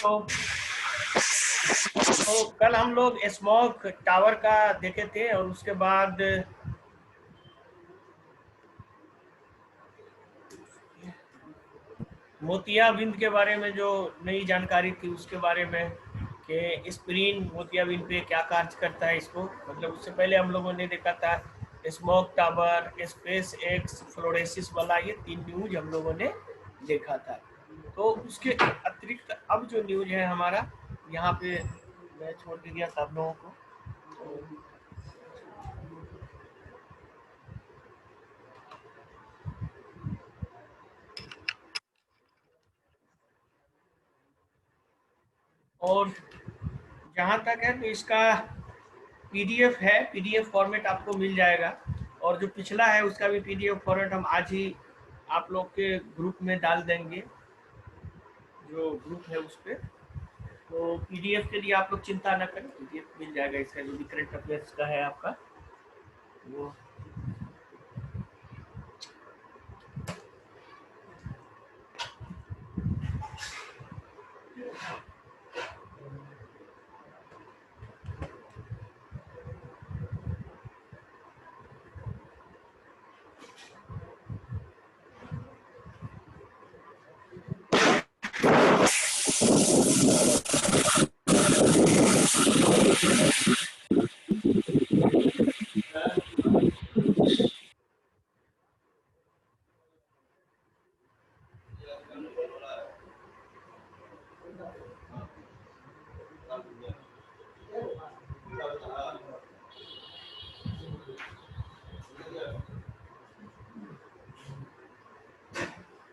तो, तो कल हम लोग स्मॉग टावर का देखे थे और उसके बाद मोतियाबिंद के बारे में जो नई जानकारी थी उसके बारे में कि स्प्रीन मोतियाबिंद पे क्या कार्य करता है। इसको मतलब उससे पहले हम लोगों ने देखा था स्मॉग टावर, स्पेस एक्स, फ्लोरेसिस वाला, ये 3 न्यूज हम लोगों ने देखा था। तो उसके अतिरिक्त अब जो न्यूज है हमारा यहाँ पे मैं छोड़ के दिया था आप लोगों को। और जहाँ तक है तो इसका पीडीएफ है, पीडीएफ फॉर्मेट आपको मिल जाएगा। और जो पिछला है उसका भी पीडीएफ फॉर्मेट हम आज ही आप लोग के ग्रुप में डाल देंगे, जो ग्रुप है उस पर। तो पीडीएफ के लिए आप लोग चिंता न करें, पीडीएफ मिल जाएगा इसका, जो भी करंट अफेयर्स का है आपका वो।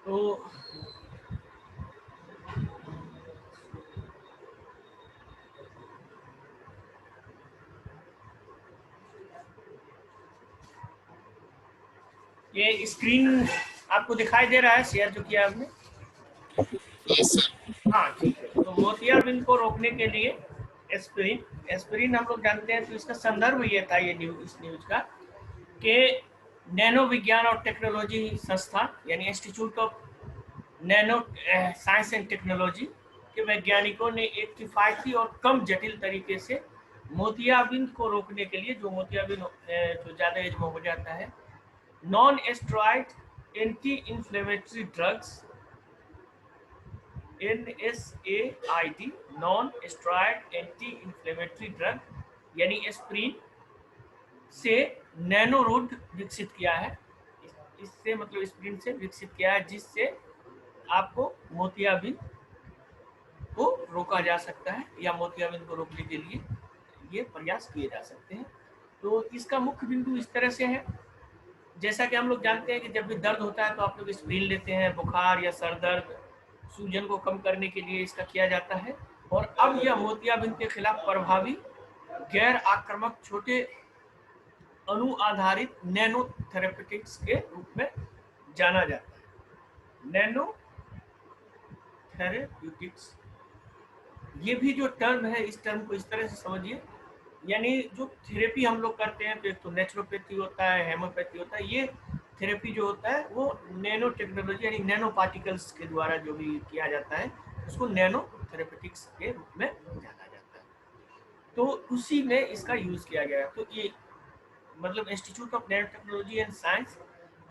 तो ये स्क्रीन आपको दिखाई दे रहा है, शेयर जो किया आपने? हाँ ठीक है। तो मोतियाबिंद को रोकने के लिए एस्पिरिन, एस्पिरिन हम लोग जानते हैं। तो इसका संदर्भ ये था, ये न्यूज, इस न्यूज का, कि नैनो विज्ञान और टेक्नोलॉजी संस्थान यानी institute of nano science and technology के वैज्ञानिकों ने एक किफ़ायती और कम जटिल तरीके से मोतियाबिंद को रोकने के लिए, जो मोतियाबिंद जो ज़्यादा एज में हो जाता है, non asteroid anti inflammatory drugs NSAID, non asteroid anti inflammatory drug यानी एस्प्रिन से नैनोरोड विकसित किया है। इससे मतलब एस्प्रिन से विकसित किया है, जिससे आपको मोतियाबिंद को रोका जा सकता है, या मोतियाबिंद को रोकने के लिए ये प्रयास किए जा सकते हैं। तो इसका मुख्य बिंदु इस तरह से है, जैसा कि हम लोग जानते हैं कि जब भी दर्द होता है तो आप लोग एस्प्रिन लेते हैं, बुखार या सर दर्द, सूजन को कम करने के लिए इसका किया जाता है। और अब यह मोतियाबिंद के खिलाफ प्रभावी गैर आक्रामक छोटे अणु आधारित नैनो थेरेपेटिक्स के रूप में जाना जाता है। नैनो थेरेप्यूटिक्स, ये भी जो टर्म है, इस टर्म को इस तरह से समझिए, यानी जो थेरेपी हम लोग करते हैं, तो एक तो नेचुरोपैथी होता है, हेमोपैथी होता है। ये थेरेपी जो होता है वो नैनो टेक्नोलॉजी यानी नैनो पार्टिकल्स के द्वारा जो भी किया जाता है, उसको नैनो थेरेपेटिक्स के रूप में जाना जाता है। तो उसी में इसका यूज किया गया है। तो ये मतलब institute of nano technology and science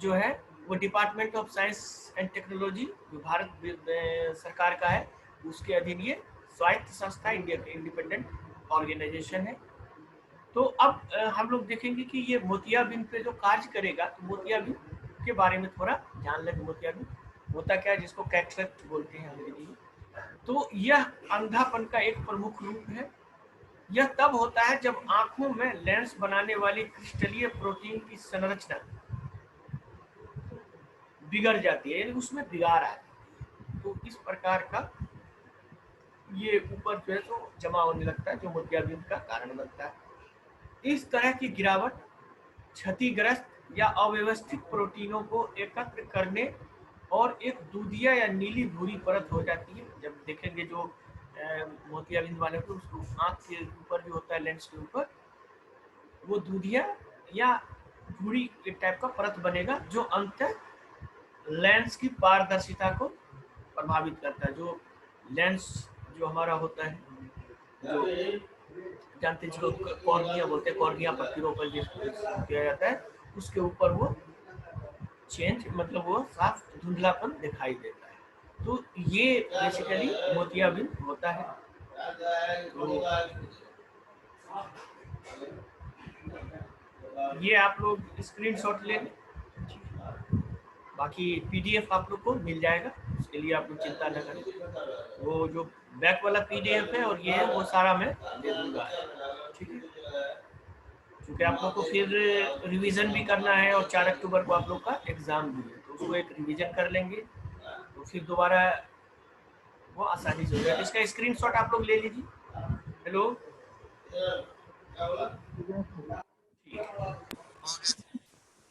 जो है, वो department of science and technology जो भारत सरकार का है, उसके अधीन ये स्वायत्त संस्था, इंडिया के इंडिपेंडेंट ऑर्गेनाइजेशन है। तो अब हम लोग देखेंगे कि ये मोतियाबिंद पे जो कार्य करेगा, तो मोतियाबिंद के बारे में थोड़ा जान लें। मोतियाबिंद होता क्या है, जिसको कैटरेक्ट बोलते हैं अंग्रेजी में। तो यह अंधापन का एक प्रमुख रूप है। यह तब होता है जब आंखों में लेंस बनाने वाली क्रिस्टलीय प्रोटीन की संरचना बिगड़ जाती है, यानी उसमें बिगाड़ आ जाती है। तो इस प्रकार का ये ऊपर जो है तो जमा होने लगता है, जो मोतियाबिंद का कारण बनता है। इस तरह की गिरावट क्षतिग्रस्त या अव्यवस्थित प्रोटीनों को एकत्र करने और एक दूधिया या नीली भूरी परत हो जाती है। जब देखेंगे जो मोतियाबिंद वाले को, उसको आँख के ऊपर जो होता है, लेंस के ऊपर, वो दूधिया या भूरी टाइप का परत बनेगा, जो अंततः लेंस की पारदर्शिता को प्रभावित करता है। जो लेंस जो हमारा होता है, जो जानते हैं जिसको कॉर्निया बोलते हैं, कॉर्निया प्रतिरोपण जिसको किया जाता है, उसके ऊपर वो चेंज मतलब वो साफ धुंधलापन दिखाई देता है। तो ये बेसिकली मोतियाबिंद होता है। तो ये आप लोग स्क्रीनशॉट ले लें, बाकी पीडीएफ आप लोग को मिल जाएगा, उसके लिए आप लोग चिंता न करें। वो जो बैक वाला पीडीएफ है और ये है वो सारा मैं दे दूंगा, ठीक है। क्योंकि आप लोग को फिर रिवीजन भी करना है और 4 अक्टूबर को आप लोग का एग्जाम भी है, तो उसको एक रिवीजन कर लेंगे तो फिर दोबारा वो आसानी से हो जाएगा। इसका स्क्रीनशॉट आप लोग ले लीजिए। हेलो,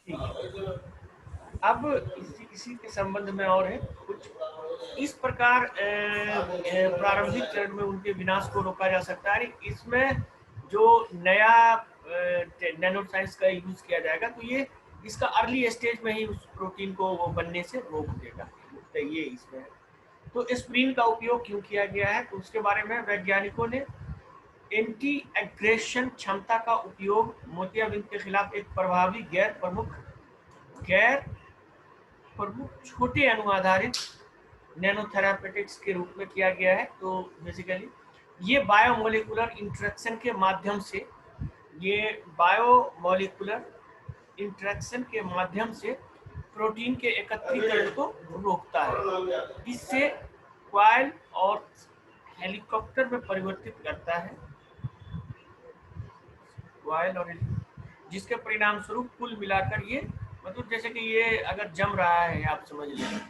ठीक है। अब इसी के संबंध में और है कुछ इस प्रकार प्रारंभिक चरण में उनके विनाश को रोका जा सकता है। इसमें जो नया नैनो साइंस का यूज किया जाएगा तो ये इसका अर्ली स्टेज में ही उस प्रोटीन को वो बनने से रोक देगा, तो ये इसमें है। तो एस्प्रिन का उपयोग क्यों किया गया है, तो उसके बारे में वैज्ञानिकों ने एंटी एग्रेशन क्षमता का उपयोग मोतियाबिंद के खिलाफ एक प्रभावी गैर प्रमुख छोटे अणु आधारित नैनोथेरापेटिक्स के रूप में किया गया है। तो बेसिकली ये बायोमोलिकुलर इंटरेक्शन के माध्यम से ये बायोमोलिकुलर इंटरेक्शन के माध्यम से प्रोटीन के एकत्रीकरण को रोकता है। इससे क्वाइल और हेलीकॉप्टर में परिवर्तित करता है, क्वाइल और जिसके परिणाम स्वरूप कुल मिलाकर ये मतलब जैसे कि ये अगर जम रहा है, आप समझ लें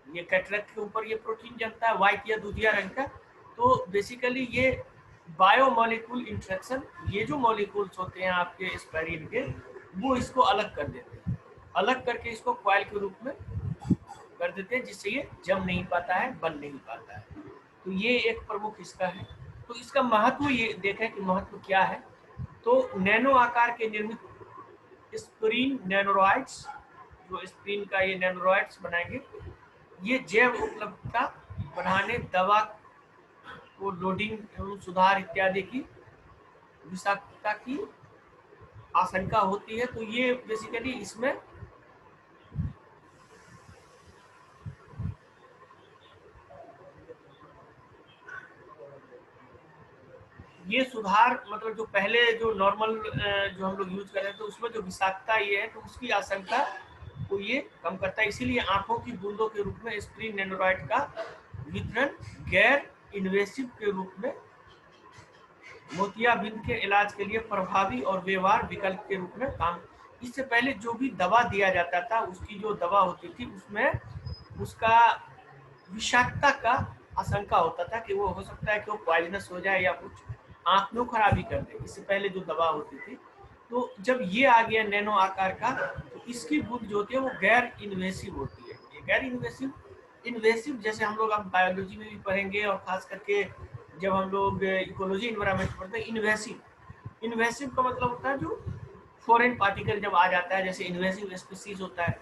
ये कैटरेक्ट के ऊपर ये प्रोटीन जमता है व्हाइट या दूधिया रंग का, तो बेसिकली ये बायोमोलिक्यूल इंटरेक्शन, ये जो मॉलिक्यूल्स होते हैं आपके एस्पाइरिन के, वो इसको अलग कर देते हैं, अलग करके इसको क्वाइल के रूप में कर देते हैं, जिससे ये जम नहीं पाता है, बन नहीं पाता है। तो ये एक प्रमुख इसका है। तो इसका महत्व ये देखें कि महत्व क्या है। तो नैनो आकार के निर्मित स्प्रीन नैनोरॉइड्स, जो स्प्रीन का ये नैनोरॉइड्स बनाएंगे, ये जैव उपलब्धता बढ़ाने, दवा को लोडिंग एवं सुधार इत्यादि की विषाक्तता की आशंका होती है। तो ये बेसिकली इसमें ये सुधार मतलब जो पहले जो नॉर्मल जो हम लोग यूज कर रहे थे उसमें जो विषाक्तता ये है, तो उसकी आशंका को ये कम करता है। इसीलिए आंखों की बूंदों के रूप में स्प्रीन नैनोराइड का वितरण गैर इन्वेसिव के रूप में मोतियाबिंद के इलाज के लिए प्रभावी और व्यवहार विकल्प के रूप में काम। इससे पहले जो भी दवा दिया जाता था, उसकी जो दवा होती थी उसमें उसका विषाक्तता का आशंका होता था कि वो हो सकता है कि वो पॉइजनस हो जाए या कुछ आंख में खराबी कर दे। इससे पहले जो दवा होती थी, तो जब ये आ गया नैनो आकार का, तो इसकी बूंद जो होती है वो गैर इन्वेसिव होती है। ये गैर इन्वेसिव इन्वेसिव जैसे हम लोग अब बायोलॉजी में भी पढ़ेंगे, और खास करके जब हम लोग इकोलॉजी इन्वायरमेंट पढ़ते हैं, इन्वेसिव इन्वेसिव का मतलब होता है जो फॉरेन पार्टिकल जब आ जाता है, जैसे इन्वेसिव स्पीसीज होता है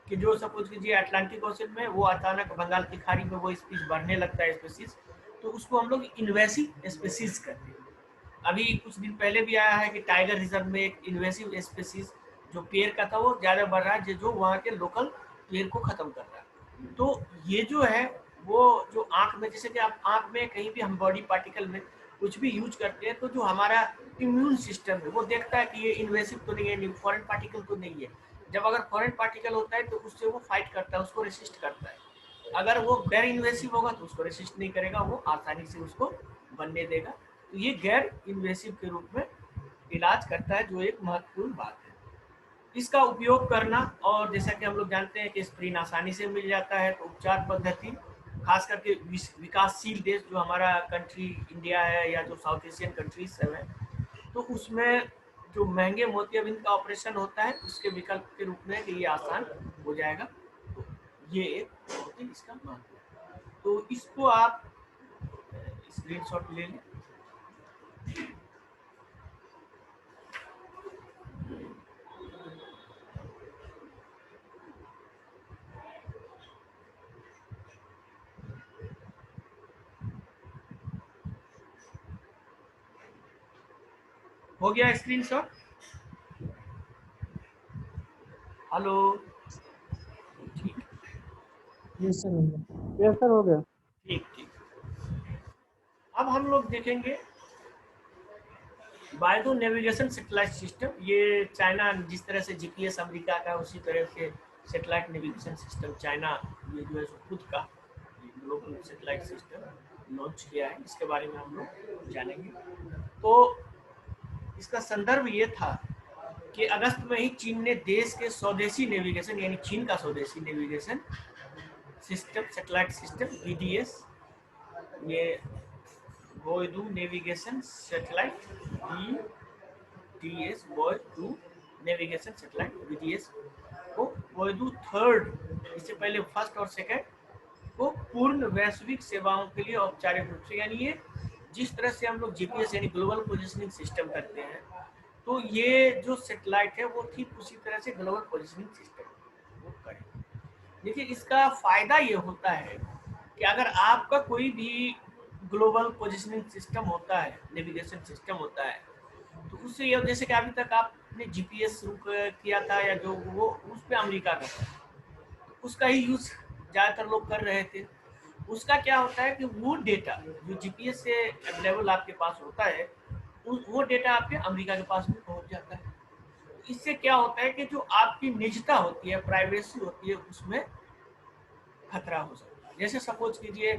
कि जो सपोज कीजिए अटलांटिक ओशन में वो अचानक बंगाल की खाड़ी में वो स्पीसीज बढ़ने लगता है स्पीसीज, तो उसको हम लोग इन्वेसिव स्पीसीज कहते हैं। अभी कुछ दिन पहले भी आया है कि टाइगर रिजर्व में एक इन्वेसिव स्पीसीज जो पेड़ का था वो ज्यादा बढ़ रहा है, जो वहाँ के लोकल पेड़ को खत्म कर रहा है। तो ये जो है वो जो आंख में, जैसे कि आप आंख में कहीं भी हम बॉडी पार्टिकल में कुछ भी यूज करते हैं, तो जो हमारा इम्यून सिस्टम है वो देखता है कि ये इन्वेसिव तो नहीं है, फॉरेन पार्टिकल तो नहीं है। जब अगर फॉरेन पार्टिकल होता है तो उससे वो फाइट करता है, उसको रेसिस्ट करता है। अगर वो गैर इन्वेसिव होगा तो उसको रेसिस्ट नहीं करेगा, वो आसानी से उसको बनने देगा। तो ये गैर इन्वेसिव के रूप में इलाज करता है, जो एक महत्वपूर्ण बात है। इसका उपयोग करना, और जैसा कि हम लोग जानते हैं कि स्प्रीन आसानी से मिल जाता है, तो उपचार पद्धति खास करके विकासशील देश जो हमारा कंट्री इंडिया है या जो साउथ एशियन कंट्रीज है, तो उसमें जो महंगे मोतियाबिंद का ऑपरेशन होता है उसके विकल्प के रूप में ये आसान हो जाएगा। तो ये एक बहुत ही इसका महत्व है। तो इसको आप स्क्रीनशॉट ले लें। हो गया स्क्रीनशॉट? हेलो? ठीक यस सर हो गया। यस सर हो गया। ठीक ठीक। अब हम लोग देखेंगे बायडू नेविगेशन सेटेलाइट सिस्टम। ये चाइना जिस तरह से जीपीएस अमेरिका का, उसी तरह से सेटेलाइट नेविगेशन सिस्टम चाइना ये जो है सो खुद का ग्लोबल सेटेलाइट सिस्टम लॉन्च किया है। इसके बारे में हम लोग जानेंगे। तो इसका संदर्भ ये था कि अगस्त में ही चीन ने देश के स्वदेशी नेविगेशन, यानी चीन का स्वदेशी navigation system, satellite system BDS, ये Beidou navigation satellite BDS, Beidou navigation satellite BDS को बोयडू थर्ड, इससे पहले फर्स्ट और सेकंड को पूर्ण वैश्विक सेवाओं के लिए औपचारिक रूप से, यानी ये जिस तरह से हम लोग जीपीएस यानी ग्लोबल पोजिशनिंग सिस्टम करते हैं, तो ये जो सेटेलाइट है वो ठीक उसी तरह से ग्लोबल पोजिशनिंग सिस्टम वो करें। देखिए, इसका फायदा ये होता है कि अगर आपका कोई भी ग्लोबल पोजिशनिंग सिस्टम होता है, नेविगेशन सिस्टम होता है, तो उससे ये, जैसे कि अभी तक आपने जीपीएस शुरू किया था या जो वो उस पर अमेरिका का था, तो उसका ही यूज ज़्यादातर लोग कर रहे थे। उसका क्या होता है कि वो डेटा जो जीपीएस से अवेलेबल आपके पास होता है, वो डेटा आपके अमेरिका के पास भी पहुंच जाता है। इससे क्या होता है कि जो आपकी निजता होती है, प्राइवेसी होती है, उसमें खतरा हो सकता है। जैसे सपोज कीजिए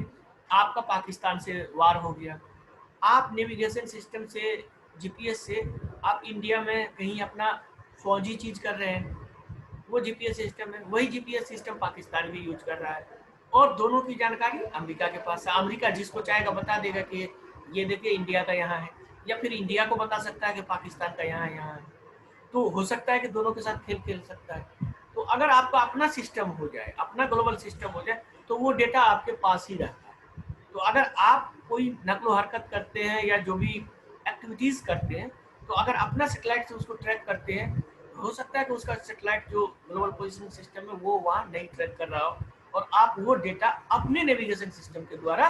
आपका पाकिस्तान से वार हो गया, आप नेविगेशन सिस्टम से, जीपीएस से आप इंडिया में कहीं अपना फौजी चीज कर रहे हैं, वो जीपीएस सिस्टम है, वही जीपीएस सिस्टम पाकिस्तान भी यूज कर रहा है, और दोनों की जानकारी अमेरिका के पास है। अमेरिका जिसको चाहेगा बता देगा कि ये देखिए इंडिया का यहाँ है, या फिर इंडिया को बता सकता है कि पाकिस्तान का यहाँ यहाँ है। तो हो सकता है कि दोनों के साथ खेल खेल सकता है। तो अगर आपका अपना सिस्टम हो जाए, अपना ग्लोबल सिस्टम हो जाए, तो वो डेटा आपके पास ही रहता है। तो अगर आप कोई नकलो हरकत करते हैं या जो भी एक्टिविटीज करते हैं, तो अगर अपना सेटेलाइट से उसको ट्रैक करते हैं, हो सकता है कि उसका सेटेलाइट जो ग्लोबल पोजिशनिंग सिस्टम है वो वहाँ नहीं ट्रैक कर रहा हो, और आप वो डेटा अपने नेविगेशन सिस्टम के द्वारा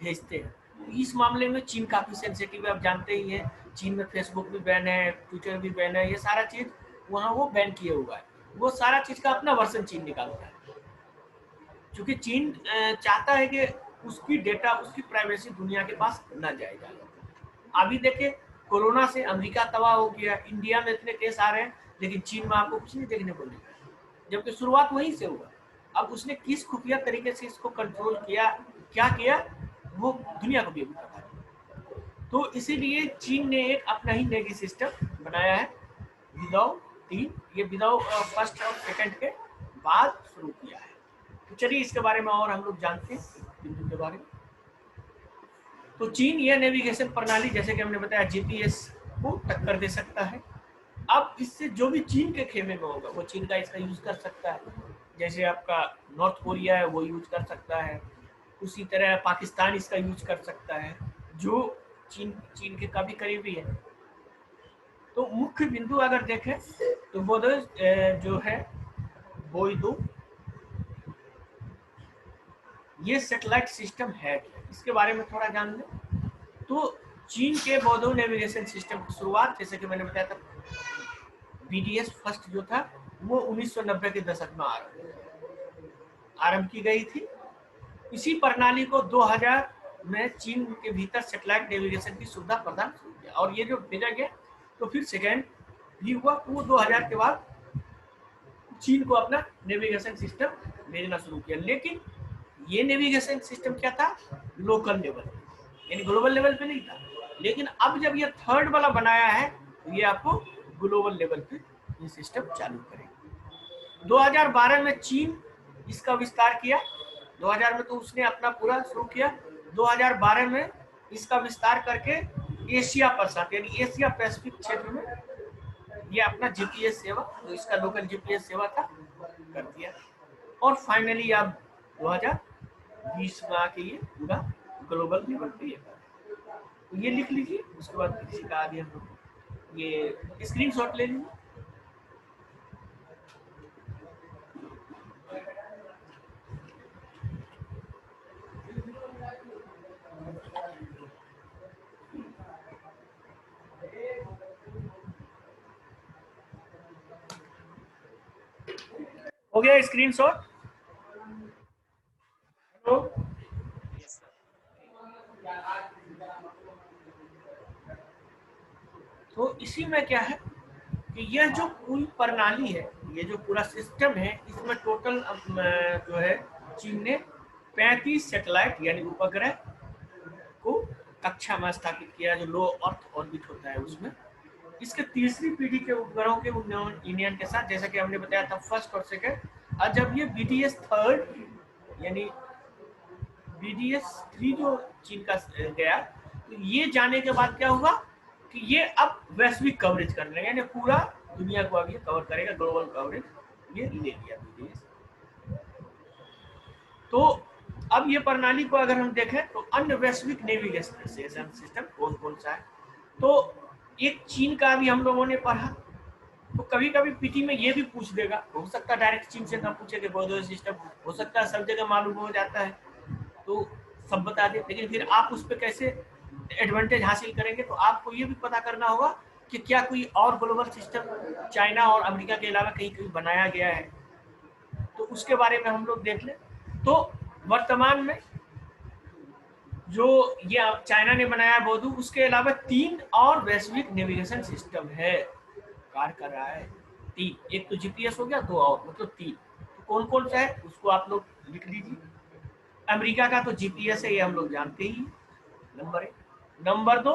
भेजते हैं। इस मामले में चीन काफी सेंसिटिव है, आप जानते ही हैं। चीन में फेसबुक भी बैन है, ट्विटर भी बैन है, ये सारा चीज वहाँ वो बैन किए हुआ है। वो सारा चीज का अपना वर्जन चीन निकालता है, क्योंकि चीन चाहता है कि उसकी डेटा, उसकी प्राइवेसी दुनिया के पास न जाए जाए। अभी देखिए, कोरोना से अमेरिका तबाह हो गया, इंडिया में इतने केस आ रहे हैं, लेकिन चीन में आपको कुछ नहीं देखने को मिल रहा है, जबकि शुरुआत वहीं से हुआ। अब उसने किस खुफिया तरीके से इसको कंट्रोल किया, क्या किया, वो दुनिया को भी अभी पता है। तो इसीलिए चीन ने एक अपना ही नेवी सिस्टम बनाया है, बिदाओ 3। ये बिदाओ फर्स्ट और सेकंड के बाद शुरू किया है। तो चलिए इसके बारे में और हम लोग जानते हैं, बिंदु के बारे में। तो चीन यह नेविगेशन प्रणाली, जैसे कि हमने बताया, जीपीएस को टक्कर दे सकता है। अब इससे जो भी चीन के खेमे में होगा वो चीन का इसका यूज कर सकता है। जैसे आपका नॉर्थ कोरिया है वो यूज कर सकता है, उसी तरह पाकिस्तान इसका यूज कर सकता है, जो चीन चीन के काफी करीबी है। तो मुख्य बिंदु अगर देखें तो वो जो है बोईदो, ये सेटेलाइट सिस्टम है क्या, इसके बारे में थोड़ा जान लें। तो चीन के बौद्धो नेविगेशन सिस्टम की शुरुआत, जैसे कि मैंने बताया था, बीडीएस फर्स्ट जो था वो 1990 के दशक में आरंभ की गई थी। इसी प्रणाली को 2000 में चीन के भीतर सेटेलाइट नेविगेशन की सुविधा प्रदान किया, और ये जो भेजा गया तो फिर सेकेंड भी हुआ, तो वो 2000 के बाद चीन को अपना नेविगेशन सिस्टम भेजना शुरू किया। लेकिन ये नेविगेशन सिस्टम क्या था, लोकल लेवल, यानी ग्लोबल लेवल पे नहीं था। लेकिन अब जब ये थर्ड वाला बनाया है, तो ये आपको ग्लोबल लेवल पे ये सिस्टम चालू करेगा। 2012 में चीन इसका विस्तार किया, 2000 में तो उसने अपना पूरा शुरू किया, 2012 में इसका विस्तार करके एशिया प्रशांत यानी एशिया पैसिफिक क्षेत्र में ये अपना जीपीएस सेवा, तो इसका लोकल जीपीएस सेवा था, कर दिया। और फाइनली अब 2020 में आके ये पूरा ग्लोबल लेवल पे ये तो ये लिख लीजिए, उसके बाद किसी का आगे हम लोग ये स्क्रीनशॉट ले लीजिए। हो गया स्क्रीनशॉट? तो इसी में क्या है कि यह जो पूरी प्रणाली है, ये जो पूरा सिस्टम है, इसमें टोटल जो है चीन ने 35 सैटेलाइट यानी उपग्रह को कक्षा में स्थापित किया, जो लो अर्थ ऑर्बिट होता है उसमें। इसके तीसरी पीढ़ी के उपग्रहों के उन्नयन के साथ, जैसा कि हमने बताया था, फर्स्ट और सेकंड, और जब ये बीडीएस थर्ड यानी बीडीएस 3 जो चीन का गया, तो ये जाने के बाद क्या हुआ कि ये अब वैश्विक कवरेज कर रहे हैं, यानी पूरा दुनिया को अब ये कवर करेगा, ग्लोबल कवरेज ये ले लिया बीडीएस। तो अब ये प्रणाली को अगर हम देखें तो अन्य वैश्विक नेविगेशन सिस्टम कौन कौन सा है, तो एक चीन का भी हम लोगों ने पढ़ा। तो कभी कभी पीटी में ये भी पूछ देगा, हो सकता है डायरेक्ट चीन से ना पूछे कि बहुत सिस्टम, हो सकता है सब जगह मालूम हो जाता है तो सब बता दे, लेकिन फिर आप उस पर कैसे एडवांटेज हासिल करेंगे, तो आपको ये भी पता करना होगा कि क्या कोई और ग्लोबल सिस्टम चाइना और अमेरिका के अलावा कहीं कहीं बनाया गया है, तो उसके बारे में हम लोग देख लें। तो वर्तमान में जो ये चाइना ने बनाया बौद्धू, उसके अलावा 3 और वैश्विक नेविगेशन सिस्टम है, कार्य कर रहा है 3। एक तो जीपीएस हो गया, 2 और मतलब 3। तो कौन कौन सा है उसको आप लोग लिख लीजिए। अमेरिका का तो जीपीएस है, ये हम लोग जानते ही, नंबर 1। नंबर 2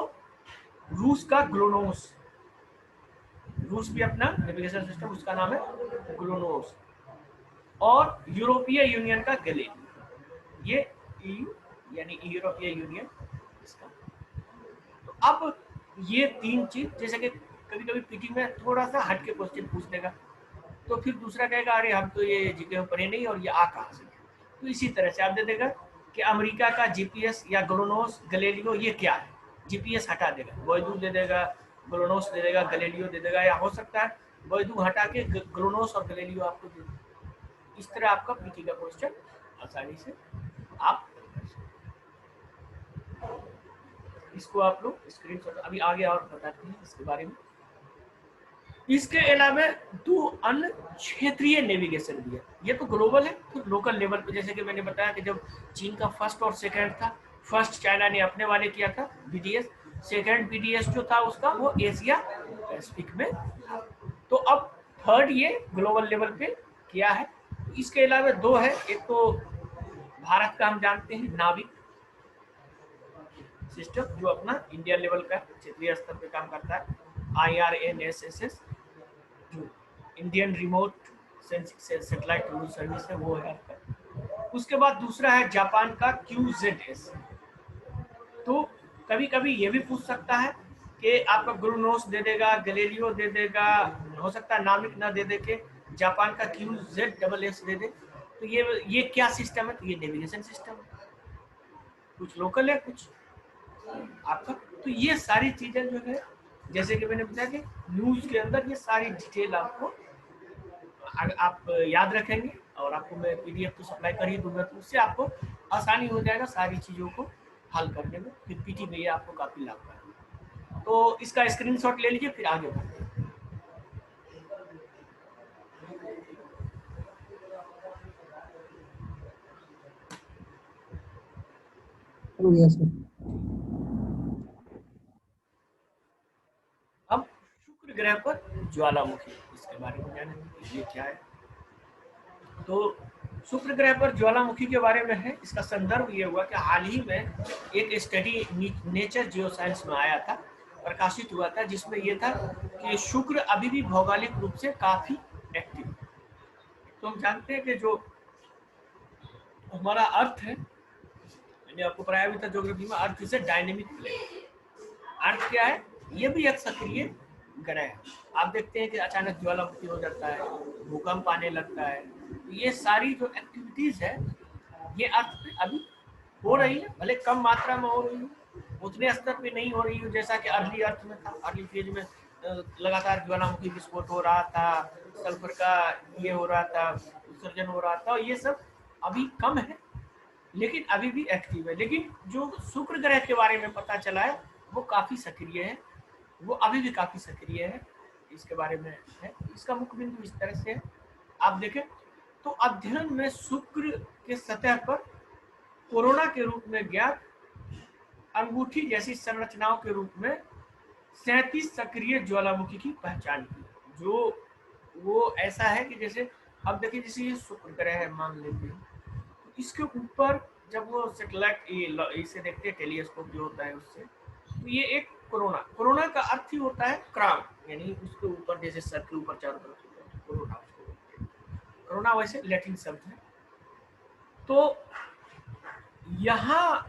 रूस का ग्लोनोस, रूस भी अपना नेविगेशन सिस्टम, उसका नाम है ग्लोनोस। और यूरोपीय यूनियन का गैलीलियो, ये ईयू यानी यूरोपीय यूनियन इसका। तो अब ये 3 चीज, जैसे कि कभी कभी पीटी में थोड़ा सा हट के क्वेश्चन पूछ देगा, तो फिर दूसरा कहेगा अरे हम तो ये जीके पढ़े नहीं और ये आ कहाँ से, तो इसी तरह से आप दे देगा कि अमेरिका का जीपीएस या ग्लोनोस गैलीलियो ये क्या है, जीपीएस हटा देगा, वॉयदू दे देगा, ग्लोनोस दे देगा, गैलीलियो दे देगा, या हो सकता है वॉयदू हटा के ग्लोनोस और गैलीलियो आपको दे देगा। इस तरह आपका पीटी का क्वेश्चन आसानी से आप, इसको आप लोग स्क्रीनशॉट अभी आगे और बताते हैं इसके बारे में। इसके अलावा 2 अन्य क्षेत्रीय नेविगेशन भी है, ये तो ग्लोबल है, तो लोकल लेवल पे, जैसे कि मैंने बताया कि जब चीन का फर्स्ट और सेकंड था, फर्स्ट चाइना ने अपने वाले किया था बीडीएस, सेकंड बीडीएस जो था उसका वो एशिया पैसिफिक में था, तो अब थर्ड ये ग्लोबल लेवल पे किया है। इसके अलावा 2 है, एक तो भारत का हम जानते हैं नाविक सिस्टम, जो अपना इंडिया लेवल का क्षेत्रीय स्तर पे काम करता है, IRNSS, जो इंडियन रिमोट सैटेलाइट सर्विस है, वो है आपका। उसके बाद दूसरा है जापान का QZS। तो कभी कभी ये भी पूछ सकता है कि आपका ग्लूनोस दे देगा, गैलीलियो दे देगा, हो सकता है नामिक ना दे दे के जापान का QZSS दे दे, तो ये क्या सिस्टम है, तो ये नेविगेशन सिस्टम है, कुछ लोकल है कुछ आपका। तो ये सारी चीजें जो है, जैसे कि मैंने बताया कि न्यूज के अंदर ये सारी डिटेल आपको आप याद रखेंगे, और आपको मैं पीडीएफ तो सप्लाई कर ही दूंगा, तो उससे आपको आसानी हो जाएगा सारी चीज़ों को हल करने में, फिर पीटी में ये आपको काफ़ी लाभ है। तो इसका स्क्रीनशॉट ले लीजिए, फिर आगे बढ़ते हैं। हो गया सर। अब शुक्र ग्रह पर ज्वालामुखी, इसके बारे में जानेंगे ये क्या है। तो शुक्र ग्रह पर ज्वालामुखी के बारे में है, इसका संदर्भ ये हुआ कि हाल ही में एक स्टडी नेचर जियो साइंस में आया था, प्रकाशित हुआ था, जिसमें ये था कि शुक्र अभी भी भौगोलिक रूप से काफी एक्टिव है। तो हम जानते हैं कि जो हमारा अर्थ है, मैंने आपको पढ़ाया भी था ज्योग्राफी में, earth is a dynamic planet. Earth क्या है, ये भी एक सक्रिय ग्रह है। आप देखते हैं कि अचानक ज्वालामुखी हो जाता है, भूकंप आने लगता है, ये सारी जो एक्टिविटीज है ये अर्थ पे अभी हो रही है, भले कम मात्रा में हो रही है, उतने स्तर पे नहीं हो रही है जैसा कि अर्ली अर्थ में था। अर्ली फेज में लगातार ज्वालामुखी विस्फोट हो रहा था, सल्फर का ये हो रहा था, उत्सर्जन हो रहा था, और ये सब अभी कम है, लेकिन अभी भी एक्टिव है। लेकिन जो शुक्र ग्रह के बारे में पता चला है वो काफी सक्रिय है, वो अभी भी काफी सक्रिय है, इसके बारे में है। इसका मुख्य बिंदु इस तरह से है, आप देखें तो अध्ययन में शुक्र के सतह पर कोरोना के रूप में ज्ञात अंगूठी जैसी संरचनाओं के रूप में 37 सक्रिय ज्वालामुखी की पहचान की, जो वो ऐसा है कि जैसे अब देखिए जैसे ये शुक्र ग्रह है मान लेते हैं, तो इसके ऊपर जब वो सेटेलाइट इसे देखते हैं टेलीस्कोप जो होता है उससे, तो ये एक कोरोना का अर्थ ही होता है क्राउन, यानी उसके ऊपर जैसे सर के ऊपर चारों तरफ कोरोना उसको बोलते हैं। कोरोना वैसे लैटिन शब्द है। तो यहाँ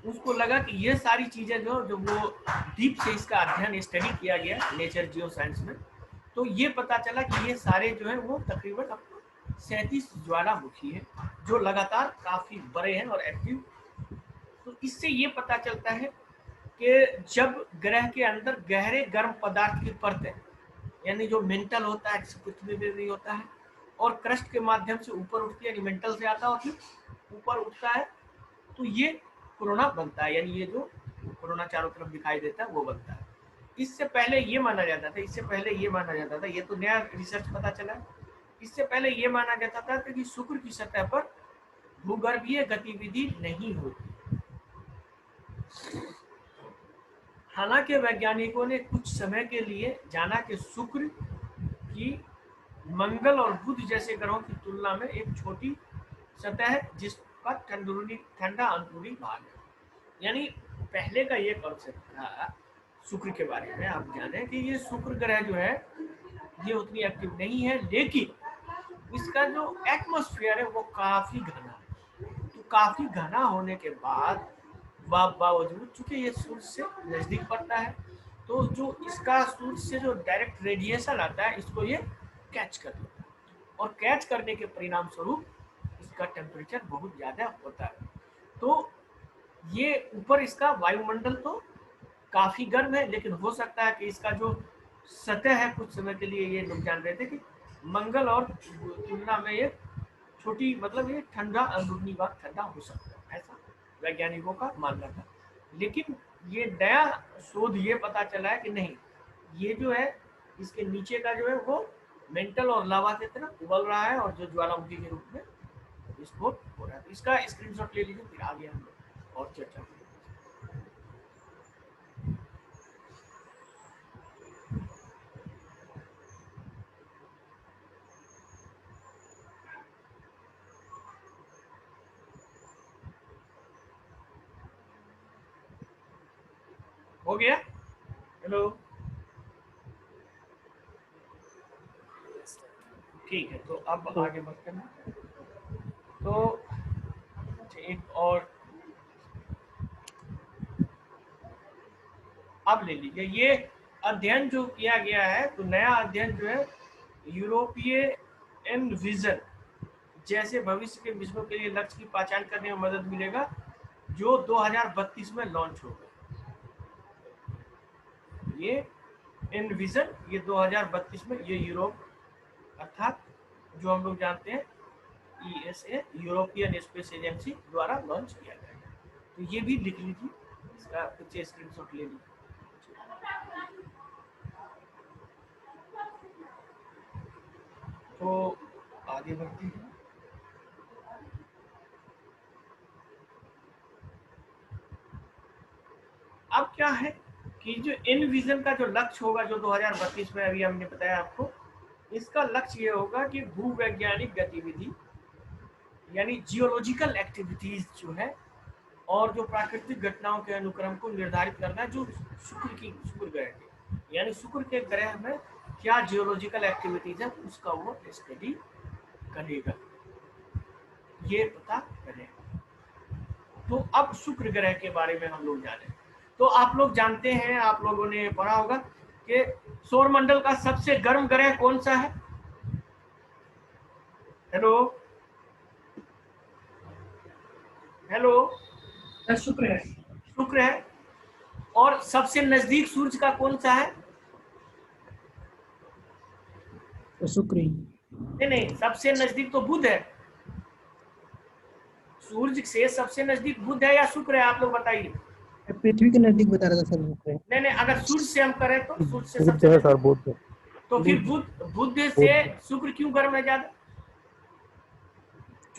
उसको लगा कि ये सारी चीजें जो वो डीप से इसका अध्ययन स्टडी किया गया नेचर जियो साइंस में, तो ये पता चला कि ये सारे जो है वो तकरीबन 37 ज्वालामुखी है जो लगातार काफी बड़े हैं और एक्टिव। तो इससे ये पता चलता है कि जब ग्रह के अंदर गहरे गर्म पदार्थ की परत है, यानी जो मेंटल होता है जिसे पृथ्वी में भी होता है, और क्रस्ट के माध्यम से ऊपर उठती है, यानी मेंटल से आता है और फिर ऊपर उठता है, तो ये कोरोना बनता है, यानी ये जो कोरोना चारों तरफ दिखाई देता है वो बनता है। इससे पहले ये माना जाता था, ये तो नया रिसर्च पता चला है, इससे पहले ये माना जाता था कि शुक्र की सतह पर भूगर्भीय गतिविधि नहीं होती। हालांकि वैज्ञानिकों ने कुछ समय के लिए जाना कि शुक्र की मंगल और बुध जैसे ग्रहों की तुलना में एक छोटी सतह है जिस पर ठंडा अंदरूनी भाग है। यानी पहले का ये कॉन्सेप्ट था शुक्र के बारे में, आप जाने कि ये शुक्र ग्रह जो है ये उतनी एक्टिव नहीं है, लेकिन इसका जो एटमॉस्फेयर है वो काफी घना है। तो काफी घना होने के बाद बावजूद चूंकि ये सूर्य से नजदीक पड़ता है, तो जो इसका सूर्य से जो डायरेक्ट रेडिएशन आता है इसको ये कैच कर लेता है, और कैच करने के परिणाम स्वरूप इसका टेम्परेचर बहुत ज्यादा होता है। तो ये ऊपर इसका वायुमंडल तो काफी गर्म है, लेकिन हो सकता है कि इसका जो सतह है कुछ समय के लिए ये लोग जान रहे थे कि मंगल और तुलना में ये छोटी, मतलब ये ठंडा अंदरूनी भाग ठंडा हो सकता है, ऐसा वैज्ञानिकों का मानना था। लेकिन ये नया शोध ये पता चला है कि नहीं, ये जो है इसके नीचे का जो है वो मेंटल और लावा की तरह उबल रहा है और जो ज्वालामुखी के रूप में विस्फोट हो रहा है। तो इसका स्क्रीनशॉट ले लीजिए, फिर आगे हम लोग और चर्चा करेंगे। हो गया? हेलो, ठीक है, तो अब आगे बढ़ते हैं। तो एक और अब ले लीजिए, ये अध्ययन जो किया गया है, तो नया अध्ययन जो है यूरोपीय एनविजन जैसे भविष्य के मिशनों के लिए लक्ष्य की पहचान करने में मदद मिलेगा, जो 2032 में लॉन्च होगा। ये एनविजन ये 2032 में ये यूरोप अर्थात जो हम लोग जानते हैं ESA यूरोपियन स्पेस एजेंसी द्वारा लॉन्च किया जाएगा। तो ये भी लिख लीजिए, इसका कुछ स्क्रीनशॉट ले लीजिए। तो आगे बढ़ते हैं। अब क्या है कि जो एनविजन का जो लक्ष्य होगा जो 2032 में अभी हमने बताया आपको, इसका लक्ष्य ये होगा कि भूवैज्ञानिक गतिविधि यानी जियोलॉजिकल एक्टिविटीज जो है और जो प्राकृतिक घटनाओं के अनुक्रम को निर्धारित करना, जो शुक्र ग्रह के, यानी शुक्र के ग्रह में क्या जियोलॉजिकल एक्टिविटीज है उसका वो स्टडी करेगा, ये पता करेगा। तो अब शुक्र ग्रह के बारे में हम लोग जाने, तो आप लोग जानते हैं, आप लोगों ने पढ़ा होगा कि सौरमंडल का सबसे गर्म ग्रह कौन सा है? हेलो हेलो, शुक्र है। शुक्र है। और सबसे नजदीक सूरज का कौन सा है? तो शुक्र ही। नहीं, सबसे नजदीक तो बुध है। सूरज से सबसे नजदीक बुध है या शुक्र है, आप लोग बताइए। पृथ्वी के नजदीक बता रहा था सर शुक्र है। नहीं, अगर सूरज से हम करें तो सूरज से बुध सबसे है सर, नजदीक, बुध। तो फिर बुध से शुक्र क्यों गर्म है ज्यादा?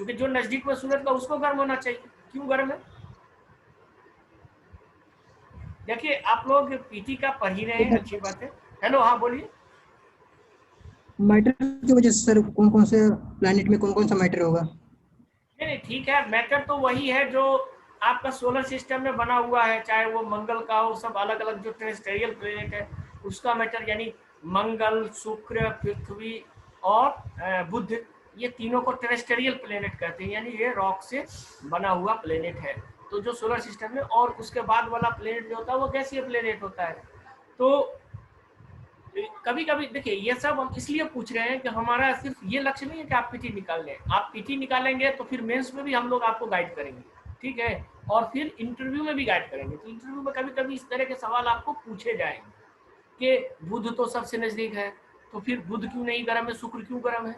क्योंकि जो नजदीक में सूरज का उसको गर्म होना चाहिए। क्यों गर्म है? देखिए आप लोग पीटी का पढ़ ही रहे हैं, अच्छी बात है। हेलो, हाँ बोलिए। मैटर की वजह से सर कौन कौन से प्लैनेट में कौन कौन सा मैटर होगा? नहीं नहीं, ठीक है, मैटर तो वही है जो आपका सोलर सिस्टम में बना हुआ है, चाहे वो मंगल का हो, सब अलग अलग जो टेरेस्ट्रियल प्लेनेट है उसका मैटर, यानी मंगल, शुक्र, पृथ्वी और बुध, ये तीनों को टेरेस्ट्रियल प्लेनेट कहते हैं, यानी ये रॉक से बना हुआ प्लेनेट है। तो जो सोलर सिस्टम में, और उसके बाद वाला प्लेनेट जो होता है वो गैसीय प्लेनेट होता है। तो कभी कभी देखिए, ये सब हम इसलिए पूछ रहे हैं कि हमारा सिर्फ ये लक्ष्य नहीं है कि आप पीटी निकाल लें। आप पीटी निकालेंगे तो फिर मेंस में भी हम लोग आपको गाइड करेंगे, ठीक है, और फिर इंटरव्यू में भी गाइड करेंगे। तो इंटरव्यू में कभी कभी इस तरह के सवाल आपको पूछे जाएंगे कि बुध तो सबसे नजदीक है, तो फिर बुध क्यों नहीं गर्म है, शुक्र क्यों गर्म है,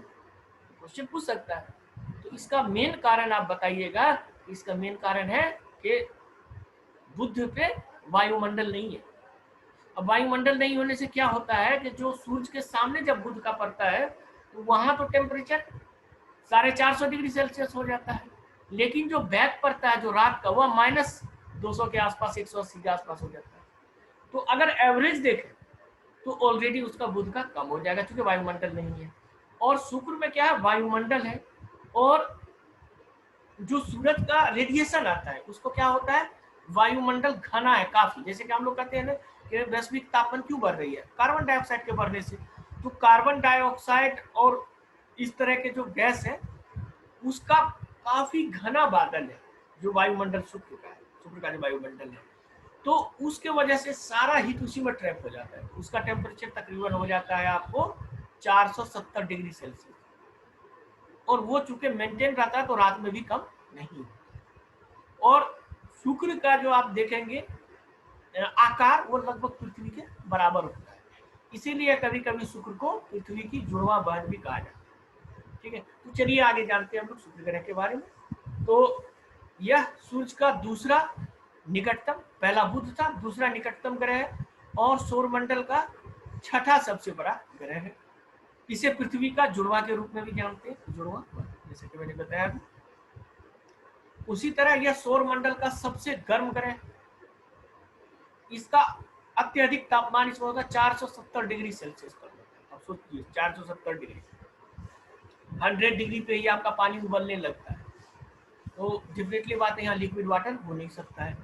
क्वेश्चन पूछ सकता है। तो इसका मेन कारण आप बताइएगा। इसका मेन कारण है कि बुध पे वायुमंडल नहीं है। अब वायुमंडल नहीं होने से क्या होता है कि जो सूरज के सामने जब बुध का पड़ता है तो वहां तो टेम्परेचर 450 डिग्री सेल्सियस हो जाता है, लेकिन जो बैक पड़ता है जो रात का, वह -200 के आसपास, 180 के आसपास हो जाता है। तो अगर एवरेज देखें तो ऑलरेडी उसका बुध का कम हो जाएगा, क्योंकि वायुमंडल नहीं है। और शुक्र में क्या है, वायुमंडल है, और जो सूरज का रेडिएशन आता है उसको क्या होता है, वायुमंडल घना है काफी। जैसे कि हम लोग कहते हैं ना कि वैश्विक तापमान क्यों बढ़ रही है, कार्बन डाइऑक्साइड के बढ़ने से। तो कार्बन डाइऑक्साइड और इस तरह के जो गैस है उसका काफी घना बादल है जो वायुमंडल शुक्र का है, शुक्र का जो वायुमंडल है। तो उसके वजह से सारा हीट उसी में ट्रैप हो जाता है। उसका टेम्परेचर तकरीबन हो जाता है आपको 470 डिग्री सेल्सियस, और वो चूंकि मेंटेन रहता है तो रात में भी कम नहीं। और शुक्र का जो आप देखेंगे आकार, वो लगभग पृथ्वी के बराबर होता है। इसीलिए कभी कभी शुक्र को पृथ्वी की जुड़वा बहन भी कहा जाता है, ठीक है। तो चलिए आगे जानते हैं हम लोग शुक्र ग्रह के बारे में। तो यह सूरज का दूसरा निकटतम, पहला बुध था, दूसरा निकटतम ग्रह है, और सौरमंडल का छठा सबसे बड़ा ग्रह है। इसे पृथ्वी का जुड़वा के रूप में भी जानते हैं, जुड़वा, जैसे कि मैंने बताया अभी। उसी तरह यह सौर मंडल का सबसे गर्म ग्रह, इसका अत्यधिक तापमान इसमें होता है 470 डिग्री सेल्सियस पर होता है। अब सोचिए 470 डिग्री, 100 डिग्री पे ही आपका पानी उबलने लगता है। तो डेफिनेटली बात है, यहाँ लिक्विड वाटर हो नहीं सकता है।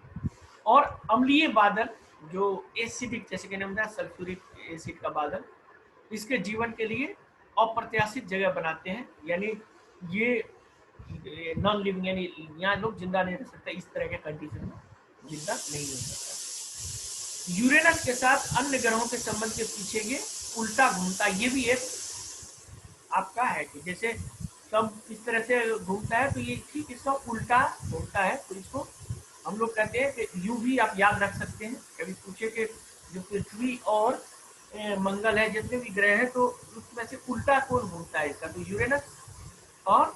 और अम्लीय बादल जो एसिडिक, जैसे कि नाम था सल्फ्यूरिक एसिड का बादल, इसके जीवन के लिए अप्रत्याशित जगह बनाते हैं, यानी ये नॉन लिविंग, यानी यहाँ लोग जिंदा नहीं रह सकते, इस तरह के कंडीशन में जिंदा नहीं हो सकता। यूरेनस के साथ अन्य ग्रहों के संबंध के पीछे ये उल्टा घूमता, ये भी एक आपका है कि जैसे सब इस तरह से घूमता है, तो ये ठीक इसका उल्टा घूमता है। तो इसको हम लोग कहते हैं कि यू भी आप याद रख सकते हैं। कभी पूछे कि जो पृथ्वी और मंगल है, जितने भी ग्रह हैं, तो उसमें से उल्टा कौन घूमता है इसका, तो यूरेनस और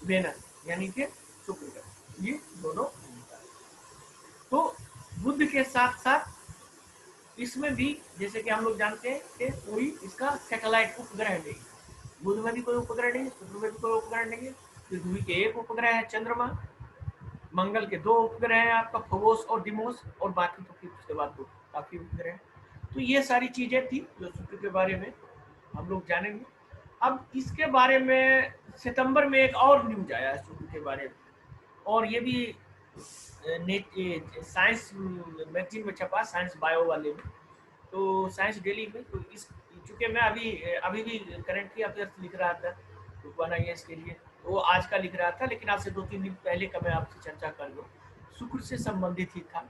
वेनस, यानी कि शुक्र ग्रह, ये दोनों घूमता है। तो बुध के साथ साथ इसमें भी, जैसे कि हम लोग जानते हैं कि कोई इसका सैटेलाइट उपग्रह नहीं, बुध में भी कोई उपग्रह नहीं, शुक्र में भी कोई उपग्रह नहीं है। पृथ्वी के एक उपग्रह है चंद्रमा, मंगल के 2 उपग्रह हैं आपका फोबोस और डिमोस, और बाकी तो फिर उसके बाद तो काफी उपग्रह हैं। तो ये सारी चीजें थी जो शुक्र के बारे में हम लोग जानेंगे। अब इसके बारे में सितंबर में एक और न्यूज आया है शुक्र के बारे में, और ये भी साइंस मैगजीन में छपा, साइंस बायो वाले में, तो साइंस डेली में। तो इस, चूंकि मैं अभी भी करंटली अफेयर्स लिख रहा था रुकवाना ये इसके लिए, तो वो आज का लिख रहा था, लेकिन आज से 2-3 दिन पहले का मैं आपसे चर्चा कर लूँ, शुक्र से संबंधित ही था।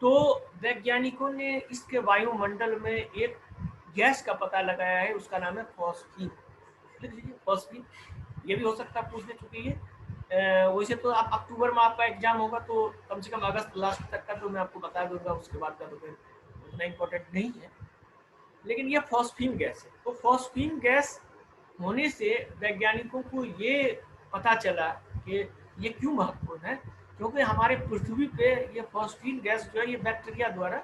तो वैज्ञानिकों ने इसके वायुमंडल में एक गैस का पता लगाया है, उसका नाम है फॉस्फीन। लिख लीजिए फॉस्फीन, ये भी हो सकता है पूछ ले, चुकी है। वैसे तो आप अक्टूबर में आपका एग्जाम होगा, तो कम से कम अगस्त लास्ट तक का तो मैं आपको बता दूंगा, उसके बाद का तो फिर उतना इम्पोर्टेंट नहीं है। लेकिन ये फॉस्फीन गैस है। तो फॉस्फीन गैस होने से वैज्ञानिकों को ये पता चला कि ये क्यों महत्वपूर्ण है, क्योंकि हमारे पृथ्वी पे ये फॉस्फीन गैस जो है ये बैक्टीरिया द्वारा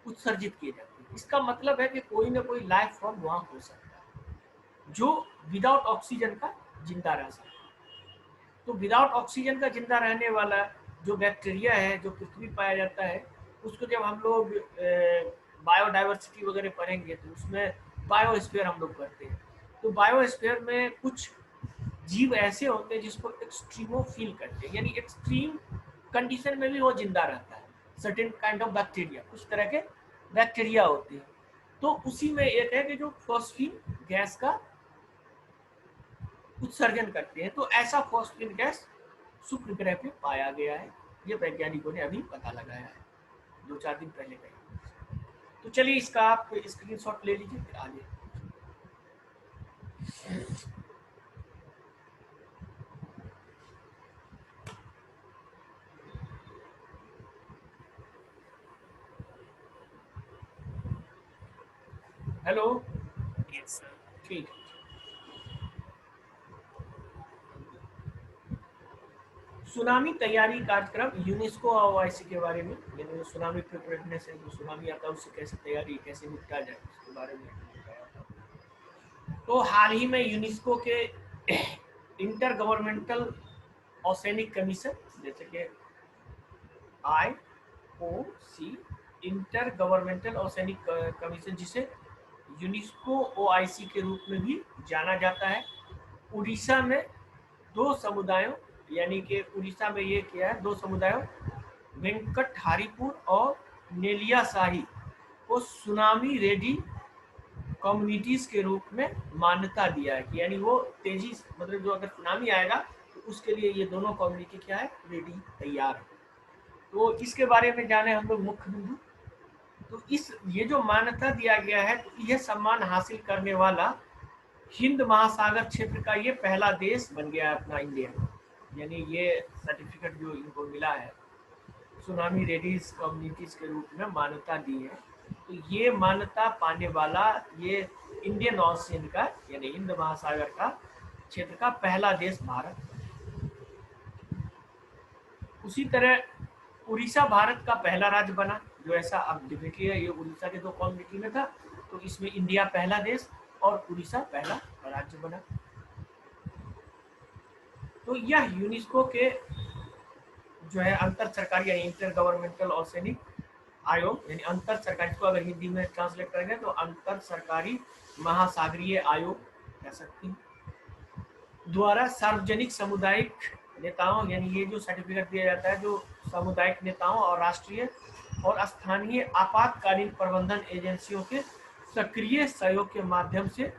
उत्सर्जित की जाती है। इसका मतलब है कि कोई ना कोई लाइफ फॉर्म वहाँ हो सकता है जो विदाउट ऑक्सीजन का जिंदा रह सकता है। तो विदाउट ऑक्सीजन का जिंदा रहने वाला जो बैक्टीरिया है जो पृथ्वी पाया जाता है, उसको जब हम लोग बायोडाइवर्सिटी वगैरह पढ़ेंगे तो उसमें बायोस्फीयर हम लोग पढ़ते हैं। तो बायोस्फीयर में कुछ जीव ऐसे होते हैं जिसको एक्सट्रीमोफिल करते हैं, यानी एक्सट्रीम कंडीशन में भी वो जिंदा रहता है। सर्टेन काइंड ऑफ बैक्टीरिया, कुछ तरह के बैक्टीरिया होते हैं। तो उसी में एक है कि जो फॉस्फीन गैस का उत्सर्जन करते हैं। तो ऐसा फॉस्फीन गैस शुक्र ग्रह पे पाया गया है, ये वैज्ञानिकों ने अभी पता लगाया है 2-4 दिन पहले का। तो चलिए इसका आप स्क्रीनशॉट ले लीजिए, फिर आगे। हेलो, ठीक। सुनामी तैयारी कार्यक्रम यूनेस्को और ओआईसी के बारे में, यानी सुनामी प्रिपेयर्डनेस है, जो सुनामी आता है उससे कैसे तैयारी, कैसे निपटा जाए, उसके बारे में बताया था। तो हाल ही में यूनेस्को के इंटर गवर्नमेंटल ओशेनिक कमीशन, जैसे कि IOC, inter governmental oceanic commission, जिसे यूनेस्को ओआईसी के रूप में भी जाना जाता है, उड़ीसा में 2 समुदायों, यानी कि उड़ीसा में ये किया है 2 समुदायों वेंकटहारीपुर और नेलियाशाही को सुनामी रेडी कम्युनिटीज के रूप में मान्यता दिया है कि यानी वो तेजी, मतलब जो अगर सुनामी आएगा तो उसके लिए ये दोनों कम्युनिटी क्या है, रेडी, तैयार है। तो इसके बारे में जाने हम लोग मुख्य बिंदु। तो इस ये जो मान्यता दिया गया है, तो यह सम्मान हासिल करने वाला हिंद महासागर क्षेत्र का ये पहला देश बन गया है अपना इंडिया, यानी ये सर्टिफिकेट जो इनको मिला है सुनामी रेडीज कम्युनिटीज के रूप में मान्यता दी है। तो ये मान्यता पाने वाला ये इंडियन ओशियन का, यानी हिंद महासागर का क्षेत्र का पहला देश भारत। उसी तरह उड़ीसा भारत का पहला राज्य बना, जो ऐसा अब देखिए ये उड़ीसा के 2 कम्युनिटी में था, तो इसमें इंडिया पहला देश और उड़ीसा पहला राज्य बना। तो यह यूनेस्को के जो है अंतर सरकारी, यानी इंटर गवर्नमेंटल ओशेनिक आयोग, यानी अंतर सरकारी, इसको अगर हिंदी में ट्रांसलेट करेंगे तो अंतर सरकारी महासागरीय आयोग कह सकते हैं, द्वारा सार्वजनिक सामुदायिक नेताओं, यानी ये जो सर्टिफिकेट दिया जाता है जो सामुदायिक नेताओं और राष्ट्रीय और स्थानीय आपातकालीन प्रबंधन एजेंसियों के सक्रिय सहयोग के माध्यम से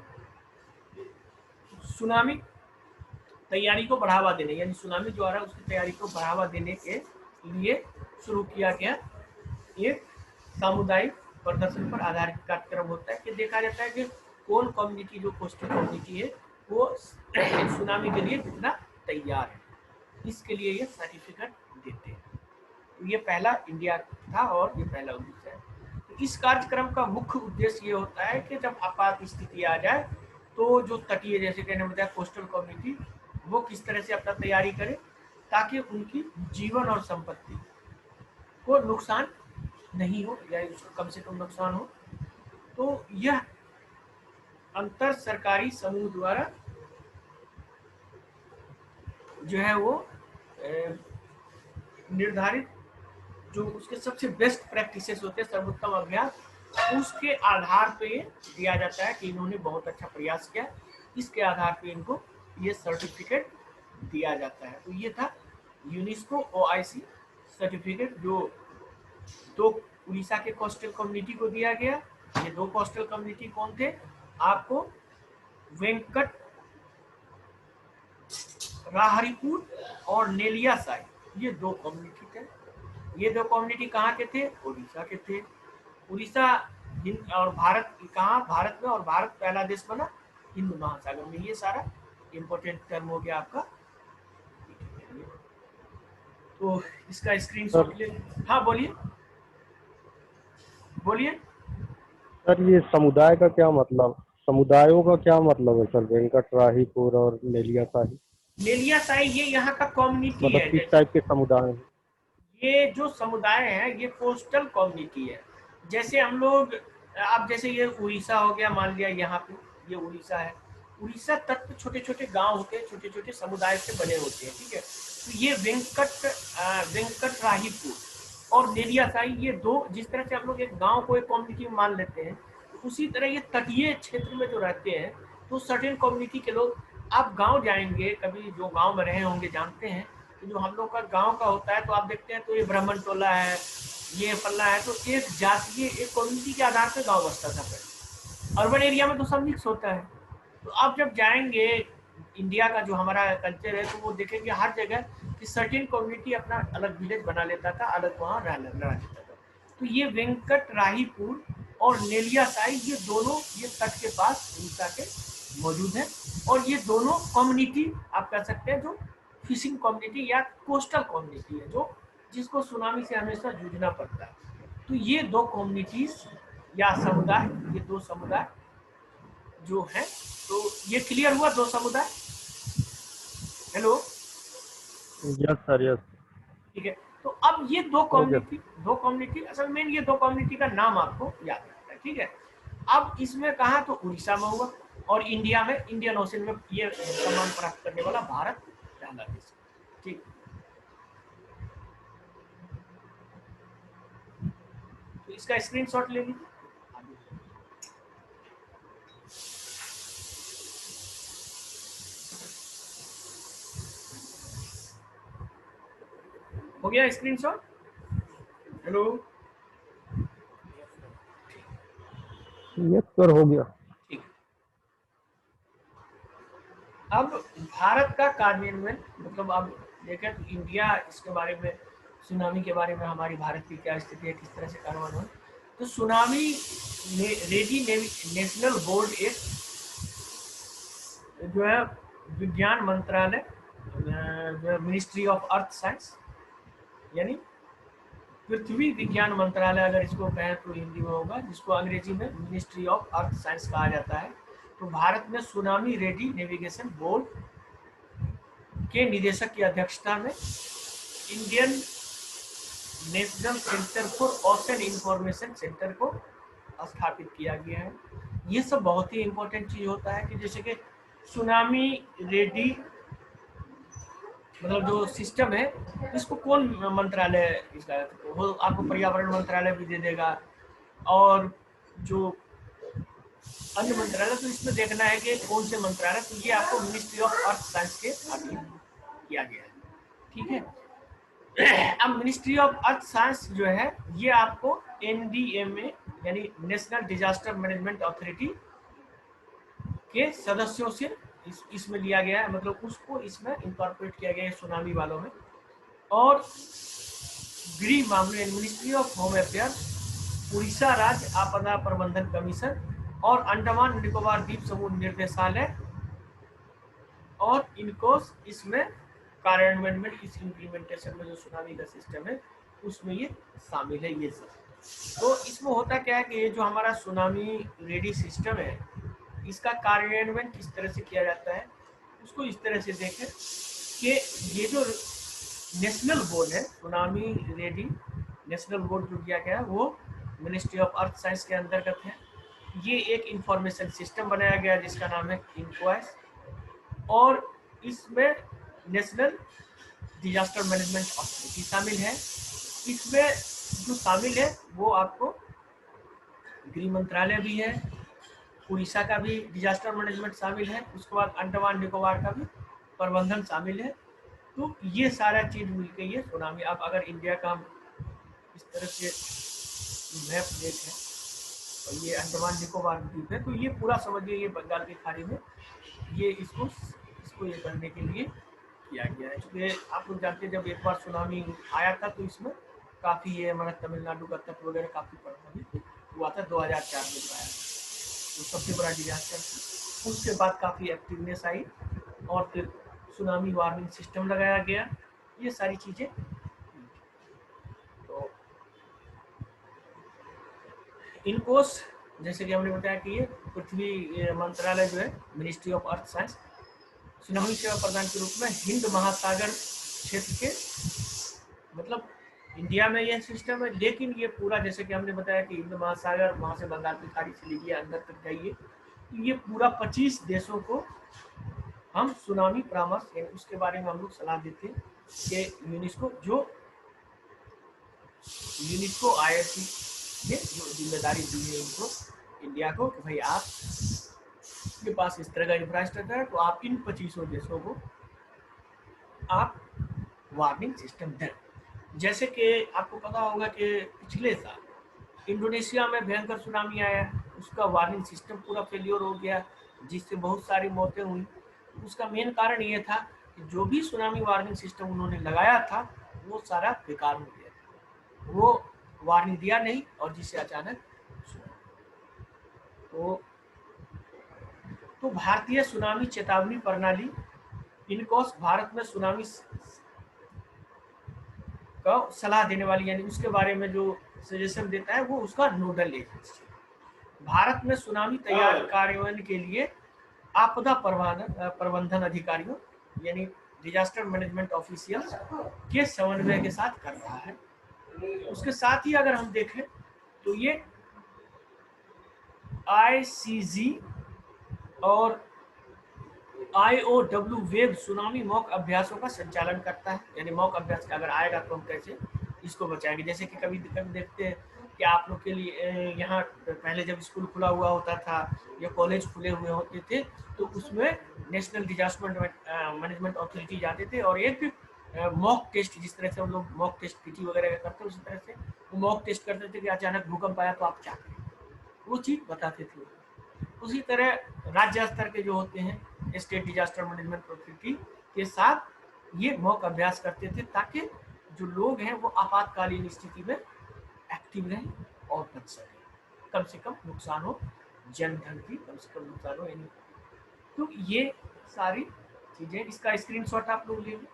सुनामी तैयारी को बढ़ावा देने, यानी सुनामी जो आ रहा है उसकी तैयारी को बढ़ावा देने के लिए शुरू किया गया एक सामुदायिक प्रदर्शन पर आधारित कार्यक्रम होता है कि देखा जाता है कि कौन कम्युनिटी, जो कोस्टल कम्युनिटी है, वो सुनामी के लिए कितना तैयार है, इसके लिए ये सर्टिफिकेट देते हैं। तो ये पहला इंडिया था और ये पहला उड़ीसा है। तो इस कार्यक्रम का मुख्य उद्देश्य ये होता है कि जब आपात स्थिति आ जाए तो जो तटीय, जैसे कहने बताया कोस्टल कम्युनिटी, वो किस तरह से अपना तैयारी करे ताकि उनकी जीवन और संपत्ति को नुकसान नहीं हो, या उसको कम से कम नुकसान हो। तो यह अंतर सरकारी समूह द्वारा जो है वो निर्धारित जो उसके सबसे बेस्ट प्रैक्टिसेस होते हैं, सर्वोत्तम अभ्यास, उसके आधार पे दिया जाता है कि इन्होंने बहुत अच्छा प्रयास किया, इसके आधार पे इनको ये सर्टिफिकेट दिया जाता है। तो ये था यूनेस्को ओआईसी सर्टिफिकेट, जो 2 उड़ीसा के कोस्टल कम्युनिटी को दिया गया। ये 2 कोस्टल कम्युनिटी कौन थे, आपको वेंकट राहरीपुर और नेलियाशाही, ये 2 कम्युनिटी थे। ये 2 कम्युनिटी कहाँ के थे, उड़ीसा के थे। उड़ीसा और भारत कहाँ, भारत में, और भारत पहला देश बना हिंद महासागर में। ये सारा इम्पोर्टेंट टर्म हो गया आपका। तो इसका स्क्रीनशॉट ले। हाँ बोलिए बोलिए। सर ये समुदाय का क्या मतलब, समुदायों का क्या मतलब है सर, वेंकटराहीपुर और नेलियाशाही? नेलियाशाही ये यहाँ का कम्युनिटी मतलब है। किस टाइप के समुदाय हैं? ये जो समुदाय है ये कोस्टल कम्युनिटी है। जैसे हम लोग, अब जैसे ये उड़ीसा हो गया, मान लिया यहाँ पे ये उड़ीसा है, उड़ीसा तट पे छोटे छोटे गांव होते हैं, छोटे छोटे समुदाय से बने होते हैं, ठीक है। तो ये वेंकटराहीपुर और नेलियासाई, ये दो, जिस तरह से हम लोग एक गांव को एक कम्युनिटी में मान लेते हैं, तो उसी तरह ये तटीय क्षेत्र में जो रहते हैं तो सर्टेन कम्युनिटी के लोग, आप गांव जाएंगे कभी, जो गांव में रहे होंगे जानते हैं, तो जो हम लोग का गांव का होता है तो आप देखते हैं तो ये ब्राह्मण टोला है, ये पल्ला है, तो एक जातीय एक कम्युनिटी के आधार पर गाँव बसता था पहले। अर्बन एरिया में तो सब मिक्स होता है। तो आप जब जाएंगे इंडिया का जो हमारा कल्चर है, तो वो देखेंगे हर जगह कि सर्टेन कम्युनिटी अपना अलग विलेज बना लेता था, अलग वहाँ रहना लेता था। तो ये वेंकटराहीपुर और नेलियासाई, ये दोनों ये तट के पास उड़ीसा के मौजूद है, और ये दोनों कम्युनिटी आप कह सकते हैं जो फिशिंग कम्युनिटी या कोस्टल कम्युनिटी है, जो जिसको सुनामी से हमेशा जूझना पड़ता है। तो ये दो कम्युनिटीज या समुदाय, ये दो समुदाय जो है, तो ये क्लियर हुआ, दो समुदाय। Hello, yes sir, yes. ठीक है। तो अब ये दो कम्युनिटी असल में, ये दो कम्युनिटी का नाम आपको याद रखना है, ठीक है। अब इसमें कहा तो उड़ीसा में हुआ, और इंडिया में, इंडियन ओशन में ये सम्मान प्राप्त करने वाला भारत पहला देश, ठीक। तो इसका स्क्रीनशॉट ले लीजिए। हो गया स्क्रीनशॉट? हेलो, यस सर, हो गया। ठीक। अब भारत का कार्यान्वयन, मतलब अब देखें तो इंडिया, इसके बारे में, सुनामी के बारे में हमारी भारत की क्या स्थिति है, किस तरह से कार्यान्वयन हो। तो सुनामी रेडी नेशनल बोर्ड एक जो है विज्ञान मंत्रालय, जो है मिनिस्ट्री ऑफ अर्थ साइंस, यानी पृथ्वी विज्ञान मंत्रालय अगर इसको कहें तो हिंदी में होगा, जिसको अंग्रेजी में मिनिस्ट्री ऑफ अर्थ साइंस कहा जाता है। तो भारत में सुनामी रेडी नेविगेशन बोर्ड के निदेशक की अध्यक्षता में Indian national centre for ocean information centre को स्थापित किया गया है। ये सब बहुत ही इम्पोर्टेंट चीज होता है कि जैसे कि सुनामी रेडी, मतलब जो सिस्टम है, इसको कौन मंत्रालय इसका, वो आपको पर्यावरण मंत्रालय भी दे देगा, और जो अन्य मंत्रालय, तो इसमें देखना है कि कौन से मंत्रालय, तो ये आपको मिनिस्ट्री ऑफ अर्थ साइंस के अधीन किया गया है, ठीक है। अब मिनिस्ट्री ऑफ अर्थ साइंस जो है, ये आपको NDMA यानी नेशनल डिजास्टर मैनेजमेंट अथॉरिटी के सदस्यों से इसमें लिया गया है, मतलब उसको इसमें इंकॉर्पोरेट किया गया है सुनामी वालों में। और गृह मामले ministry of home affair, Orissa राज्य आपदा प्रबंधन कमीशन, और अंडमान निकोबार द्वीप समूह निर्देशालय, और इनको इसमें कार्यान्वयन में, इस इम्प्लीमेंटेशन में जो सुनामी का सिस्टम है उसमें ये शामिल है। ये सब तो इसमें होता क्या है कि ये जो हमारा सुनामी रेडी सिस्टम है, इसका कार्यान्वयन किस तरह से किया जाता है, उसको इस तरह से देखें कि ये जो नेशनल बोर्ड है सुनामी रेडी नेशनल बोर्ड जो किया गया है, वो मिनिस्ट्री ऑफ अर्थ साइंस के अंतर्गत है। ये एक इंफॉर्मेशन सिस्टम बनाया गया जिसका नाम है इनक्वाइस, और इसमें नेशनल डिजास्टर मैनेजमेंट अथॉरिटी शामिल है। इसमें जो शामिल है वो आपको गृह मंत्रालय भी है, उड़ीसा का भी डिजास्टर मैनेजमेंट शामिल है, उसके बाद अंडमान निकोबार का भी प्रबंधन शामिल है। तो ये सारा चीज मिलकर ये सुनामी। अब अगर इंडिया का इस तरह से मैप देखें, और ये अंडमान निकोबार द्वीप है, तो ये पूरा समझिए ये बंगाल की खाड़ी में ये इसको ये करने के लिए किया गया है। क्योंकि आप लोग जानते हैं जब एक बार सुनामी आया था तो इसमें काफ़ी ये हमारा तमिलनाडु का तट वगैरह काफ़ी प्रभावित हुआ था 2004 में जो आया, तो सबसे बड़ा डिजास्टर। उसके बाद काफ़ी एक्टिवनेस आई और फिर सुनामी वार्निंग सिस्टम लगाया गया, ये सारी चीज़ें। तो इनकोस जैसे कि हमने बताया कि ये पृथ्वी मंत्रालय जो है ministry of earth science tsunami सेवा प्रदान के रूप में हिंद महासागर क्षेत्र के, मतलब इंडिया में यह सिस्टम है, लेकिन ये पूरा जैसे कि हमने बताया कि हिंद महासागर, वहाँ से बंगाल की खाड़ी से लीजिए अंदर तक जाइए, ये पूरा 25 देशों को हम सुनामी परामर्श उसके बारे में हम लोग सलाह देते हैं कि यूनेस्को IIC ने जो जिम्मेदारी दी है उनको, इंडिया को, कि भाई आप के पास इस तरह का इंफ्रास्ट्रक्चर है तो आप इन 25 देशों को आप वार्निंग सिस्टम दें। जैसे कि आपको पता होगा कि पिछले साल इंडोनेशिया में भयंकर सुनामी आया, उसका वार्निंग सिस्टम पूरा फेलियर हो गया, जिससे बहुत सारी मौतें हुई। उसका मेन कारण ये था कि जो भी सुनामी वार्निंग सिस्टम उन्होंने लगाया था वो सारा बेकार हो गया था, वो वार्निंग दिया नहीं और जिससे अचानक तो भारतीय सुनामी चेतावनी प्रणाली इनकॉस भारत में सुनामी का सलाह देने वाली, यानी उसके बारे में जो सजेशन देता है वो उसका नोडल एजेंसी। भारत में सुनामी तैयार कार्यान्वयन के लिए आपदा प्रबंधन अधिकारियों यानी डिजास्टर मैनेजमेंट ऑफिशियल्स के समन्वय के साथ कर रहा है। उसके साथ ही अगर हम देखें तो ये ICG और IOW वेब सुनामी मॉक अभ्यासों का संचालन करता है, यानी मॉक अभ्यास का अगर आएगा तो हम कैसे इसको बचाएंगे। जैसे कि कभी कभी देखते हैं कि आप लोग के लिए यहाँ पहले जब स्कूल खुला हुआ होता था या कॉलेज खुले हुए होते थे तो उसमें नेशनल डिजास्टर मैनेजमेंट अथॉरिटी जाते थे और एक मॉक टेस्ट, जिस तरह से हम लोग मॉक टेस्ट पीटी वगैरह करते हैं उसी तरह से वो मॉक टेस्ट करते थे कि अचानक भूकंप आया तो आप क्या करें, वो चीज़ बताते थे। उसी तरह राज्य स्तर के जो होते हैं स्टेट डिजास्टर मैनेजमेंट अथॉरिटी के साथ ये मॉक अभ्यास करते थे ताकि जो लोग हैं वो आपातकालीन स्थिति में एक्टिव रहें और बच सकें, कम से कम नुकसान हो, जन धन की कम से कम नुकसान हो। तो ये सारी चीजें, इसका स्क्रीनशॉट आप लोग ले लें।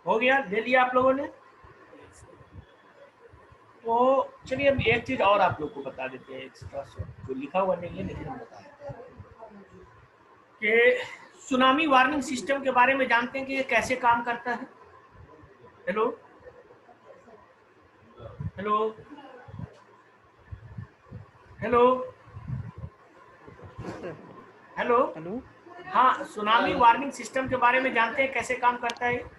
हो गया, ले लिया आप लोगों ने। तो चलिए अब एक चीज और आप लोग को बता देते हैं, एक्स्ट्रा जो लिखा हुआ नहीं है लेकिन हम बता देते हैं कि सुनामी वार्निंग सिस्टम के बारे में जानते हैं कि ये कैसे काम करता है। Hello hello hello hello hello. हाँ, सुनामी वार्निंग सिस्टम के बारे में जानते हैं कैसे काम करता है।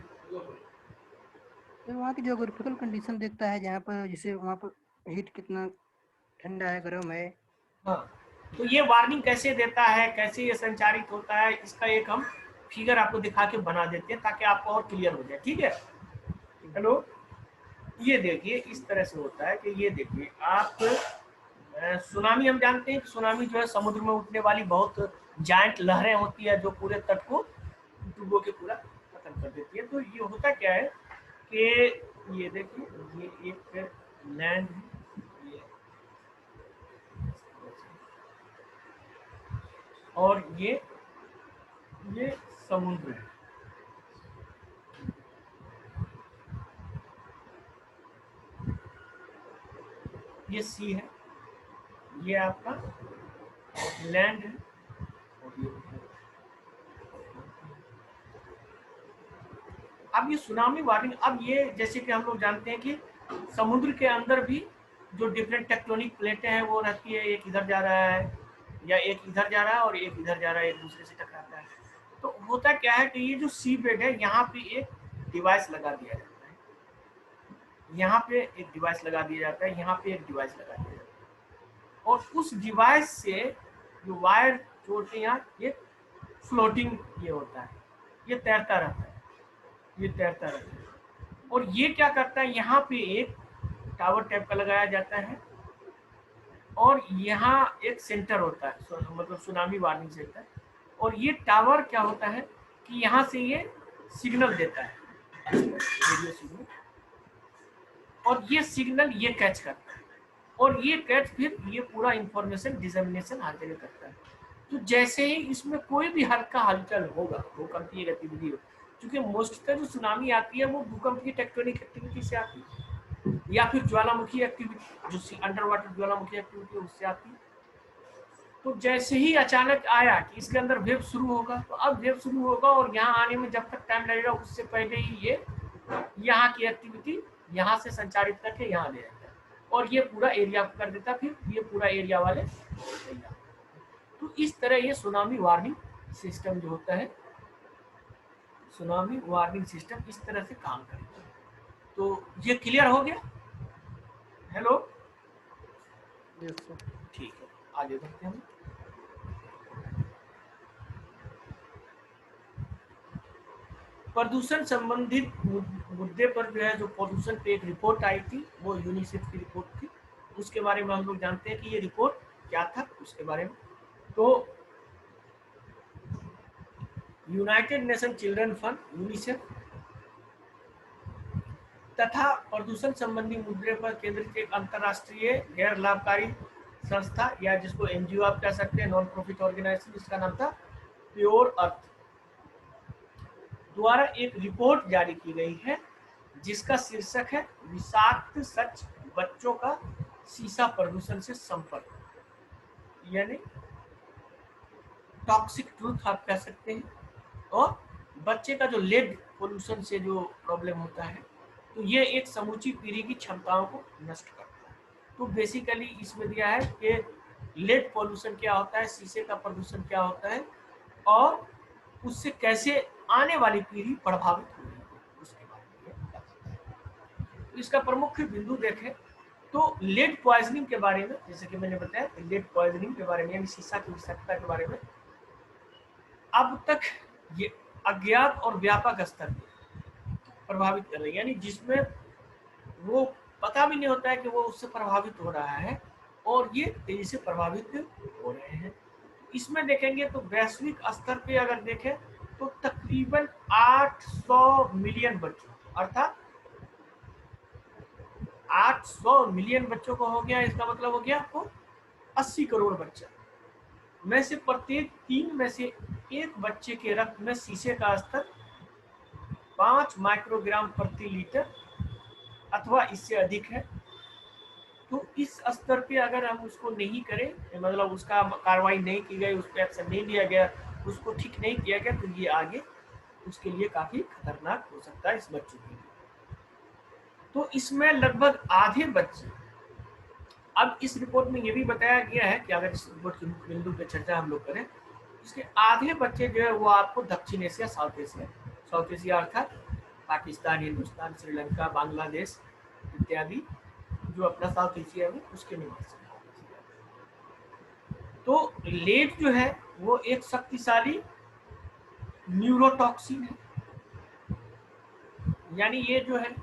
तो वहाँ की जोग्राफिकल कंडीशन देखता है, जहाँ पर जैसे वहाँ पर हीट कितना ठंडा है, गर्म है। हाँ, तो ये वार्निंग कैसे देता है, कैसे ये संचारित होता है, इसका एक हम फिगर आपको दिखा के बना देते हैं ताकि आपको और क्लियर हो जाए। ठीक है, हेलो, ये देखिए इस तरह से होता है कि ये देखिए आप सुनामी हम जानते हैं कि सुनामी जो है समुद्र में उठने वाली बहुत जायंट लहरें होती है जो पूरे तट को डुबो के पूरा खत्म कर देती है। तो ये होता क्या है कि ये देखिए ये एक लैंड है, और ये समुद्र है। ये सी है, ये आपका लैंड है, और ये अब ये सुनामी वार्निंग, अब ये जैसे कि हम लोग जानते हैं कि समुद्र के अंदर भी जो डिफरेंट टेक्टोनिक प्लेटें हैं वो रहती है, एक इधर जा रहा है या एक इधर जा रहा है और एक इधर जा रहा है, एक दूसरे से टकराता है। तो होता क्या है कि ये जो सी बेड है यहाँ पे एक डिवाइस लगा दिया जाता है, यहाँ पे एक डिवाइस लगा दिया जाता है, यहाँ पे एक डिवाइस लगा दिया जाता है, और उस डिवाइस से जो वायर जोड़ते हैं यहाँ, ये फ्लोटिंग ये होता है, ये तैरता रहता है, ये तैरता रहता है। और ये क्या करता है, यहाँ पे एक टावर टाइप का लगाया जाता है और यहाँ एक सेंटर होता है, मतलब सुनामी वार्निंग सेंटर। और ये टावर क्या होता है कि यहाँ से ये सिग्नल देता है, रेडियो सिग्नल, और ये सिग्नल ये कैच करता है और ये कैच फिर ये पूरा इंफॉर्मेशन डिसमिनेशन हर जगह करता है। तो जैसे ही इसमें कोई भी हल्का हलचल होगा, भूकंपीय गतिविधि हो, क्योंकि मोस्टली जो सुनामी आती है वो भूकंप की टेक्टोनिक एक्टिविटी से आती है, या फिर ज्वालामुखी एक्टिविटी, जो अंडर वाटर ज्वालामुखी एक्टिविटी है उससे आती है। तो जैसे ही अचानक आया कि इसके अंदर वेव शुरू होगा, तो अब वेव शुरू होगा और यहाँ आने में जब तक टाइम लगेगा उससे पहले ही ये यहाँ की एक्टिविटी यहाँ से संचारित करके यहाँ ले जाता है और ये पूरा एरिया कर देता, फिर ये पूरा एरिया वाले। तो इस तरह ये सुनामी वार्निंग सिस्टम जो होता है, सुनामी वार्निंग सिस्टम इस तरह से काम करता है। तो ये क्लियर हो गया? Hello, yes sir. ठीक है, आगे बढ़ते हैं। प्रदूषण संबंधित मुद्दे पर जो है, जो प्रदूषण पे एक रिपोर्ट आई थी, वो यूनिसेफ की रिपोर्ट थी। उसके बारे में हम लोग जानते हैं कि ये रिपोर्ट क्या था उसके बारे में। तो United nation children fund UNICEF तथा प्रदूषण संबंधी मुद्दे पर केंद्रित एक अंतर्राष्ट्रीय गैर लाभकारी संस्था, या जिसको एनजीओ आप कह सकते हैं, नॉन प्रॉफिट ऑर्गेनाइजेशन, जिसका नाम था प्योर अर्थ, द्वारा एक रिपोर्ट जारी की गई है जिसका शीर्षक है विषाक्त सच, बच्चों का शीशा प्रदूषण से संपर्क, यानी टॉक्सिक ट्रूथ आप कह सकते हैं। और बच्चे का जो लेड पोल्यूशन से जो प्रॉब्लम होता है, तो ये एक समूची पीढ़ी की क्षमताओं को नष्ट करता है। तो बेसिकली इसमें दिया है कि लेड पोल्यूशन क्या होता है, शीशे का प्रदूषण क्या होता है, और उससे कैसे आने वाली पीढ़ी प्रभावित हो रही है उसके बारे में। तो इसका प्रमुख बिंदु देखें तो लेड पॉइजनिंग के बारे में, जैसे कि मैंने बताया, लेड पॉइजनिंग के बारे में यानी शीशा की विषाक्तता के बारे में अब तक ये अज्ञात और व्यापक स्तर पर प्रभावित कर रही है, यानी जिसमें वो पता भी नहीं होता है कि वो उससे प्रभावित हो रहा है और ये तेजी से प्रभावित हो रहे हैं। इसमें देखेंगे तो वैश्विक स्तर पे अगर देखें तो तकरीबन 800 मिलियन बच्चों, अर्थात 800 मिलियन बच्चों को हो गया। इसका मतलब हो गया आपको 80 करोड़ बच्चा में से प्रत्येक 3 में से 1 बच्चे के रक्त में शीशे का स्तर 5 माइक्रोग्राम प्रति लीटर अथवा इससे अधिक है। तो इस स्तर पे अगर हम उसको नहीं करें, मतलब उसका कार्रवाई नहीं की गई, उस पर एक्शन नहीं लिया गया, उसको ठीक नहीं किया गया, तो ये आगे उसके लिए काफी खतरनाक हो सकता है इस बच्चे के लिए। तो इसमें लगभग आधे बच्चे, अब इस रिपोर्ट में ये भी बताया गया है कि अगर इस रिपोर्ट के मुख्य बिंदु पे चर्चा हम लोग करें, इसके आधे बच्चे जो है वो आपको दक्षिण एशिया, साउथ एशिया अर्थात पाकिस्तान, हिंदुस्तान, श्रीलंका, बांग्लादेश इत्यादि जो अपना साउथ एशिया में उसके निवासी। तो लेड जो है वो एक शक्तिशाली न्यूरोटॉक्सिन है, यानी ये जो है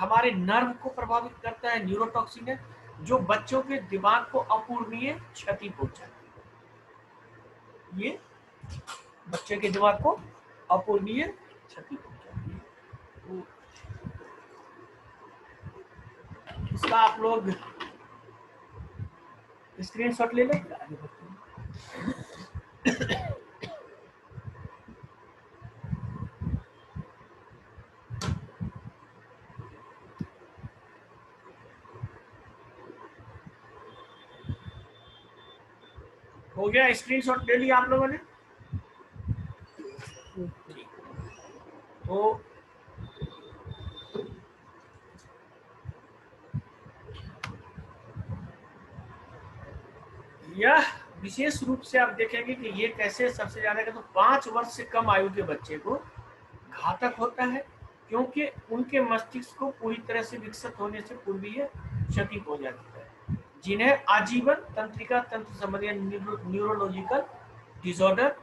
हमारे नर्व को प्रभावित करता है, न्यूरोटॉक्सिन है जो बच्चों के दिमाग को अपूरणीय क्षति पहुंचाती है। ये बच्चे के दिमाग को अपूरणीय क्षति पहुंचाती है। तो इसका आप लोग स्क्रीनशॉट ले लें। हो गया, स्क्रीनशॉट ले लिया आप लोगों ने? तो यह विशेष रूप से आप देखेंगे कि ये कैसे सबसे ज्यादा तो 5 वर्ष से कम आयु के बच्चे को घातक होता है, क्योंकि उनके मस्तिष्क को पूरी तरह से विकसित होने से पूर्व ये क्षति हो जाती है, जिन्हें आजीवन तंत्रिका तंत्र संबंधी न्यूरोलॉजिकल डिसऑर्डर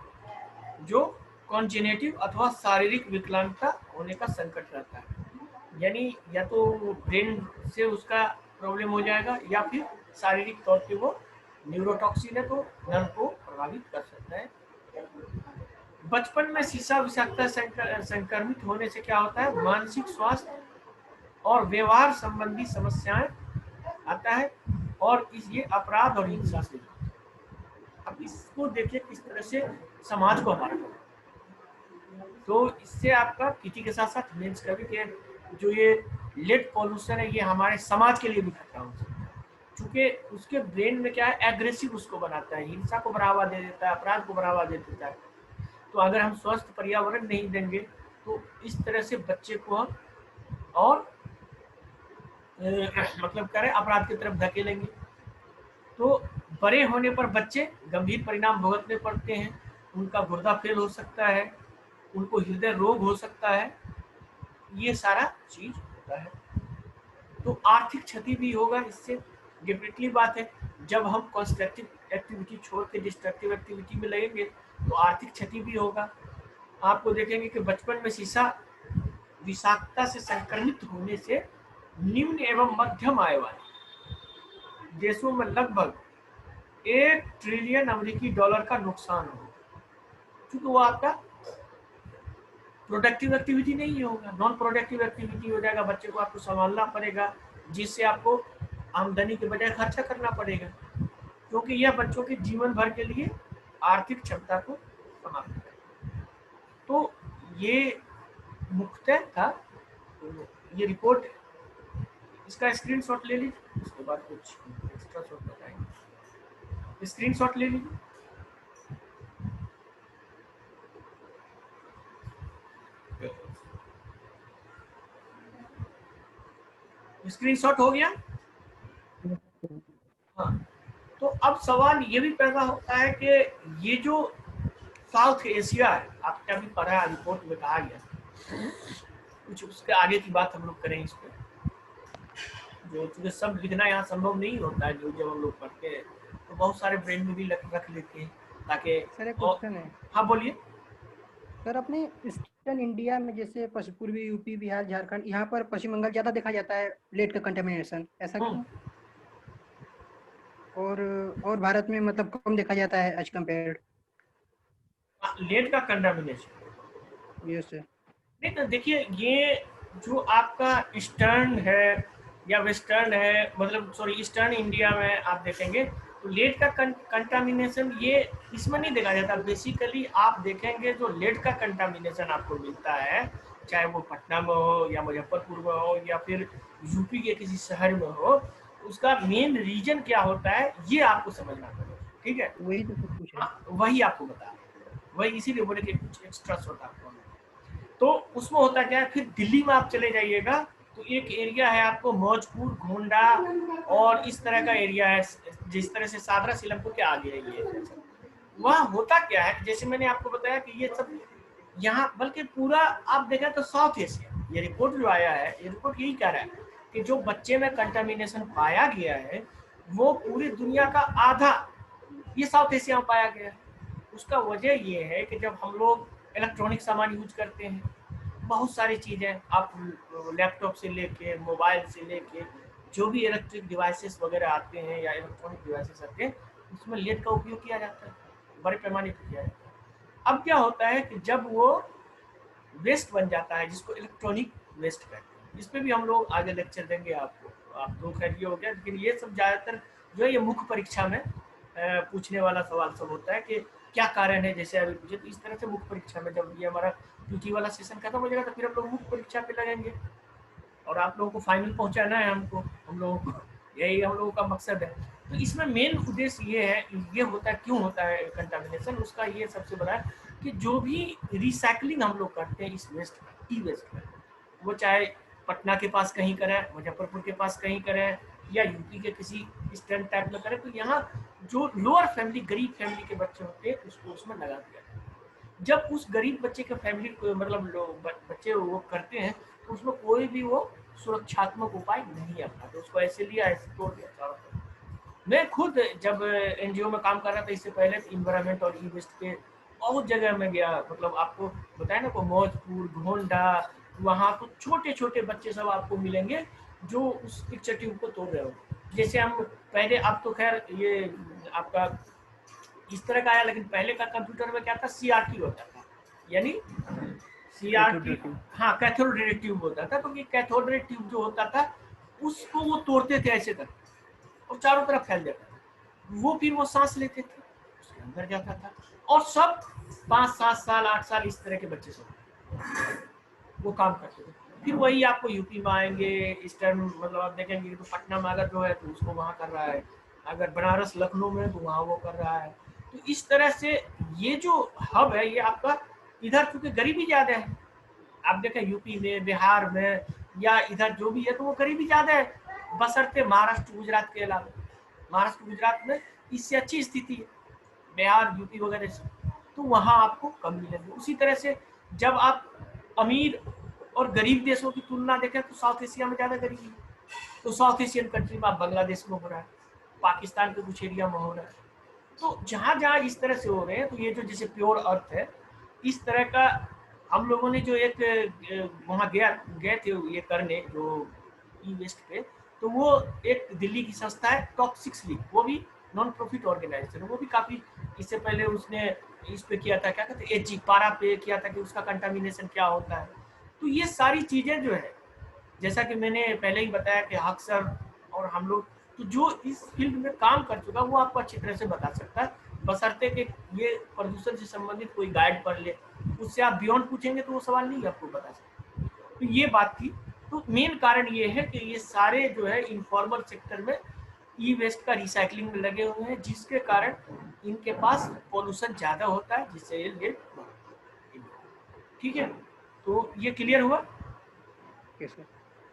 जो कॉन्जेनेटिव अथवा शारीरिक विकलांगता होने का संकट रहता है। यानी या तो ब्रेन से उसका प्रॉब्लम हो जाएगा या फिर शारीरिक तौर पे वो न्यूरोटॉक्सिन है तो नर्व को प्रभावित कर सकता है। बचपन में शीशा विषाक्तता संक्रमित होने से क्या होता है, मानसिक स्वास्थ्य और व्यवहार संबंधी समस्याएं आता है और ये अपराध और हिंसा से। अब इसको देखिए किस तरह से समाज को हमारा, तो इससे आपका किसी के साथ साथ मेंस का भी जो ये लेड पॉल्यूशन है, ये हमारे समाज के लिए भी खतरा हो सकता है, क्योंकि उसके ब्रेन में क्या है, एग्रेसिव उसको बनाता है, हिंसा को बढ़ावा दे देता है, अपराध को बढ़ावा दे देता है। तो अगर हम स्वस्थ पर्यावरण नहीं देंगे तो इस तरह से बच्चे को हम और मतलब करें अपराध की तरफ धकेलेंगे। तो बड़े होने पर बच्चे गंभीर परिणाम भुगतने पड़ते हैं, उनका गुर्दा फेल हो सकता है, उनको हृदय रोग हो सकता है, ये सारा चीज होता है। तो आर्थिक क्षति भी होगा इससे, डेफिनेटली बात है। जब हम कंस्ट्रक्टिव एक्टिविटी छोड़ के डिस्ट्रक्टिव एक्टिविटी में लगेंगे तो आर्थिक क्षति भी होगा। आपको देखेंगे कि बचपन में शीशा विषाक्तता से संक्रमित होने से निम्न एवं मध्यम आय वाले देशों में लगभग $1 ट्रिलियन अमेरिकी डॉलर का नुकसान हो, क्योंकि वो आपका प्रोडक्टिव एक्टिविटी नहीं होगा, नॉन प्रोडक्टिव एक्टिविटी हो जाएगा। बच्चे को आपको संभालना पड़ेगा, जिससे आपको आमदनी के बजाय खर्चा करना पड़ेगा, क्योंकि यह बच्चों के जीवन भर के लिए आर्थिक क्षमता को समाप्त करेगा। तो ये मुख्यतः था, तो ये रिपोर्ट, इसका स्क्रीनशॉट ले लीजिए, उसके बाद कुछ एक्स्ट्रा शॉट बताएंगे। स्क्रीनशॉट ले लीजिए। स्क्रीनशॉट हो गया। हाँ, तो अब सवाल ये भी पैदा होता है कि ये जो साउथ एशिया है, आपने अभी पढ़ा रिपोर्ट में कहा गया, कुछ उसके आगे की बात हम लोग करें इस पर, जो चूंकि सब लिखना यहाँ संभव नहीं होता है, जो जब हम लोग पढ़ते हैं तो बहुत सारे ब्रेन में भी रख लेते हैं ताकि। सर एक क्वेश्चन है। हाँ बोलिए। सर अपने ईस्टर्न इंडिया में जैसे पूर्वी यूपी, बिहार, झारखंड, यहाँ पर पश्चिम बंगाल ज्यादा देखा जाता है लेड का कंटेमिनेशन, ऐसा क्यों? और भारत में मतलब कम देखा जाता है एज कम्पेयर्ड? लेड का कंटामिनेशन, यस सर। नहीं तो देखिए, ये जो आपका ईस्टर्न है या वेस्टर्न है, मतलब सॉरी ईस्टर्न इंडिया में आप देखेंगे तो लेड का कंटामिनेशन ये इसमें नहीं देखा जाता। बेसिकली आप देखेंगे जो लेड का कंटामिनेशन आपको मिलता है, चाहे वो पटना में हो या मुजफ्फरपुर में हो या फिर यूपी के किसी शहर में हो, उसका मेन रीजन क्या होता है ये आपको समझना पड़ेगा, ठीक है। वही तो सब कुछ है। हाँ, वही आपको बता रहे हैं, वही इसीलिए बोले कि कुछ एक्स्ट्रा शॉट आपको। तो उसमें होता क्या है, फिर दिल्ली में आप चले जाइएगा तो एक एरिया है आपको मौजपुर, गोंडा और इस तरह का एरिया है, जिस तरह से सादरा सीलमपुर के आगे है ये। वहाँ होता क्या है, जैसे मैंने आपको बताया कि ये सब यहाँ, बल्कि पूरा आप देखें तो साउथ एशिया, ये रिपोर्ट जो आया है, ये रिपोर्ट यही कह रहा है कि जो बच्चे में कंटामिनेशन पाया गया है वो पूरी दुनिया का आधा ये साउथ एशिया में पाया गया है। उसका वजह ये है कि जब हम लोग इलेक्ट्रॉनिक सामान यूज करते हैं, बहुत सारी चीज़ें, आप लैपटॉप से लेके मोबाइल से लेके जो भी इलेक्ट्रिक डिवाइसेस वगैरह आते हैं या इलेक्ट्रॉनिक डिवाइसेस आते हैं, उसमें लेड का उपयोग किया जाता है, बड़े पैमाने पर किया जाता है। अब क्या होता है कि जब वो वेस्ट बन जाता है, जिसको इलेक्ट्रॉनिक वेस्ट कहते हैं, इस पर भी हम लोग आगे लेक्चर देंगे आपको। आप तो खैर ये हो गया, लेकिन ये सब ज़्यादातर जो है ये मुख्य परीक्षा में पूछने वाला सवाल सब होता है कि क्या कारण है, जैसे अभी पूछे तो इस तरह से मुख्य परीक्षा में जब ये हमारा पीटी वाला सेशन खत्म हो जाएगा तो फिर हम लोग मुख्य परीक्षा पे लगेंगे और आप लोगों को फाइनल पहुंचाना है हमको, हम लोगों को, यही हम लोगों का मकसद है। तो इसमें मेन उद्देश्य ये है, ये होता है, क्यों होता है कंटामिनेशन, उसका ये सबसे बड़ा है कि जो भी रिसाइकलिंग हम लोग करते हैं इस वेस्ट का, ई वेस्ट का, वो चाहे पटना के पास कहीं करें, मुजफ्फरपुर के पास कहीं करें या यूपी के किसी ईस्टर्न टाइप में करें, तो यहाँ जो लोअर फैमिली, गरीब फैमिली के बच्चे होते हैं उसको उसमें लगा दिया जाता है। जब उस गरीब बच्चे के फैमिली को मतलब लोग बच्चे वो करते हैं तो उसमें कोई भी वो सुरक्षात्मक उपाय नहीं अपनाते, उसको ऐसे लिया ऐसे तोड़ दिया चारों तरफ। मैं खुद जब एनजीओ में काम कर रहा था इससे पहले, इन्वायरमेंट और ई वेस्ट पे बहुत जगह में गया, मतलब आपको बताया ना को मौजपुर, गोंडा, वहाँ तो छोटे छोटे बच्चे सब आपको मिलेंगे जो उस पिक्चर ट्यूब को तोड़ रहे हो। जैसे हम पहले, अब तो खैर ये आपका इस तरह का आया, लेकिन पहले का कंप्यूटर में क्या था, सीआरटी होता था, यानी सीआरटी, हाँ कैथोड रे ट्यूब होता था। तो ये कैथोड रे ट्यूब जो होता था उसको वो तोड़ते थे ऐसे करके और चारों तरफ फैल जाता था, वो फिर वो सांस लेते थे, उसके अंदर जाता था, और सब 5-7 साल 8 साल इस तरह के बच्चे सब वो काम करते थे। फिर वही आपको यूपी में आएंगे इस टाइम, मतलब आप देखेंगे कि तो पटना में अगर जो है तो उसको वहाँ कर रहा है, अगर बनारस लखनऊ में तो वहाँ वो कर रहा है। तो इस तरह से ये जो हब है ये आपका इधर, क्योंकि गरीबी ज़्यादा है, आप देखें यूपी में बिहार में या इधर जो भी है तो वो गरीबी ज़्यादा है, बशर्ते महाराष्ट्र गुजरात के अलावा। महाराष्ट्र गुजरात में इससे अच्छी स्थिति है, बिहार यूपी वगैरह से, तो वहाँ आपको कम मिलेंगे। उसी तरह से जब आप अमीर और गरीब देशों की तुलना देखें तो साउथ एशिया में ज़्यादा गरीबी है, तो साउथ एशियन कंट्री में आप बांग्लादेश में हो रहा है, पाकिस्तान के कुछ एरिया में हो रहा है। तो जहाँ जहाँ इस तरह से हो रहे हैं, तो ये जो जैसे प्योर अर्थ है, इस तरह का हम लोगों ने जो एक वहाँ गए थे ये करने जो ई वेस्ट पे, तो वो एक दिल्ली की संस्था है टॉक्सिक्स लीग, वो भी नॉन प्रॉफिट ऑर्गेनाइजेशन, वो भी काफ़ी इससे पहले उसने इस पे किया था, क्या कहते हैं, एच पारा पे किया था कि उसका कंटामिनेशन क्या होता है। तो ये सारी चीज़ें जो है, जैसा कि मैंने पहले ही बताया कि अक्सर और हम लोग, तो जो इस फील्ड में काम कर चुका वो आपको अच्छी तरह से बता सकता है, बशर्ते कि ये प्रदूषण से संबंधित कोई गाइड पढ़ ले, उससे आप बियॉन्ड पूछेंगे तो वो सवाल नहीं आपको बता सकते। तो ये बात थी। तो मेन कारण ये है कि ये सारे जो है इनफॉर्मल सेक्टर में ई वेस्ट का रिसाइकलिंग में लगे हुए हैं, जिसके कारण इनके पास पॉल्यूशन ज़्यादा होता है, जिससे ये लेट। ठीक है, तो ये क्लियर हुआ। Okay sir.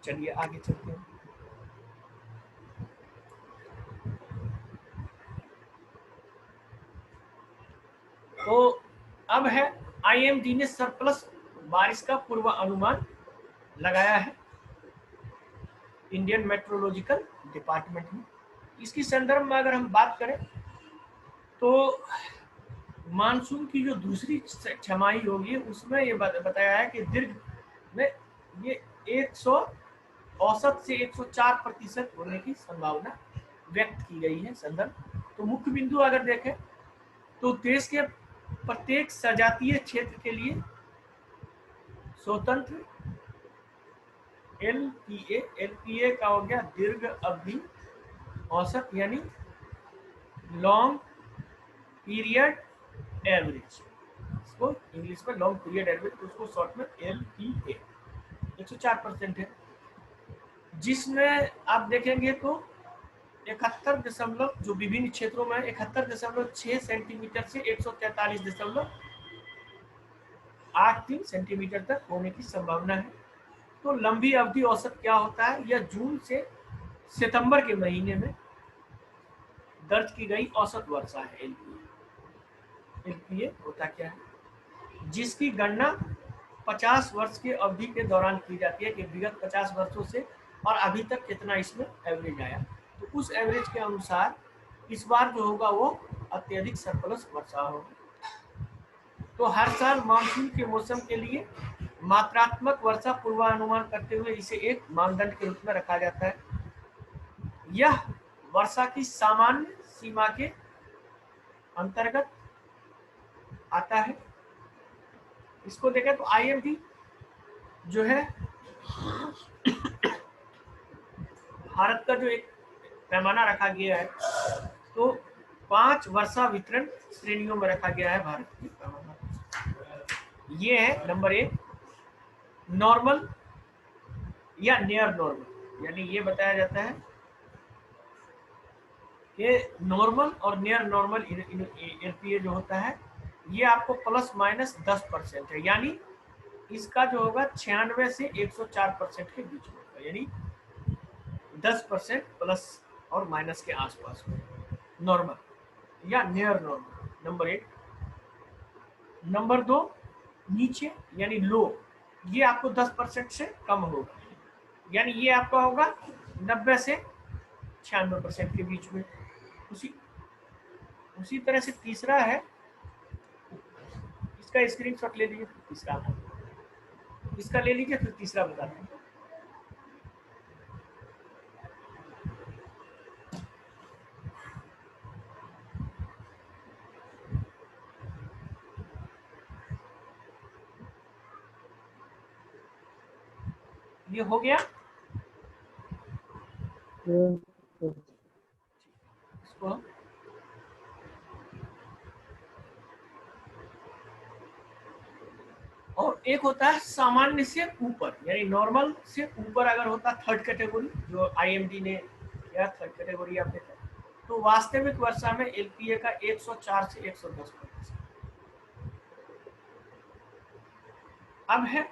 चलिए आगे चलते हैं। तो अब है आईएमडी ने सरप्लस बारिश का पूर्वानुमान लगाया है इंडियन मेट्रोलॉजिकल डिपार्टमेंट में। इसकी संदर्भ में अगर हम बात करें तो मानसून की जो दूसरी छमाही होगी उसमें ये बताया है कि दीर्घ में ये 100 औसत से 104% होने की संभावना व्यक्त की गई है। संदर्भ तो मुख्य बिंदु अगर देखें तो देश के प्रत्येक सजातीय क्षेत्र के लिए स्वतंत्र एलपीए का हो गया दीर्घ अवधि औसत, यानी लॉन्ग पीरियड एवरेज, इसको इंग्लिश में लॉन्ग पीरियड एवरेज, उसको शॉर्ट में एलपीए 104% है, जिसमें आप देखेंगे तो 71 जो विभिन्न क्षेत्रों में 71.6 सेंटीमीटर से 143.83 सेंटीमीटर तक होने की संभावना है। तो लंबी अवधि औसत क्या होता है, यह जून से सितंबर के महीने में दर्ज की गई औसत वर्षा है। एलपीए होता क्या है, जिसकी गणना 50 वर्ष के अवधि के दौरान की जाती है कि विगत 50 वर्षों से और अभी तक कितना इसमें एवरेज आया। तो उस एवरेज के अनुसार इस बार जो होगा वो अत्यधिक सरप्लस वर्षा होगी। तो हर साल मानसून के मौसम के लिए मात्रात्मक वर्षा पूर्वानुमान करते हुए इसे एक मानदंड के रूप में रखा जाता है। यह वर्षा की सामान्य सीमा के अंतर्गत आता है। इसको देखें तो आईएमडी जो है भारत का जो एक पैमाना रखा गया है, तो 5 वर्षा वितरण श्रेणियों में रखा गया है भारत की पैमाना। ये है नंबर 1 नॉर्मल या नियर नॉर्मल, यानी ये बताया जाता है कि नॉर्मल और नियर नॉर्मल एलपीए जो होता है ये आपको ±10% है, यानी इसका जो होगा 96 से 104% के बीच में होगा, यानी 10% प्लस और माइनस के आसपास में नॉर्मल या नियर नॉर्मल, नंबर 1। नंबर 2 नीचे यानी लो, ये आपको 10% से कम होगा, यानी ये आपका होगा 90 से 96% के बीच में। उसी तरह से तीसरा है, इसका स्क्रीनशॉट ले लीजिए, तीसरा इसका ले लीजिए, फिर तीसरा बताते हैं। ये हो गया, इसको और एक होता है सामान्य से ऊपर, यानी नॉर्मल से ऊपर अगर होता थर्ड कैटेगरी, जो आईएमडी ने किया थर्ड कैटेगरी आप देखा, तो वास्तविक वर्षा में एलपीए का 104 से 110%। अब है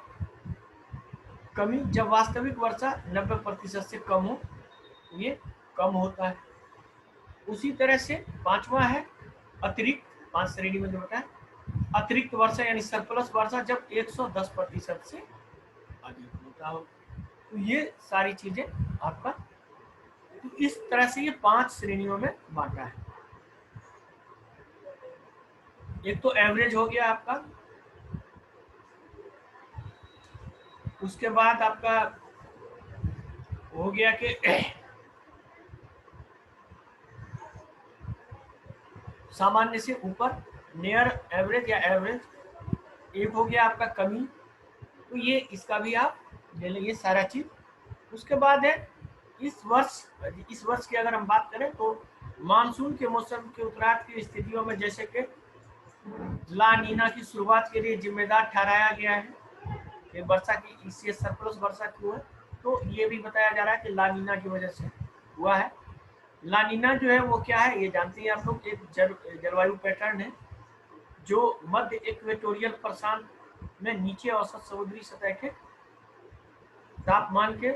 कमी, जब वास्तविक वर्षा 90% से कम हो, ये कम होता है। उसी तरह से पांचवा है अतिरिक्त, 5 श्रेणी में जो बताया, अतिरिक्त वर्षा यानी सरप्लस वर्षा जब 110% से अधिक होता हो। तो ये सारी चीजें आपका, तो इस तरह से ये 5 श्रेणियों में बांटा है। एक तो एवरेज हो गया आपका, उसके बाद आपका हो गया कि सामान्य से ऊपर, नियर एवरेज या एवरेज। एक हो गया आपका कमी, तो ये इसका भी आप ले लेंगे सारा चीज। उसके बाद है इस वर्ष की अगर हम बात करें तो मानसून के मौसम के उत्तरार्ध की स्थितियों में जैसे कि ला नीना की शुरुआत के लिए जिम्मेदार ठहराया गया है कि वर्षा की इससे सरप्लस वर्षा क्यों है, तो ये भी बताया जा रहा है कि ला नीना की वजह से हुआ है। ला नीना जो है वो क्या है ये जानते हैं आप लोग, एक जलवायु पैटर्न है जो मध्य इक्वेटोरियल प्रशांत में नीचे औसत समुद्री सतह के तापमान के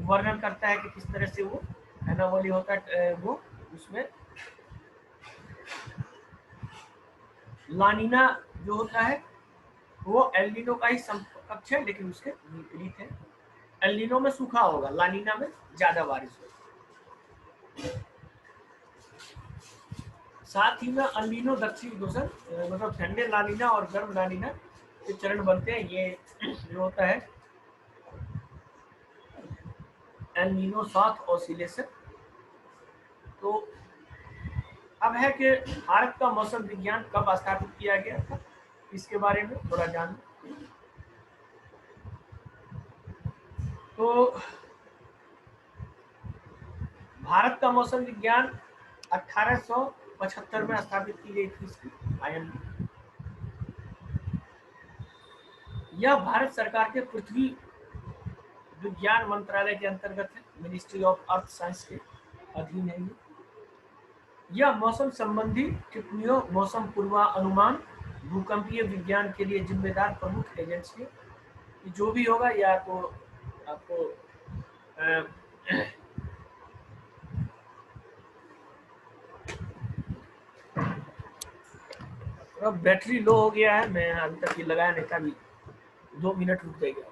वर्णन करता है कि किस तरह से वो एनोमली होता है। वो उसमें लानिना जो होता है वो एल्निनो का ही समकक्ष है, लेकिन उसके विपरीत है। एल्निनो में सूखा होगा, लानिना में ज्यादा बारिश होगा। साथ ही में अल्निनो दक्षिण दूसर मतलब ठंडे लानिना और गर्म लानिना के चरण बनते हैं। ये जो होता है एल्निनो साउथ ऑसिलेशन। तो अब है कि भारत का मौसम विज्ञान कब स्थापित किया गया था, इसके बारे में थोड़ा जान। तो भारत का मौसम विज्ञान 1875 में स्थापित की गई थी इसकी आईएमडी। यह भारत सरकार के पृथ्वी विज्ञान मंत्रालय के अंतर्गत है, मिनिस्ट्री ऑफ अर्थ साइंस के अधीन है। यह मौसम संबंधी टिप्पणियों, मौसम पूर्वानुमान, भूकंपीय विज्ञान के लिए जिम्मेदार प्रमुख एजेंसी है। जो भी होगा या तो आपको अब बैटरी लो हो गया है, मैं अभी तक ये लगाया नहीं था, अभी 2 मिनट रुक जाएगा।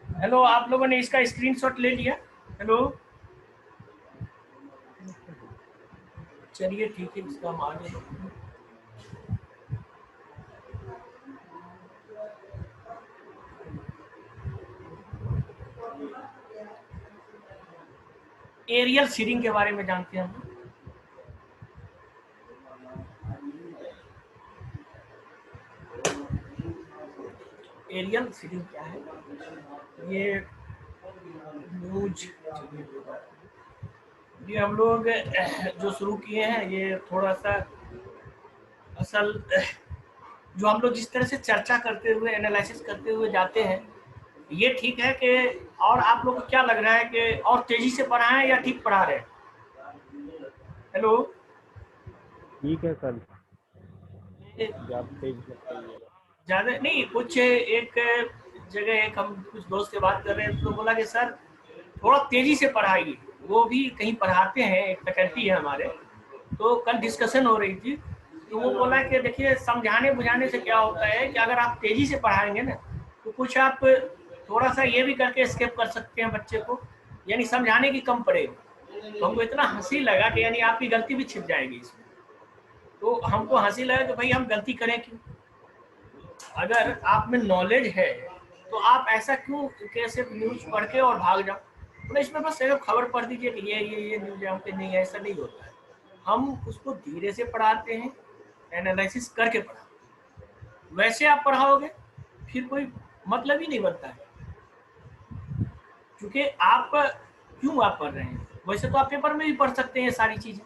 हेलो, आप लोगों ने इसका स्क्रीनशॉट ले लिया? हेलो, चलिए ठीक है, इसका हम आगे एरियल सीडिंग के बारे में जानते हैं हम। एरियल सीडिंग क्या है? ये न्यूज ये हम लोग जो शुरू किए हैं ये थोड़ा सा असल जो हम लोग जिस तरह से चर्चा करते हुए एनालिसिस करते हुए जाते हैं ये ठीक है कि और आप लोग को क्या लग रहा है कि और तेजी से पढ़ाएं या ठीक पढ़ा रहे हैं? हेलो, ठीक है सर, ज़्यादा तेज मत करिएगा। ज्यादा नहीं, कुछ एक जगह एक हम कुछ दोस्त से बात कर रहे हैं तो बोला कि सर थोड़ा तेजी से पढ़ाइए। वो भी कहीं पढ़ाते हैं, एक फैकल्टी है हमारे, तो कल डिस्कशन हो रही थी तो वो बोला कि देखिए समझाने बुझाने से क्या होता है कि अगर आप तेजी से पढ़ाएंगे ना तो कुछ आप थोड़ा सा ये भी करके स्केप कर सकते हैं बच्चे को, यानी समझाने की कम पड़ेगी। तो हमको इतना हंसी लगा कि यानी आपकी गलती भी छिप जाएगी इसमें। तो हमको हंसी लगा कि भाई हम गलती करें क्यों? अगर आप में नॉलेज है तो आप ऐसा क्यों कैसे न्यूज पढ़ के और भाग जाओ? मतलब इसमें बस सिर्फ खबर पढ़ दीजिए कि ये न्यूज यहाँ पे नहीं है, ऐसा नहीं होता है। हम उसको धीरे से पढ़ाते हैं, एनालिसिस करके पढ़ाते। वैसे आप पढ़ाओगे फिर कोई मतलब ही नहीं बनता है, क्योंकि आप क्यों आप पढ़ रहे हैं? वैसे तो आप पेपर में भी पढ़ सकते हैं सारी चीजें,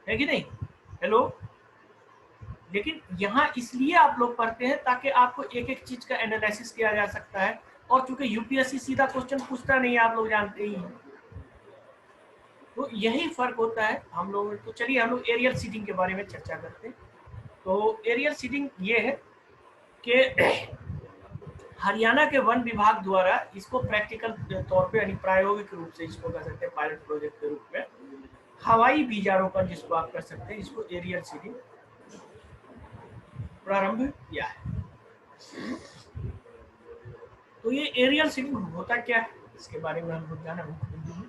है कि नहीं? हेलो, लेकिन यहाँ इसलिए आप लोग पढ़ते हैं ताकि आपको एक एक चीज का एनालिसिस किया जा सकता है। और चूंकि यूपीएससी सीधा क्वेश्चन पूछता नहीं है, आप लोग जानते ही हैं, तो यही फर्क होता है हम लोग। तो चलिए हम लोग एरियल सीटिंग के बारे में चर्चा करते हैं। तो एरियल सीटिंग ये है कि हरियाणा के वन विभाग द्वारा इसको प्रैक्टिकल तौर पे यानी प्रायोगिक रूप से इसको कर सकते हैं, पायलट प्रोजेक्ट के रूप में हवाई बीजारोपण जिसको आप कर सकते हैं, इसको एरियल सीटिंग प्रारंभ किया है। तो ये एरियल सीटिंग होता क्या है इसके बारे में हम लोग जाना है।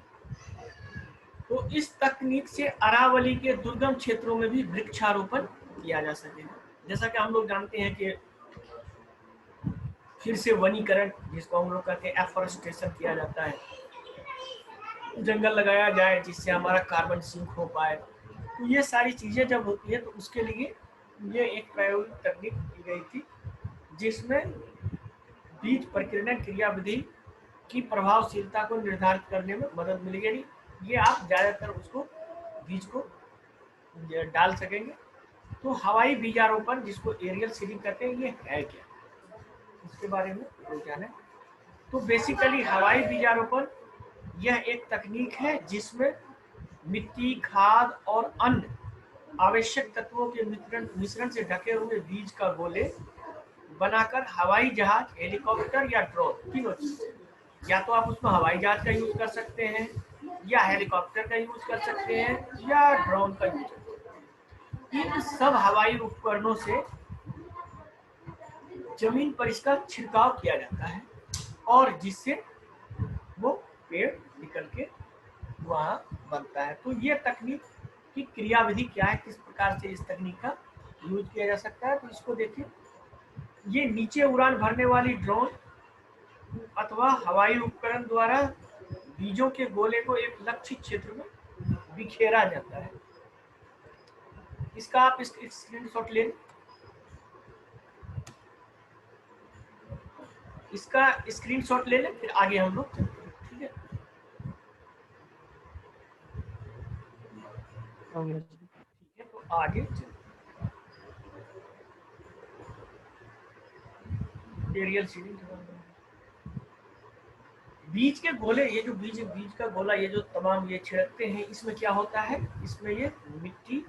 तो इस तकनीक से अरावली के दुर्गम क्षेत्रों में भी वृक्षारोपण किया जा सकेगा। जैसा कि हम लोग जानते हैं कि फिर से वनीकरण जिसको हम लोग कहते हैं एफोरेस्टेशन किया जाता है, जंगल लगाया जाए जिससे हमारा कार्बन सिंक हो पाए। तो ये सारी चीजें जब होती है तो उसके लिए ये एक प्रायोगिक तकनीक की गई थी जिसमें बीज प्रकीर्णन क्रियाविधि की प्रभावशीलता को निर्धारित करने में मदद मिलेगी। ये आप ज्यादातर उसको बीज को डाल सकेंगे। तो हवाई बीजारोपण जिसको एरियल सीडिंग कहते हैं ये है क्या, इसके बारे में जाने। तो बेसिकली हवाई बीजारोपण यह एक तकनीक है जिसमें मिट्टी, खाद और अन्य आवश्यक तत्वों के मिश्रण से ढके हुए बीज का गोले बनाकर हवाई जहाज, हेलीकॉप्टर या ड्रोन, तीनों चीजें, या तो आप उसमें हवाई जहाज का यूज कर सकते हैं या हेलीकॉप्टर का यूज कर सकते हैं या ड्रोन का यूज कर सकते हैं। इन सब हवाई उपकरणों से जमीन पर इसका छिड़काव किया जाता है और जिससे वो पेड़ निकल के वहां बनता है। तो ये तकनीक की क्रियाविधि क्या है, किस प्रकार से इस तकनीक का यूज किया जा सकता है, तो इसको देखिए। ये नीचे उड़ान भरने वाली ड्रोन अथवा हवाई उपकरण द्वारा बीजों के गोले को एक लक्षित क्षेत्र में बिखेरा जाता है। इसका आप स्क्रीनशॉट ले लें, इसका स्क्रीनशॉट ले लें, फिर आगे हम लोग चलते हैं, ठीक है? ठीक है, तो आगे चलते हैं। एरियल सीडिंग, बीज के गोले, ये जो बीज का गोला, ये जो तमाम ये छिड़कते हैं, इसमें क्या होता है, इसमें ये मिट्टी,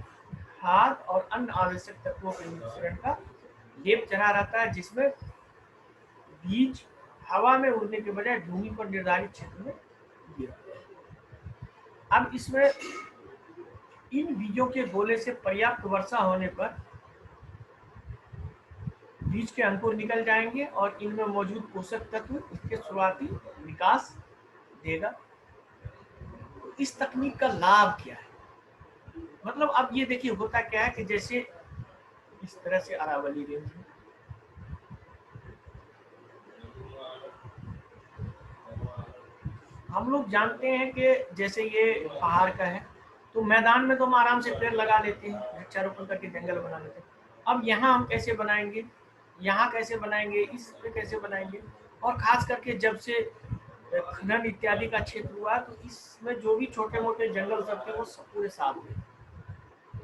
खाद और अन्य आवश्यक तत्वों के मिश्रण का लेप चढ़ा रहता है जिसमें बीज हवा में उड़ने के बजाय भूमि पर निर्धारित क्षेत्र में गिरते हैं। अब इसमें इन बीजों के गोले से पर्याप्त वर्षा होने पर बीज के अंकुर निकल जाएंगे और इनमें मौजूद पोषक तत्व इसके शुरुआती विकास देगा। तो इस तकनीक का लाभ क्या है? मतलब अब ये देखिए होता क्या है कि जैसे इस तरह से अरावली रेंज में हम लोग जानते हैं कि जैसे ये पहाड़ का है तो मैदान में तो हम आराम से पेड़ लगा लेते हैं, वृक्षारोपण करके जंगल बना लेते हैं। अब यहाँ हम कैसे बनाएंगे, यहाँ कैसे बनाएंगे, इस पे कैसे बनाएंगे? और खास करके जब से खनन इत्यादि का क्षेत्र हुआ, तो इसमें जो भी छोटे मोटे जंगल सब थे वो सब पूरे साफ हुए।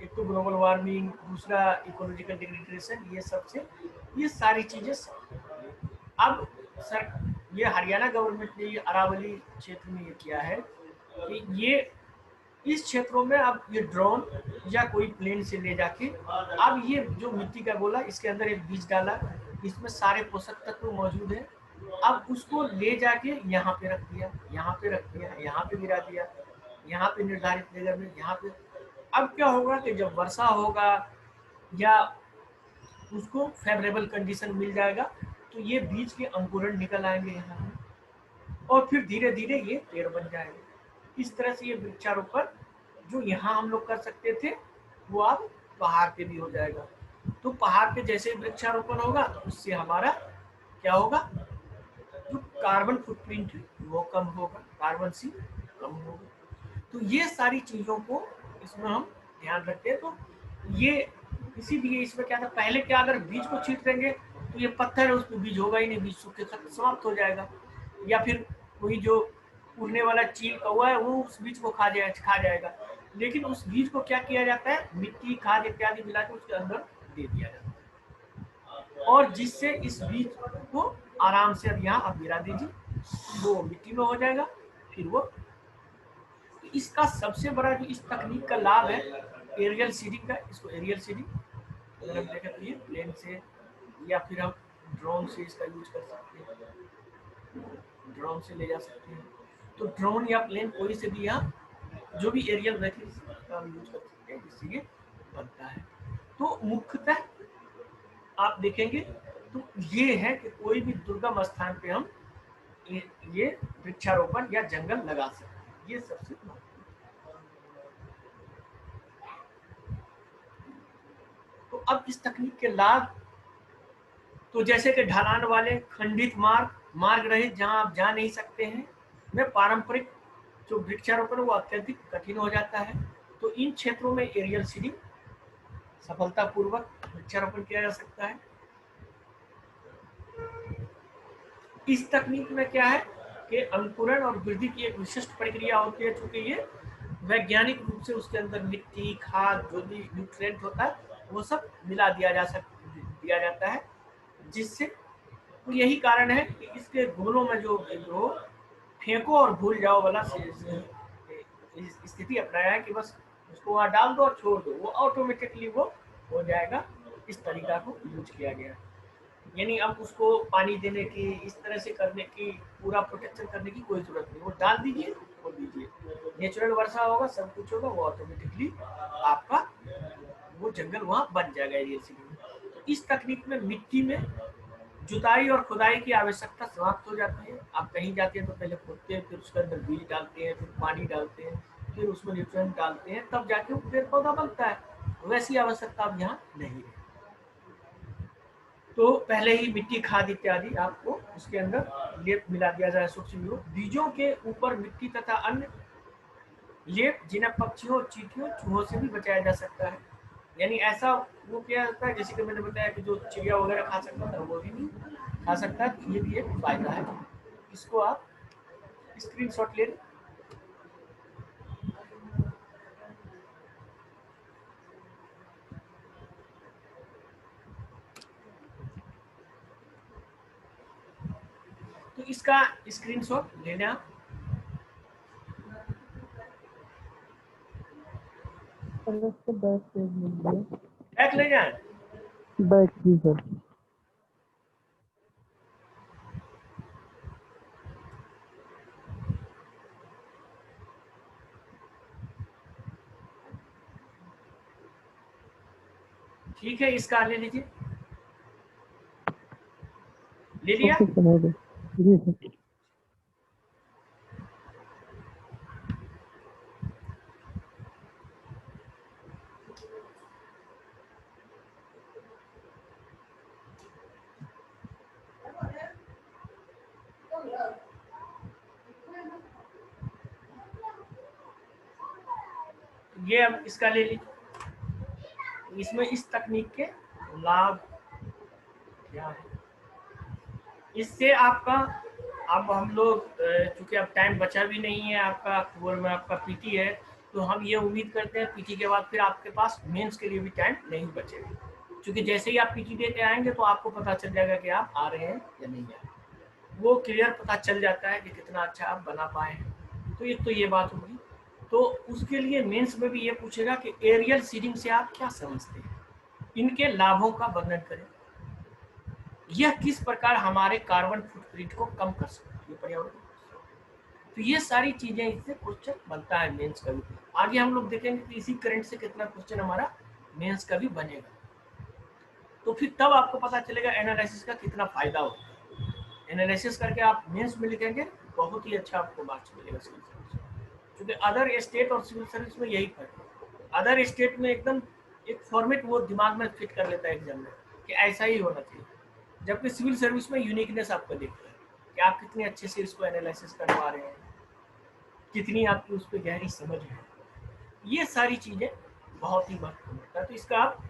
एक तो ग्लोबल वार्मिंग, दूसरा इकोलॉजिकल डिग्रेडेशन, ये सबसे ये सारी चीजें अब सर ये हरियाणा गवर्नमेंट ने ये अरावली क्षेत्र में ये किया है कि ये इस क्षेत्रों में अब ये ड्रोन या कोई प्लेन से ले जाके अब ये जो मिट्टी का गोला, इसके अंदर एक बीज डाला, इसमें सारे पोषक तत्व मौजूद है, अब उसको ले जाके यहाँ पे रख दिया, यहाँ पे रख दिया, यहाँ पे गिरा दिया, यहाँ पे निर्धारित जगह में, यहाँ पे। अब क्या होगा कि जब वर्षा होगा या उसको फेवरेबल कंडीशन मिल जाएगा, तो ये बीज के अंकुरण निकल आएंगे यहाँ, और फिर धीरे धीरे ये पेड़ बन जाएंगे। इस तरह से ये वृक्षारोपण जो यहाँ हम लोग कर सकते थे वो अब पहाड़ पे भी हो जाएगा। तो पहाड़ पे जैसे वृक्षारोपण होगा तो उससे हमारा क्या होगा, जो कार्बन फुटप्रिंट है वो कम होगा, कार्बन सी कम होगा। तो ये सारी चीजों को इसमें हम ध्यान रखते हैं। तो ये इसीलिए इसमें क्या था, पहले क्या अगर बीज को छींट देंगे तो ये पत्थर है उसमें बीज होगा ही नहीं, बीज सूखे समाप्त हो जाएगा, या फिर कोई जो उड़ने वाला चील कौवा है वो उस बीज को खा जाएगा। लेकिन उस बीज को क्या किया जाता है, मिट्टी खाद इत्यादि मिला के उसके अंदर दे दिया जाता है, और जिससे इस बीज को आराम से अब यहाँ आप गिरा दीजिए, वो मिट्टी में हो जाएगा। फिर वो तो इसका सबसे बड़ा जो इस तकनीक का लाभ है एरियल सीडिंग का, इसको एरियल सीडिंग अगर हम देखें तो ये प्लेन से या फिर हम ड्रोन से इसका यूज कर सकते हैं, ड्रोन से ले जा सकते हैं। तो ड्रोन या प्लेन कोई से भी यहाँ जो भी एरियल व्हीकल्स का हम यूज कर सकते हैं, जिससे ये बनता है। तो मुख्यतः आप देखेंगे तो ये है कि कोई भी दुर्गम स्थान पे हम ये वृक्षारोपण या जंगल लगा सकते हैं, ये सबसे महत्वपूर्ण। तो अब इस तकनीक के लाभ, तो जैसे कि ढलान वाले खंडित मार्ग रहे जहां आप जा नहीं सकते हैं, में पारंपरिक जो वृक्षारोपण वो अत्यधिक कठिन हो जाता है। तो इन क्षेत्रों में एरियल सीडिंग सफलतापूर्वक वृक्षारोपण किया जा सकता है। इस तकनीक में क्या है कि अंकुरण और वृद्धि की एक विशिष्ट प्रक्रिया होती है, चूंकि ये वैज्ञानिक रूप से उसके अंदर मिट्टी, खाद, जो भी न्यूट्रिएंट होता है वो सब मिला दिया जाता है, जिससे तो यही कारण है कि इसके गुणों में जो फेंको और भूल जाओ वाला स्थिति अपनाया है कि बस उसको वहाँ डाल दो और छोड़ दो, वो ऑटोमेटिकली वो हो जाएगा। इस तरीका को यूज किया गया, यानी अब उसको पानी देने की, इस तरह से करने की, पूरा प्रोटेक्शन करने की कोई जरूरत नहीं, वो डाल दीजिए, छोड़ दीजिए, नेचुरल वर्षा होगा, सब कुछ होगा, वो ऑटोमेटिकली आपका वो जंगल वहाँ बन जाएगा एरियल सीडिंग में। तो इस तकनीक में मिट्टी में जुताई और खुदाई की आवश्यकता समाप्त हो जाती है। आप कहीं जाते हैं तो पहले खोदते हैं, फिर उसके अंदर बीज डालते हैं, फिर पानी डालते हैं, फिर उसमें न्यूट्रिएंट डालते हैं, तब जाके वो पेड़ पौधा बनता है। वैसी आवश्यकता अब यहाँ नहीं है। तो पहले ही मिट्टी, खाद इत्यादि आपको उसके अंदर लेप मिला दिया जाए सूक्ष्म बीजों के ऊपर मिट्टी तथा अन्य लेप जिन्हें पक्षियों, चींटियों, चूहों से भी बचाया जा सकता है। यानी ऐसा वो किया जाता है, जैसे कि मैंने बताया कि जो चिड़िया वगैरह खा सकता था वो भी नहीं खा सकता, तो ये भी एक फायदा है। इसको आप स्क्रीनशॉट ले लें। तो इसका स्क्रीनशॉट ले लें आप। बैक ले जाए, बैक जी सर। ठीक है, इसका ले लीजिए, ले लिया। जी सर। ये अब इसका ले लीजिए। इसमें इस तकनीक के लाभ क्या है, इससे आपका अब हम लोग चूँकि अब टाइम बचा भी नहीं है, आपका अक्टूबर में आपका पीटी है, तो हम ये उम्मीद करते हैं पीटी के बाद फिर आपके पास मेंस के लिए भी टाइम नहीं बचेगा, क्योंकि जैसे ही आप पीटी दे के आएंगे तो आपको पता चल जाएगा कि आप आ रहे हैं या नहीं आ रहे, वो क्लियर पता चल जाता है कि कितना अच्छा आप बना पाए हैं। तो एक तो ये बात होगी। तो उसके लिए मेंस में भी ये पूछेगा कि एरियल सीडिंग से आप क्या समझते हैं, इनके लाभों का वर्णन करें, यह किस प्रकार हमारे कार्बन फुटप्रिंट को कम कर सकती है पर्यावरण। तो ये सारी चीजें इससे क्वेश्चन बनता है मेंस का भी। आगे हम लोग देखेंगे कि इसी करंट से कितना क्वेश्चन हमारा मेंस का भी बनेगा, तो फिर तब आपको पता चलेगा एनालिसिस का कितना फायदा होता है। एनालिसिस करके आप मेंस में लिखेंगे, बहुत ही अच्छा आपको मार्क्स मिलेगा सिविल सर्विस, क्योंकि अदर स्टेट और सिविल सर्विस में यही फर्क है। अदर स्टेट में एकदम एक फॉर्मेट वो दिमाग में फिट कर लेता है एग्जाम में कि ऐसा ही होना चाहिए, जबकि सिविल सर्विस में यूनिकनेस आपको देखता है कि आप कितने अच्छे से इसको एनालिसिस करवा रहे हैं, कितनी आपकी उस पर गहरी समझ है। ये सारी चीजें बहुत ही महत्वपूर्ण होता है, तो इसका आप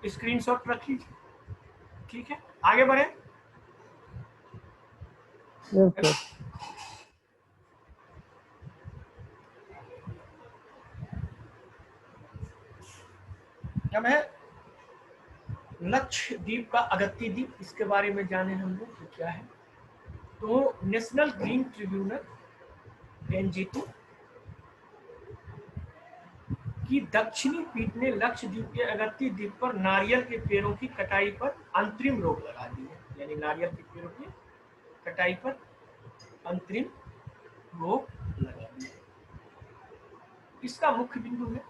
स्क्रीनशॉट रख लीजिए। ठीक है, आगे बढ़े। Yes sir. अब है लक्षद्वीप का अगत्ती द्वीप, इसके बारे में जाने हम लोग तो क्या है। तो नेशनल ग्रीन ट्रिब्यूनल एनजीटी की दक्षिणी पीठ ने लक्षद्वीप के अगत्ती द्वीप पर नारियल के पेड़ों की कटाई पर अंतरिम रोक लगा दी है, यानी नारियल के पेड़ों की कटाई पर अंतरिम रोक लगा दी है। इसका मुख्य बिंदु है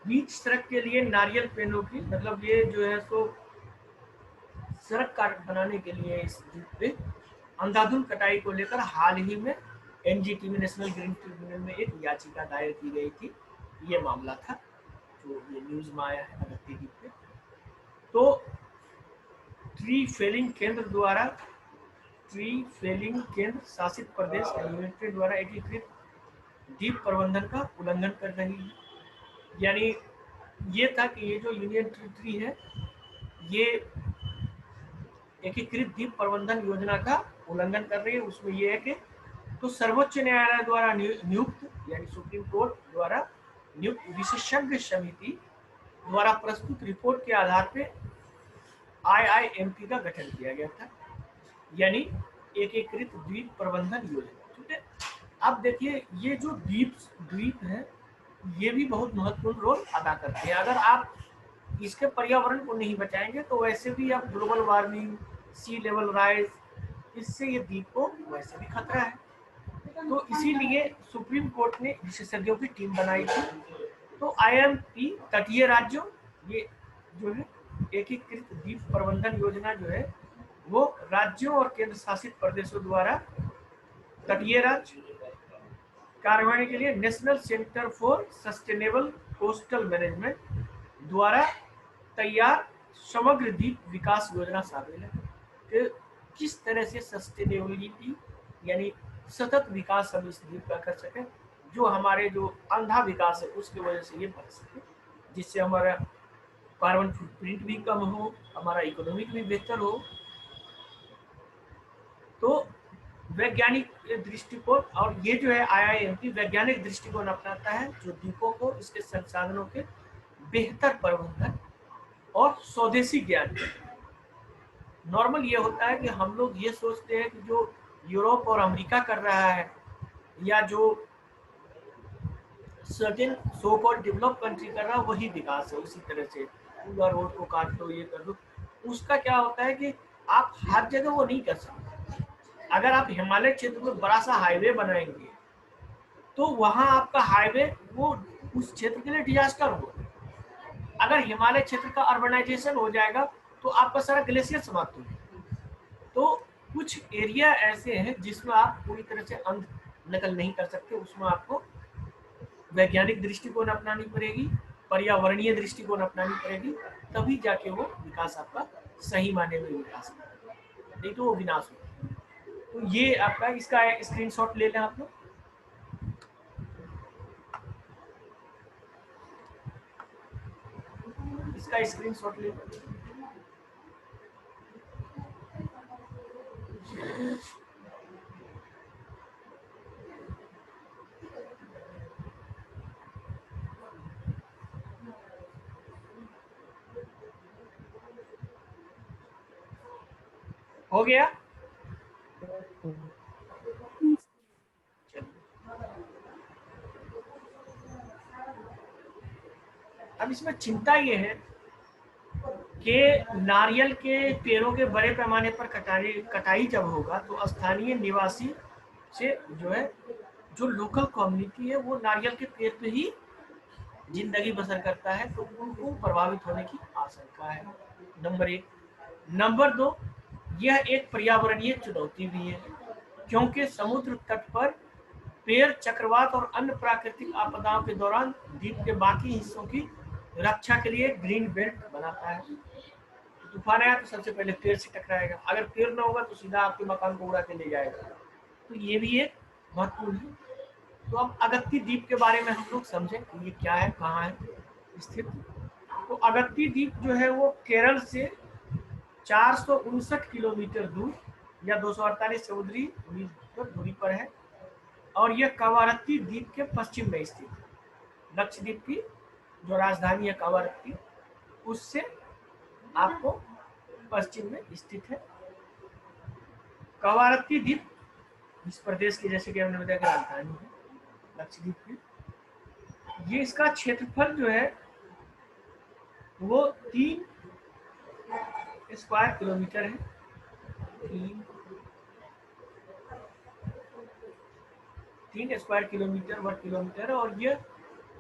बीच सड़क के लिए नारियल पेड़ों की, मतलब ये जो है सो सड़क का बनाने के लिए इस द्वीप पे अंधाधुंध कटाई को लेकर हाल ही में एनजीटी में नेशनल ग्रीन ट्रिब्यूनल में एक याचिका दायर की गई थी। ये मामला था जो ये न्यूज में आया है अगत्ती द्वीप पे। तो ट्री फेलिंग केंद्र शासित प्रदेश यूनाइटेड द्वारा एकीकृत द्वीप प्रबंधन का उल्लंघन कर रही है। यानी ये था कि ये जो यूनियन टेरिटरी है ये एकीकृत द्वीप प्रबंधन योजना का उल्लंघन कर रही है। उसमें ये है कि तो सर्वोच्च न्यायालय द्वारा नियुक्त, यानी सुप्रीम कोर्ट द्वारा नियुक्त विशेषज्ञ समिति द्वारा प्रस्तुत रिपोर्ट के आधार पर आईआईएमपी का गठन किया गया था, यानी एकीकृत द्वीप प्रबंधन योजना। ठीक है, अब देखिए ये जो द्वीप है ये भी बहुत महत्वपूर्ण रोल अदा करते हैं। अगर आप इसके पर्यावरण को नहीं बचाएंगे तो वैसे भी आप ग्लोबल वार्मिंग, सी लेवल राइज, इससे ये द्वीप को वैसे भी खतरा है। तो इसीलिए सुप्रीम कोर्ट ने विशेषज्ञों की टीम बनाई थी। तो आईएमपी तटीय राज्यों, ये जो है एकीकृत द्वीप प्रबंधन योजना जो है वो राज्यों और केंद्र शासित प्रदेशों द्वारा तटीय राज्य कार्रवाई के लिए national centre for sustainable coastal management द्वारा तैयार समग्र द्वीप विकास योजना शामिल है कि किस तरह से सस्टेनेबिलिटी यानी सतत विकास हम इस द्वीप का कर सकें, जो हमारे जो अंधा विकास है उसकी वजह से ये बच सके, जिससे हमारा कार्बन फुटप्रिंट भी कम हो, हमारा इकोनॉमिक भी बेहतर हो। तो वैज्ञानिक दृष्टिकोण, और ये जो है आईआईएमपी वैज्ञानिक दृष्टिकोण अपनाता है जो द्वीपों को इसके संसाधनों के बेहतर प्रबंधन और स्वदेशी ज्ञान। नॉर्मल ये होता है कि हम लोग ये सोचते हैं कि जो यूरोप और अमेरिका कर रहा है या जो certain so called develop country कर रहा है वही विकास है। उसी तरह से पूरा रोड को काट दो, ये कर दो, उसका क्या होता है कि आप हर जगह वो नहीं कर सकते। अगर आप हिमालय क्षेत्र में बड़ा सा हाईवे बनाएंगे तो वहां आपका हाईवे वो उस क्षेत्र के लिए डिजास्टर होगा। अगर हिमालय क्षेत्र का अर्बनाइजेशन हो जाएगा तो आपका सारा ग्लेशियर समाप्त हो जाएगा। तो कुछ एरिया ऐसे हैं जिसमें आप पूरी तरह से अंध नकल नहीं कर सकते, उसमें आपको वैज्ञानिक दृष्टिकोण अपनानी पड़ेगी, पर्यावरणीय दृष्टिकोण अपनानी पड़ेगी, तभी जाके वो विकास आपका सही माने में विकास होगा, नहीं तो वो विनाश होगा। तो ये आपका इसका स्क्रीनशॉट ले लें आप लोग। इसका स्क्रीनशॉट ले लें। हो गया। अब इसमें चिंता ये है कि नारियल के पेड़ों के बड़े पैमाने पर कटाई जब होगा तो स्थानीय निवासी से जो है, जो लोकल कम्युनिटी है वो नारियल के पेड़ पे ही जिंदगी बसर करता है, तो उनको प्रभावित होने की आशंका है। नंबर 1। नंबर 2, यह एक पर्यावरणीय चुनौती भी है, क्योंकि समुद्र तट पर पेड़ चक्रवात और अन्य प्राकृतिक आपदाओं के दौरान द्वीप के बाकी हिस्सों की रक्षा के लिए ग्रीन बेल्ट बनाता है। तूफान आया तो सबसे पहले पेड़ से टकराएगा, अगर पेड़ न होगा तो सीधा आपके मकान को उड़ा के ले जाएगा। तो ये भी एक महत्वपूर्ण है। तो अब अगत्ती द्वीप के बारे में हम लोग समझें कि ये क्या है, कहाँ है स्थित। तो अगत्ती द्वीप जो है वो केरल से 459 किलोमीटर दूर या 248 समुद्री मील दूरी पर है, और यह कवारत्ती द्वीप के पश्चिम में स्थित है। लक्षद्वीप की जो राजधानी है कवारत्ती, उससे आपको पश्चिम में स्थित है। कवारत्ती द्वीप इस प्रदेश की, जैसे कि हमने बताया, कि राजधानी है लक्षद्वीप की। ये इसका क्षेत्रफल जो है वो 3 स्क्वायर किलोमीटर है। 3 स्क्वायर किलोमीटर वर्ग किलोमीटर है, और ये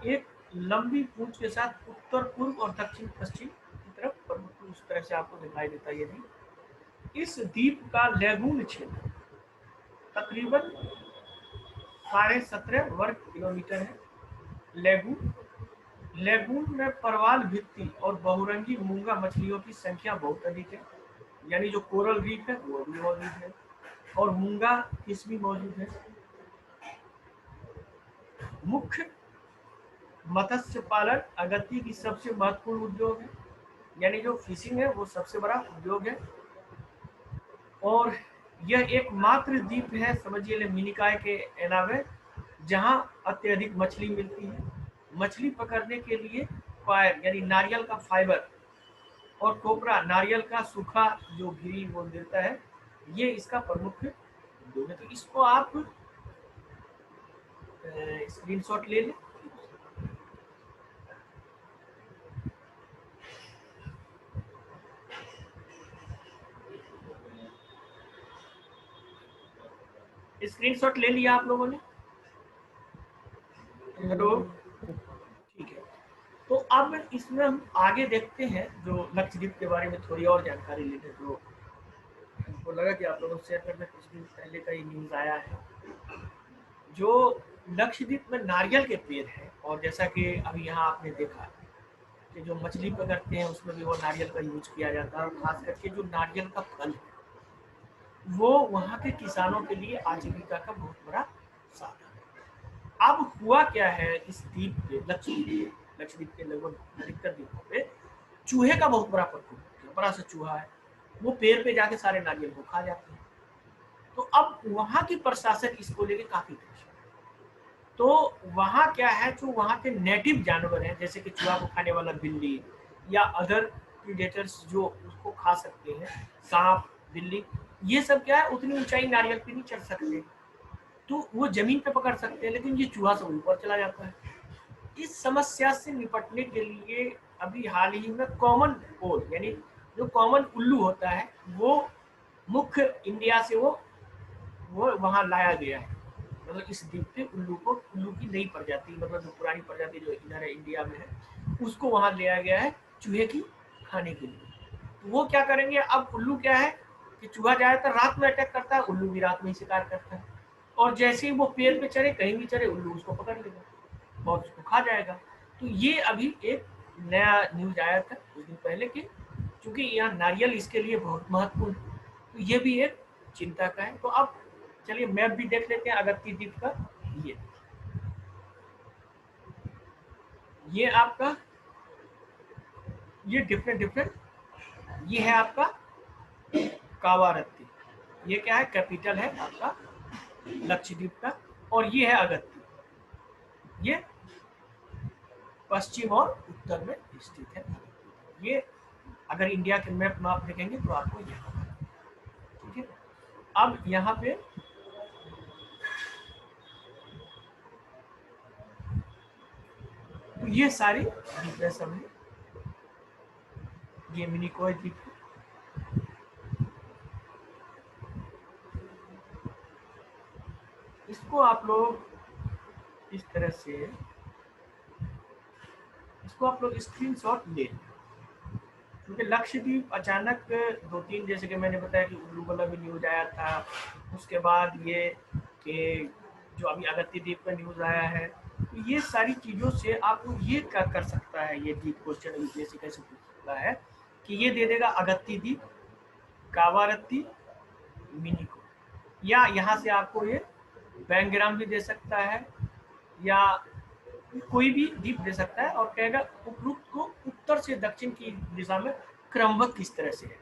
एक लंबी पूंछ के साथ उत्तर पूर्व और दक्षिण पश्चिम की तरफ उस तरह से आपको दिखाई देता है। यदि इस द्वीप का लेगून क्षेत्र तकरीबन 17.5 वर्ग किलोमीटर है। लेगून में परवाल भित्ति और बहुरंगी मूंगा मछलियों की संख्या बहुत अधिक है, यानी जो कोरल रीफ है वो भी मौजूद है, और मूंगा फिश भी मौजूद है। मुख्य मत्स्य पालन अगत्ती की सबसे महत्वपूर्ण उद्योग है, यानी जो फिशिंग है वो सबसे बड़ा उद्योग है। और यह एकमात्र द्वीप है, समझिए, मिनिकॉय के अलावे जहां अत्यधिक मछली मिलती है। मछली पकड़ने के लिए फायर यानी नारियल का फाइबर और कोपरा नारियल का सूखा जो घी वो देता है, ये इसका प्रमुख उद्योग है। तो इसको आप स्क्रीनशॉट ले लें। स्क्रीनशॉट ले लिया आप लोगों ने? हेलो, ठीक है। तो अब इसमें हम आगे देखते हैं, जो लक्षद्वीप के बारे में थोड़ी और जानकारी लेते हैं। तो हमको लगा कि आप लोगों से शेयर करना, कुछ दिन पहले का ही न्यूज आया है। जो लक्षद्वीप में नारियल के पेड़ है, और जैसा कि अभी यहाँ आपने देखा कि जो मछली पकड़ते हैं उसमें भी वो नारियल का यूज किया जाता है, और खास करके जो नारियल का फल है वो वहाँ के किसानों के लिए आजीविका का बहुत बड़ा साधन है। अब हुआ क्या है, इस द्वीप पे लक्षद्वीप के लगभग अधिकतर द्वीपों पे चूहे का बहुत बड़ा प्रकोप है। बड़ा सा चूहा है, वो पेड़ पे जाके सारे नारियल को खा जाते हैं। तो अब वहाँ की प्रशासन इसको लेके काफी परेशान है। तो वहाँ क्या है, जो वहाँ के नेटिव जानवर हैं, जैसे कि चूहा को खाने वाला बिल्ली या अदर प्रीडेटर्स जो उसको खा सकते हैं, सांप, बिल्ली, ये सब क्या है, उतनी ऊंचाई नारियल पे नहीं चढ़ सकते, तो वो जमीन पे पकड़ सकते हैं, लेकिन ये चूहा सब ऊपर चला जाता है। इस समस्या से निपटने के लिए अभी हाल ही में कॉमन पोल यानी जो कॉमन उल्लू होता है वो मुख्य इंडिया से वो वहां लाया गया है। मतलब इस द्वीप पे उल्लू की नई प्रजाति, मतलब जो पुरानी प्रजाति जो इधर है इंडिया में है, उसको वहां ले आया गया है चूहे की खाने के लिए। तो वो क्या करेंगे, अब उल्लू क्या है कि चूहा ज्यादातर रात में अटैक करता है, उल्लू भी रात में ही शिकार करता है, और जैसे ही वो पेड़ पे चढ़े, कहीं भी चढ़े, उल्लू उसको पकड़ लेगा और उसको खा जाएगा। तो ये अभी एक नया न्यूज आया था कुछ दिन पहले कि चूंकि यहाँ नारियल इसके लिए बहुत महत्वपूर्ण है, तो ये भी एक चिंता का है। तो अब चलिए मैप भी देख लेते हैं अगत्ती द्वीप का। ये आपका ये डिफरेंट ये है आपका कावारत्ती, ये क्या है, कैपिटल है आपका लक्षद्वीप का, और ये है अगत्ती, ये पश्चिम और उत्तर में स्थित है। ये अगर इंडिया के मैप में आप देखेंगे तो आपको ये अब यहाँ पे तो ये सारी द्वीप है, सब ये मिनिकॉय द्वीप है। इसको आप लोग इस तरह से, इसको आप लोग स्क्रीनशॉट ले लें, क्योंकि लक्षद्वीप अचानक 2-3, जैसे कि मैंने बताया कि उल्लू वाला भी न्यूज आया था, उसके बाद ये कि जो अभी अगत्ती द्वीप का न्यूज आया है, तो ये सारी चीज़ों से आपको ये क्या कर सकता है, ये द्वीप क्वेश्चन यूपीएससी कैसे पूछ सकता है कि ये दे देगा अगत्ती द्वीप, कावारत्ती, मिनिको, या यहाँ से आपको ये बैंगराम भी दे सकता है, या कोई भी द्वीप दे सकता है, और कहेगा उपरोक्त को उत्तर से दक्षिण की दिशा में क्रमबद्ध किस तरह से है।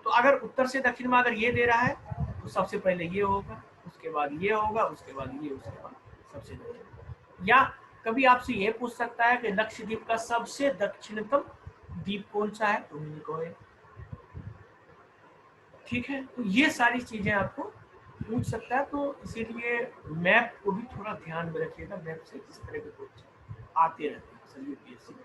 तो अगर उत्तर से दक्षिण में अगर ये दे रहा है तो सबसे पहले ये होगा, उसके बाद ये होगा, उसके बाद ये, उसके बाद सबसे दक्षिण। या कभी आपसे ये पूछ सकता है कि लक्षद्वीप का सबसे दक्षिणतम द्वीप कौन सा है, तो मिनिकॉय है। ठीक है, तो ये सारी चीजें आपको पूछ सकता है, तो इसीलिए मैप को भी थोड़ा ध्यान में रखिएगा, मैप से इस तरह के क्वेश्चन आते रहते हैं सर यूपीएससी में।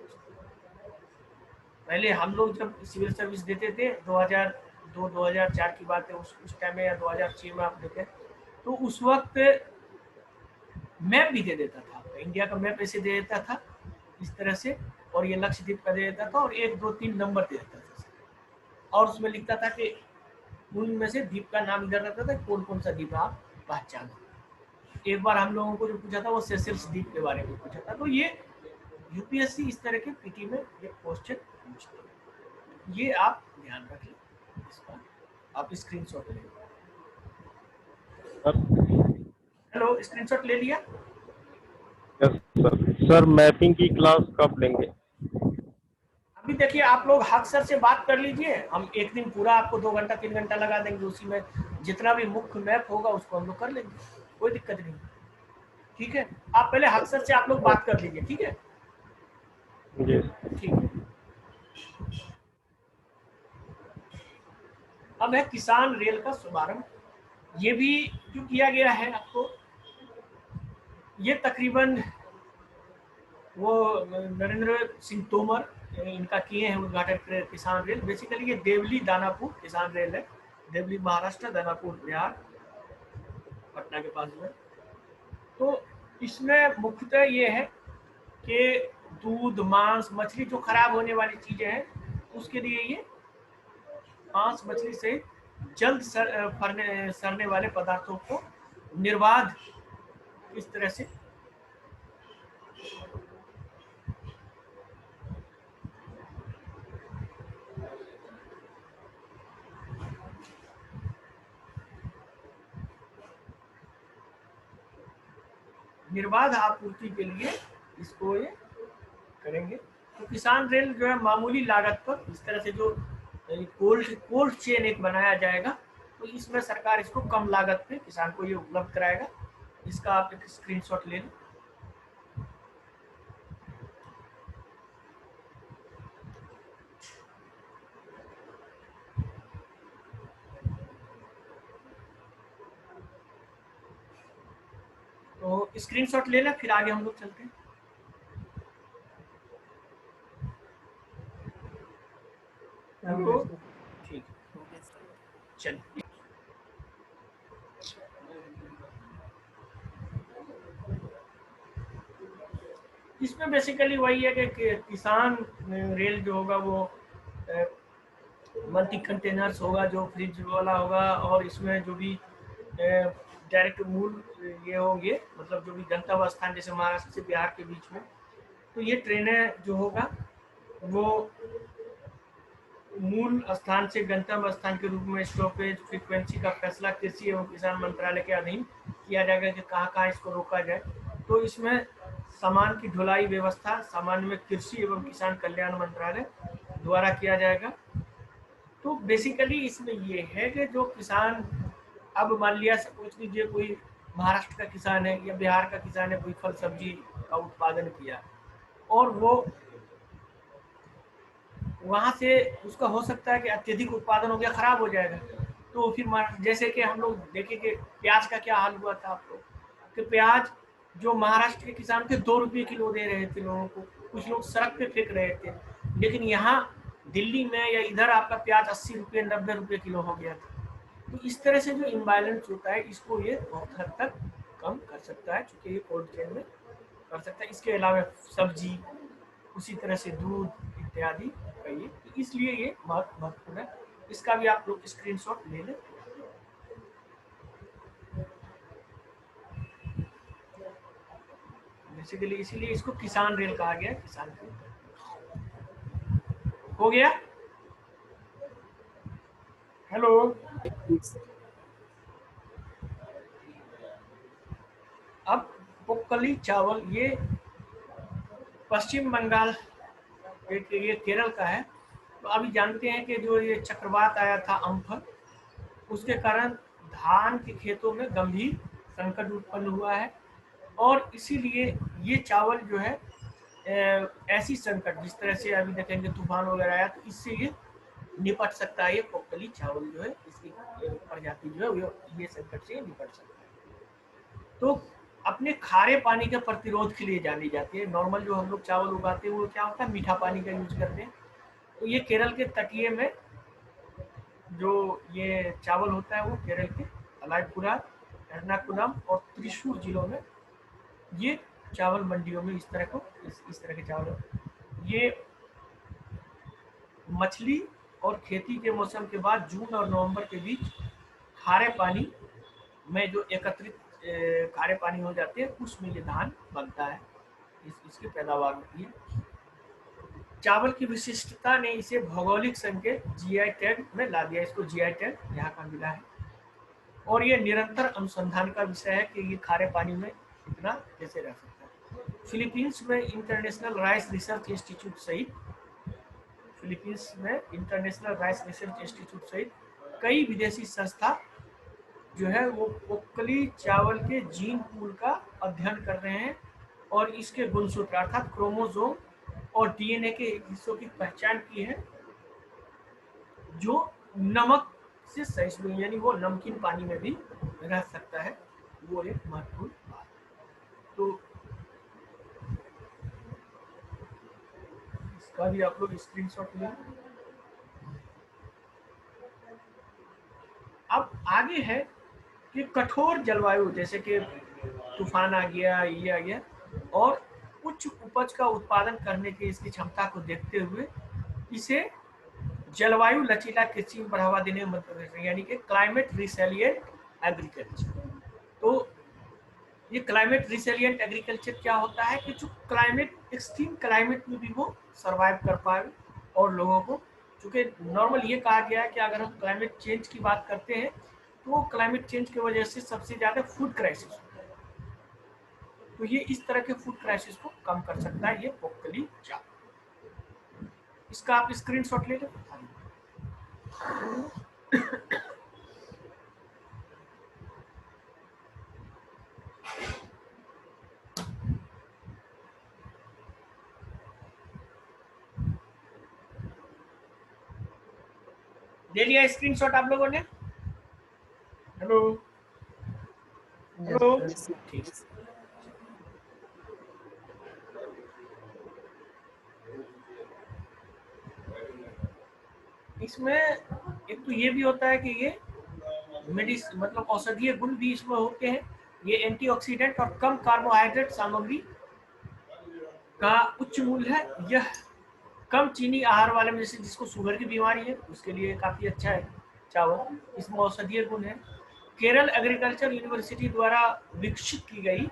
पहले हम लोग जब सिविल सर्विस देते थे 2002-2004 की बात है, उस टाइम में, या 2006 में आप देखें, तो उस वक्त मैप भी दे देता था, इंडिया का मैप ऐसे दे देता था इस तरह से, और ये लक्षद्वीप का दे देता था, और 1, 2, 3 नंबर दे देता था, और उसमें लिखता था कि उनमें से द्वीप का नाम इधर रहता था, कौन कौन सा द्वीप आप पहचानो। एक बार हम लोगों को जो पूछा था वो सेशल्स द्वीप के बारे में पूछा था। तो ये यूपीएससी इस तरह के पीटी में ये क्वेश्चन पूछते हैं, ये आप ध्यान रखें, इसका आप स्क्रीनशॉट ले। हेलो, स्क्रीनशॉट ले लिया? Yes sir. सर मैपिंग की क्लास कब लेंगे? अभी देखिए, आप लोग हक सर से बात कर लीजिए, हम एक दिन पूरा आपको 2 घंटा 3 घंटा लगा देंगे, उसी में जितना भी मुख्य मैप होगा उसको हम लोग कर लेंगे, कोई दिक्कत नहीं। ठीक है, आप पहले हक सर से आप लोग बात कर लीजिए, ठीक है? जी। ठीक है। अब है किसान रेल का शुभारंभ, ये भी जो किया गया है आपको, ये तकरीबन वो नरेंद्र सिंह तोमर इनका किए हैं उद्घाटन किसान रेल। बेसिकली ये देवली दानापुर किसान रेल है, देवली महाराष्ट्र, दानापुर बिहार, पटना के पास में। तो इसमें मुख्यतः ये है कि दूध, मांस, मछली, जो खराब होने वाली चीजें हैं उसके लिए ये मांस, मछली से जल्द सड़ने वाले पदार्थों को निर्बाध इस तरह से निर्बाध आपूर्ति के लिए इसको ये करेंगे। तो किसान रेल जो है मामूली लागत पर इस तरह से जो कोल्ड चेन एक बनाया जाएगा, तो इसमें सरकार इसको कम लागत पे किसान को ये उपलब्ध कराएगा। इसका आप एक स्क्रीनशॉट ले लें। तो स्क्रीनशॉट ले लें, फिर आगे हम लोग चलते हैं। तो ठीक है, चलिए। इसमें बेसिकली वही है कि किसान रेल जो होगा वो मल्टी कंटेनर्स होगा, जो फ्रिज वाला होगा, और इसमें जो भी डायरेक्ट मूल ये होंगे, मतलब जो भी गंतव्य स्थान जैसे महाराष्ट्र से बिहार के बीच में, तो ये ट्रेनें जो होगा वो मूल स्थान से गंतव्य स्थान के रूप में स्टॉपेज फ्रीक्वेंसी का फैसला कृषि एवं किसान मंत्रालय के अधीन किया जाएगा कि कहाँ कहाँ इसको रोका जाए। तो इसमें सामान की ढुलाई व्यवस्था सामान्य में कृषि एवं किसान कल्याण मंत्रालय द्वारा किया जाएगा। तो बेसिकली इसमें ये है कि जो किसान, अब मान लिया सोच लीजिए कोई महाराष्ट्र का किसान है या बिहार का किसान है, कोई फल सब्जी का उत्पादन किया, और वो वहां से उसका हो सकता है कि अत्यधिक उत्पादन हो गया, खराब हो जाएगा, तो फिर जैसे कि हम लोग देखें कि प्याज का क्या हाल हुआ था आप लोग, कि प्याज जो महाराष्ट्र के किसान थे 2 रुपये किलो दे रहे थे लोगों को, कुछ लोग सड़क पे फेंक रहे थे, लेकिन यहाँ दिल्ली में या इधर आपका प्याज 80 रुपये 90 रुपये किलो हो गया था। तो इस तरह से जो इम्बैलेंस होता है इसको ये बहुत हद तक कम कर सकता है, चूंकि ये कोल्ड चेन में कर सकता है। इसके अलावा सब्जी, उसी तरह से दूध इत्यादि कहिए, तो इसलिए ये बहुत महत्वपूर्ण है। इसका भी आप लोग स्क्रीनशॉट ले लें। बेसिकली इसीलिए इसको किसान रेल कहा गया, किसान रेल। हो गया? हेलो, अब पोक्कली चावल ये पश्चिम बंगाल ये केरल का है। तो अभी जानते हैं कि जो ये चक्रवात आया था अम्फन, उसके कारण धान के खेतों में गंभीर संकट उत्पन्न हुआ है, और इसीलिए ये चावल जो है ऐसी संकट, जिस तरह से अभी देखेंगे तूफान वगैरह आया, तो इससे ये निपट सकता है। ये पोक्कली चावल जो है, इसकी प्रजाति जो है ये संकट से निपट सकता है। तो अपने खारे पानी के प्रतिरोध के लिए जानी जाती है। नॉर्मल जो हम लोग चावल उगाते हैं वो क्या होता है, मीठा पानी का यूज करते हैं। तो ये केरल के तटीय में जो ये चावल होता है वो केरल के अलायपुरा, एर्नाकुलम और त्रिशूर जिलों में ये चावल मंडियों में इस तरह के चावल, ये मछली और खेती के मौसम के बाद जून और नवंबर के बीच खारे पानी में जो एकत्रित खारे पानी हो जाते हैं, उसमें ये धान बनता है, इसकी पैदावार होती है। चावल की विशिष्टता ने इसे भौगोलिक संकेत जीआई टैग में ला दिया। इसको जीआई टैग यहाँ का मिला है, और ये निरंतर अनुसंधान का विषय है कि ये खारे पानी में इतना कैसे रह सकता है। फिलीपींस में इंटरनेशनल राइस रिसर्च इंस्टीट्यूट सहित कई विदेशी संस्था जो है वो पोक्कली चावल के जीन पूल का अध्ययन कर रहे हैं, और इसके गुणसूत्र अर्थात क्रोमोसोम और डीएनए के हिस्सों की पहचान की है, जो नमक से सहिष्णु, यानी वो नमकीन पानी में भी रह सकता है। वो एक महत्वपूर्ण बात। तो इसका भी आप लोग स्क्रीनशॉट लें। अब आगे है कि कठोर जलवायु, जैसे कि तूफान आ गया, ये आ गया, और उच्च उपज का उत्पादन करने की इसकी क्षमता को देखते हुए इसे जलवायु लचीला कृषि में बढ़ावा देने में मदद करते हैं, यानी कि क्लाइमेट रिसिलिएंट एग्रीकल्चर। तो ये क्लाइमेट रिसिलिएंट एग्रीकल्चर क्या होता है कि जो क्लाइमेट, एक्सट्रीम क्लाइमेट में भी वो सर्वाइव कर पाए, और लोगों को, चूंकि नॉर्मल ये कहा गया है कि अगर हम क्लाइमेट चेंज की बात करते हैं तो क्लाइमेट चेंज की वजह से सबसे ज्यादा फूड क्राइसिस होता है, तो ये इस तरह के फूड क्राइसिस को कम कर सकता है ये पोक्कली चावल। इसका आप स्क्रीनशॉट ले लें। ले लिया स्क्रीनशॉट आप लोगों ने? हेलो हेलो, ठीक। इसमें एक तो ये भी होता है कि ये मतलब औषधीय गुण भी इसमें होते हैं। ये एंटीऑक्सीडेंट और कम कार्बोहाइड्रेट सामग्री का उच्च मूल्य है। यह कम चीनी आहार वाले में, जैसे जिसको शुगर की बीमारी है उसके लिए काफी अच्छा है चावल। इसमें औषधीय गुण है। केरल एग्रीकल्चर यूनिवर्सिटी द्वारा विकसित की गई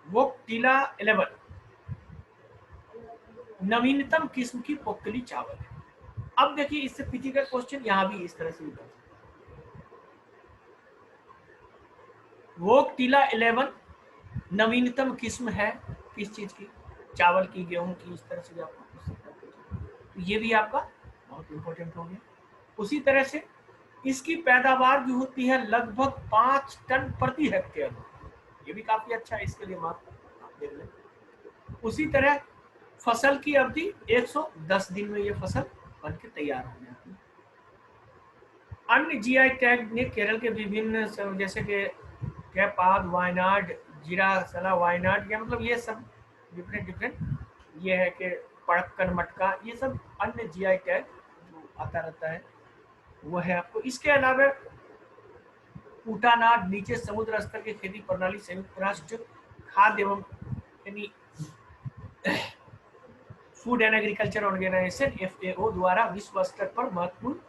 वोक्टिला 11 नवीनतम किस्म की पोक्कली चावल है। अब देखिए इससे फिजिकल क्वेश्चन यहाँ भी इस तरह से होता है। वोक्टिला 11 नवीनतम किस्म है किस चीज की? चावल की, गेहूं की, इस तरह से आपको पूछ सकता है। तो ये भी आपका बहुत इंपॉर्टेंट हो गया। उसी तरह से इसकी पैदावार जो होती है लगभग 5 टन प्रति हेक्टेयर, ये भी काफी अच्छा है, इसके लिए मार्क आप देख लें। उसी तरह फसल की अवधि 110 दिन में ये फसल बन के तैयार हो जाती है। अन्य जीआई टैग ने केरल के विभिन्न जैसे कि कैपाद, वायनाड, जीरासला वायनाड, या मतलब ये सब डिफरेंट डिफरेंट ये है कि पड़क्कन मटका, ये सब अन्य जीआई टैग जो आता रहता है वो है आपको। इसके अलावा कूटानाड नीचे समुद्र स्तर की खेती प्रणाली संयुक्त राष्ट्र खाद्य एवं यानी food and agriculture organisation FAO द्वारा विश्व स्तर पर महत्वपूर्ण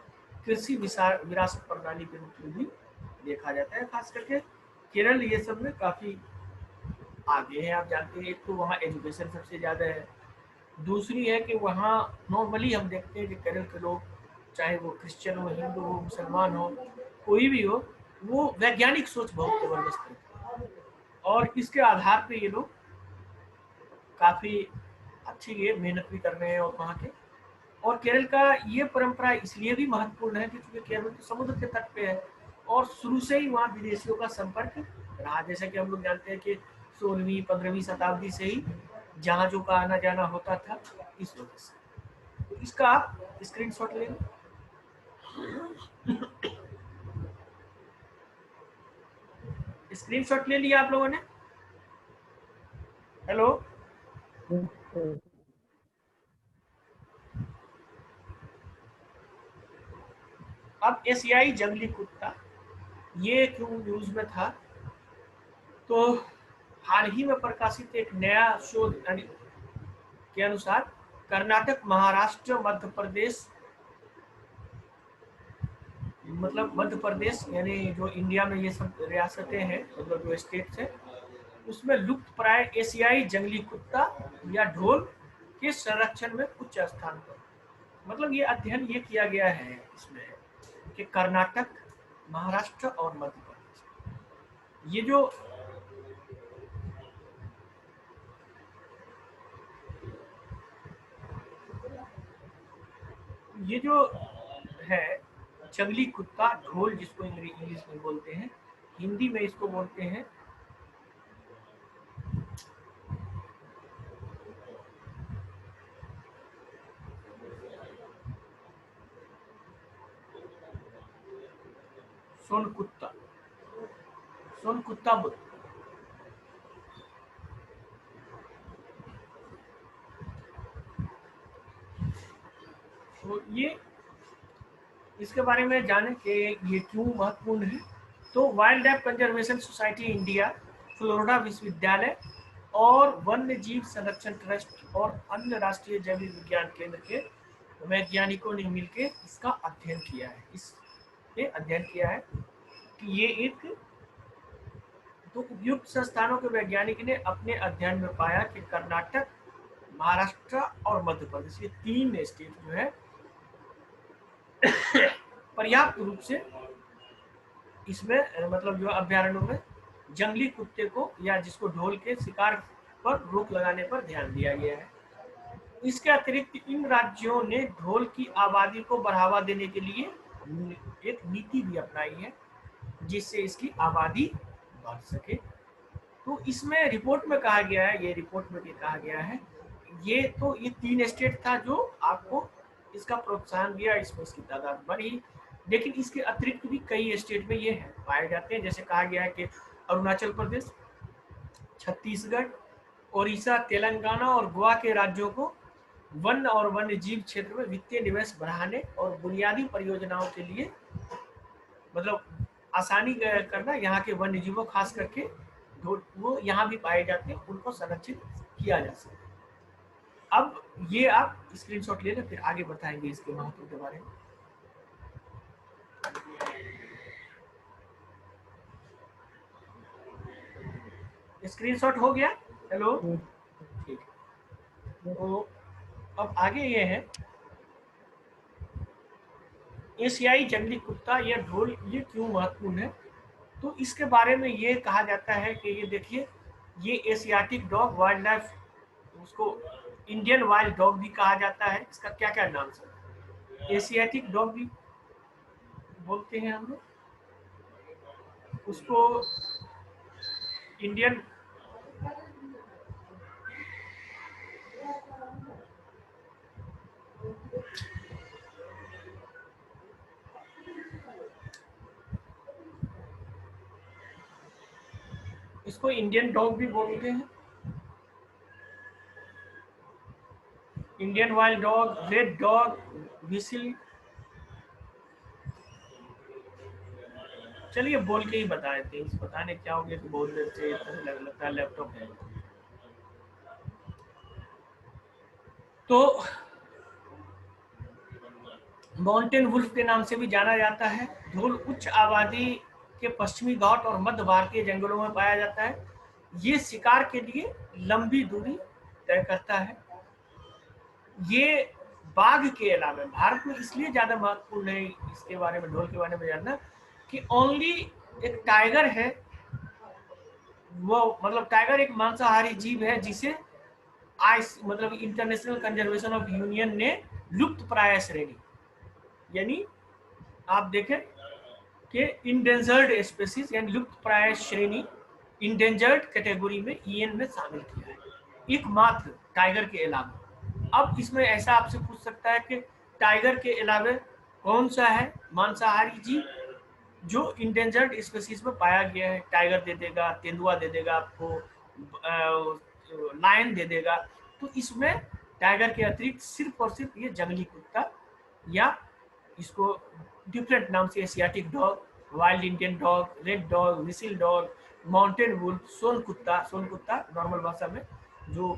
कृषि विरासत प्रणाली के रूप में भी देखा जाता है। खास करके केरल ये सब में काफी आगे है। आप जानते हैं, एक तो वहाँ एजुकेशन सबसे ज्यादा है, दूसरी है कि वहाँ नॉर्मली हम देखते हैं कि केरल के लोग, चाहे वो क्रिश्चियन हो, हिंदू हो, मुसलमान हो, कोई भी हो, वो वैज्ञानिक सोच बहुत जबरदस्त है और इसके आधार पे ये लोग काफी अच्छी ये मेहनत भी कर रहे हैं। और वहाँ के और केरल का ये परंपरा इसलिए भी महत्वपूर्ण है क्योंकि केरल तो समुद्र के तट पे है और शुरू से ही वहाँ विदेशियों का संपर्क रहा। जैसा कि हम लोग जानते हैं कि 16वीं 15वीं शताब्दी से ही जहाजों का आना जाना होता था इस वजह से। तो इसका आप स्क्रीनशॉट ले लें। स्क्रीनशॉट ले लिया आप लोगों ने? हेलो, अब एशियाई जंगली कुत्ता ये क्यों न्यूज में था, तो हाल ही में प्रकाशित एक नया शोध के अनुसार कर्नाटक, महाराष्ट्र, मध्य प्रदेश, मतलब मध्य प्रदेश यानी जो इंडिया में ये सब रियासतें हैं, मतलब जो स्टेट्स हैं, उसमें लुप्त प्राय एशियाई जंगली कुत्ता या ढोल के संरक्षण में उच्च स्थान पर। मतलब ये अध्ययन ये किया गया है इसमें कि कर्नाटक, महाराष्ट्र और मध्य प्रदेश ये जो है जंगली कुत्ता ढोल, जिसको इंग्लिश में बोलते हैं, हिंदी में इसको बोलते हैं सोनकुत्ता, सोनकुत्ता बोलते हैं। तो ये इसके बारे में जाने कि ये क्यों महत्वपूर्ण है, तो wild life conservation society India, Florida विश्वविद्यालय और वन्य जीव संरक्षण ट्रस्ट और अन्य राष्ट्रीय जैविक विज्ञान केंद्र के वैज्ञानिकों ने मिलकर इसका अध्ययन किया है। ये अध्ययन किया है कि ये एक तो उपयुक्त संस्थानों के वैज्ञानिक ने अपने अध्ययन में पाया कि कर्नाटक, महाराष्ट्र और मध्य प्रदेश, ये 3 स्टेट जो है पर्याप्त रूप से इसमें मतलब जो अभ्यारण्यों में जंगली कुत्ते को या जिसको ढोल के शिकार पर रोक लगाने पर ध्यान दिया गया है। इसके अतिरिक्त इन राज्यों ने ढोल की आबादी को बढ़ावा देने के लिए एक नीति भी अपनाई है जिससे इसकी आबादी बढ़ सके। तो इसमें रिपोर्ट में कहा गया है, ये रिपोर्ट में भी कहा गया है, ये तो ये 3 स्टेट था जो आपको इसका प्रोत्साहन दिया, इसमें इसकी तादाद बढ़ी, लेकिन इसके अतिरिक्त भी कई स्टेट में ये पाए जाते हैं। जैसे कहा गया है कि अरुणाचल प्रदेश, छत्तीसगढ़, ओडिशा, तेलंगाना और गोवा के राज्यों को वन और वन्य जीव क्षेत्र में वित्तीय निवेश बढ़ाने और बुनियादी परियोजनाओं के लिए मतलब आसानी करना, यहाँ के वन्य जीवों खास करके वो यहाँ भी पाए जाते हैं, उनको संरक्षित किया जा सकता है। अब ये आप स्क्रीनशॉट ले लें, फिर आगे बताएंगे इसके महत्व के बारे में। स्क्रीनशॉट हो गया? हेलो, ठीक है। तो अब आगे ये है एशियाई जंगली कुत्ता या ढोल ये क्यों महत्वपूर्ण है। तो इसके बारे में ये कहा जाता है कि ये देखिए, ये एशियाटिक डॉग वाइल्ड लाइफ, उसको इंडियन वाइल्ड डॉग भी कहा जाता है। इसका क्या क्या नाम है, एशियाटिक डॉग भी बोलते हैं हम लोग उसको, इंडियन इसको इंडियन डॉग भी बोलते हैं, Indian wild dog, red dog, whistle. चलिए बोल के ही बता देते हैं, पता नहीं क्या हो गया कि बहुत देर से लगता है लैपटॉप है। तो माउंटेन वुल्फ के नाम से भी जाना जाता है। ढोल उच्च आबादी के पश्चिमी घाट और मध्य भारतीय जंगलों में पाया जाता है। ये शिकार के लिए लंबी दूरी तय करता है। ये बाघ के अलावा भारत में इसलिए ज्यादा महत्वपूर्ण है इसके बारे में, ढोल के बारे में जानना, कि ओनली एक टाइगर है, वो मतलब टाइगर एक मांसाहारी जीव है जिसे आइस मतलब इंटरनेशनल कंजर्वेशन ऑफ यूनियन ने लुप्त प्राय श्रेणी, यानी आप देखें कि इंडेंजर्ड स्पेसीज यानी लुप्त प्राय श्रेणी, इंडेंजर्ड कैटेगरी में ईएन में शामिल किया है, एकमात्र टाइगर के अलावा। अब इसमें ऐसा आपसे पूछ सकता है कि टाइगर के अलावा कौन सा है मांसाहारी जीव जो इंडेंजर्ड स्पेसीज में पाया गया है? टाइगर दे देगा, तेंदुआ दे देगा आपको, लायन दे देगा। तो इसमें टाइगर के अतिरिक्त सिर्फ और सिर्फ ये जंगली कुत्ता, या इसको डिफरेंट नाम से Asiatic dog, wild Indian dog, red dog, whistle dog, mountain wolf, सोन कुत्ता नॉर्मल भाषा में जो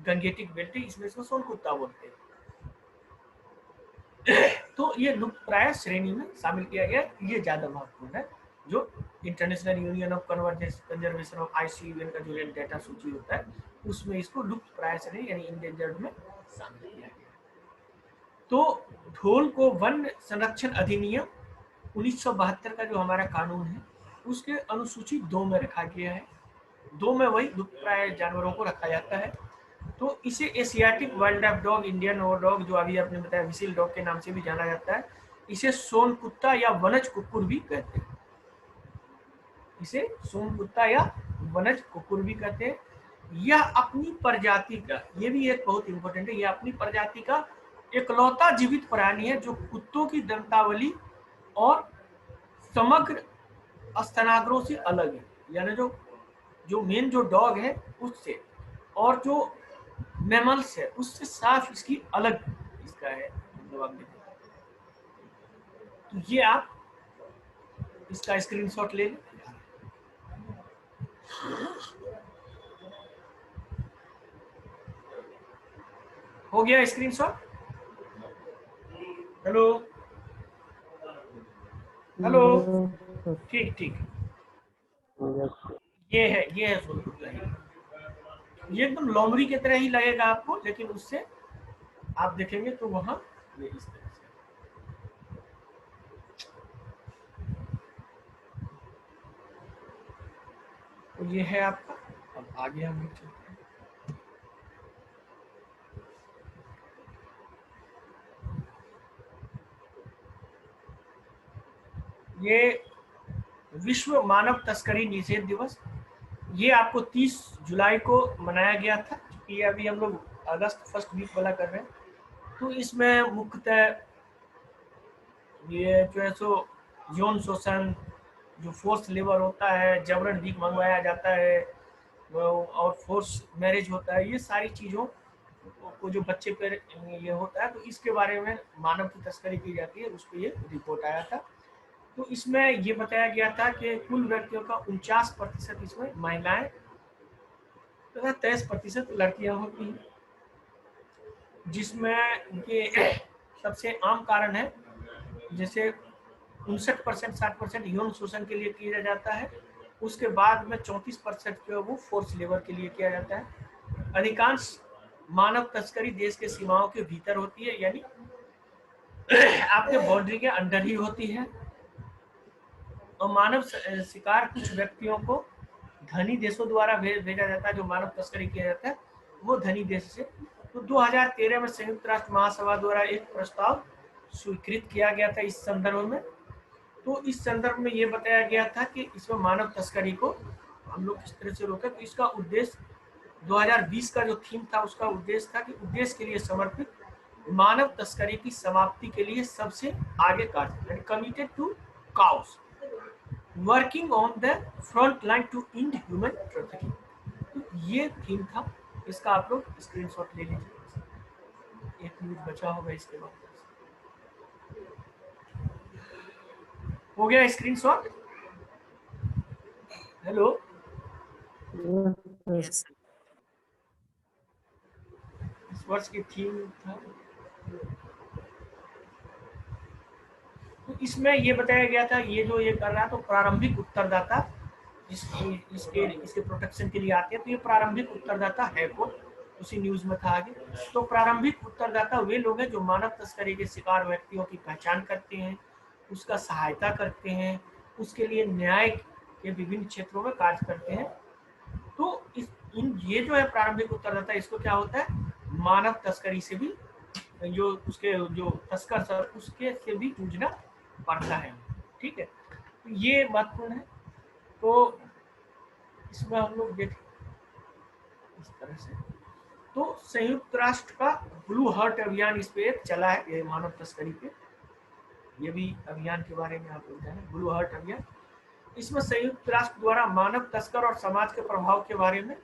गंगेटिक बेल्ट है इसमें इसको सोन कुत्ता बोलते हैं। तो ये लुप्त प्राय श्रेणी में शामिल किया गया, ये ज्यादा महत्वपूर्ण है। जो international union of conservation of ICUN का जो डेटा सूची होता है उसमें इसको लुप्त प्राय श्रेणी यानी इंडेंजर्ड में शामिल किया गया। तो ढोल को वन संरक्षण अधिनियम 1972 का जो हमारा कानून है उसके अनुसूची 2 में रखा गया है। 2 में वही लुप्त प्राय जानवरों को रखा जाता है। तो इसे Asiatic wild life dog, Indian over dog जो अभी आपने बताया व्हिसिल डॉग के नाम से भी जाना जाता है। इसे सोन कुत्ता या वनज कुकुर भी कहते हैं, इसे सोन कुत्ता या वनज कुकुर भी कहते हैं। यह अपनी प्रजाति का, ये भी एक बहुत इंपॉर्टेंट है, यह अपनी प्रजाति का इकलौता जीवित प्राणी है जो कुत्तों की दंतावली और समग्र स्तनाग्रों से अलग है। यानी जो मेन जो डॉग है उससे और जो मैमल्स है उससे साफ इसकी अलग इसका है। तो ये आप इसका स्क्रीनशॉट ले लें। हो गया स्क्रीनशॉट? हेलो हेलो, ठीक ठीक, ये है सोनपुर। ये एकदम लोमड़ी की तरह ही लगेगा आपको, लेकिन उससे आप देखेंगे तो वहां ये इस तरह से। तो ये है आपका। अब आगे हम चलते हैं। ये विश्व मानव तस्करी निषेध दिवस, ये आपको 30 जुलाई को मनाया गया था, क्योंकि अभी हम लोग अगस्त फर्स्ट वीक वाला कर रहे हैं। तो इसमें मुख्यतः ये जो है सो यौन शोषण, जो फोर्स लेबर होता है, जबरन भीख मंगवाया जाता है और फोर्स मैरिज होता है, ये सारी चीज़ों को जो बच्चे पर ये होता है, तो इसके बारे में मानव की तस्करी की जाती है, उस पर ये रिपोर्ट आया था। तो इसमें ये बताया गया था कि कुल व्यक्तियों का 49% इसमें महिलाएं तथा 23% लड़कियां होती हैं, जिसमें ये सबसे आम कारण है। जैसे 59% 60% यौन शोषण के लिए किया जाता है, उसके बाद में 34% जो है वो फोर्स लेबर के लिए किया जाता है। अधिकांश मानव तस्करी देश के सीमाओं के भीतर होती है, यानी आपके बाउंड्री के अंदर ही होती है। और मानव शिकार कुछ व्यक्तियों को धनी देशों द्वारा भेजा जाता है, जो मानव तस्करी किया जाता है वो धनी देश से। तो 2013 में संयुक्त राष्ट्र महासभा द्वारा एक प्रस्ताव स्वीकृत किया गया था इस संदर्भ में। तो इस संदर्भ में ये बताया गया था कि इसमें मानव तस्करी को हम लोग किस तरह से रोकें। तो इसका उद्देश्य 2020 का जो थीम था उसका उद्देश्य था कि उद्देश्य के लिए समर्पित मानव तस्करी की समाप्ति के लिए सबसे आगे कार्य, committed to cause. Working on the front line to end human trafficking. तो ये थीम था, इसका आप लोग स्क्रीनशॉट ले लीजिए। एक मिनट बचा होगा इसके बाद। हो गया स्क्रीनशॉट? हेलो, यस इस वर्ष की थीम था। तो इसमें ये बताया गया था, ये जो ये कर रहा है, तो प्रारंभिक उत्तरदाता इसके इसके प्रोटेक्शन के लिए आते हैं, तो ये प्रारंभिक उत्तरदाता है कौन, उसी न्यूज में था आगे। तो प्रारंभिक उत्तरदाता वे लोग हैं जो मानव तस्करी के शिकार व्यक्तियों की पहचान करते हैं, उसका सहायता करते हैं, उसके लिए न्याय के विभिन्न क्षेत्रों में कार्य करते हैं। तो ये जो है प्रारंभिक उत्तरदाता, इसको क्या होता है, मानव तस्करी से भी जो उसके जो तस्कर सर उसके से भी जूझना पड़ता है। ठीक है, तो ये महत्वपूर्ण है। तो इसमें हम लोग देखें इस तरह से, तो संयुक्त राष्ट्र का ब्लू हार्ट अभियान इस पे चला है, ये मानव तस्करी पे, ये भी अभियान के बारे में आप लोग जाने, ब्लू हार्ट अभियान। इसमें संयुक्त राष्ट्र द्वारा मानव तस्कर और समाज के प्रभाव के बारे में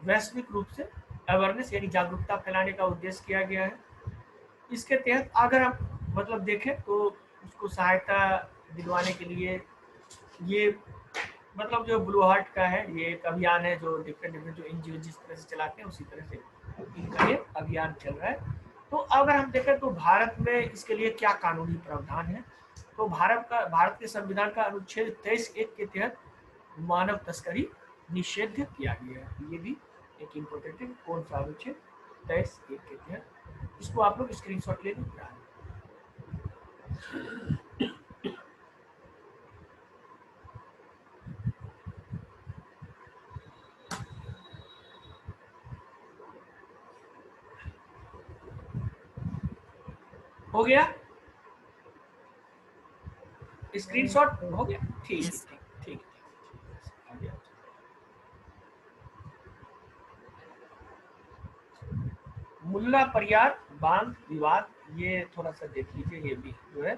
वैश्विक रूप से अवेयरनेस यानी जागरूकता फैलाने का उद्देश्य किया गया है। इसके तहत अगर हम मतलब देखें तो उसको सहायता दिलवाने के लिए ये मतलब जो ब्लू हार्ट का है, ये एक अभियान है जो डिफरेंट जो एनजीओ जिस तरह से चलाते हैं उसी तरह से इनका ये अभियान चल रहा है। तो अगर हम देखें तो भारत में इसके लिए क्या कानूनी प्रावधान है, तो भारत के संविधान का अनुच्छेद 23(1) के तहत मानव तस्करी निषेध किया गया है। ये भी एक इम्पोर्टेंट है, कौन सा अनुच्छेद, 23(1) के तहत। इसको आप लोग स्क्रीनशॉट ले लीजिए। हो गया स्क्रीनशॉट? हो गया, ठीक है, यस ठीक ठीक आ गया। मुल्ला परियार बांध विवाद, ये थोड़ा सा देख लीजिए, ये भी जो है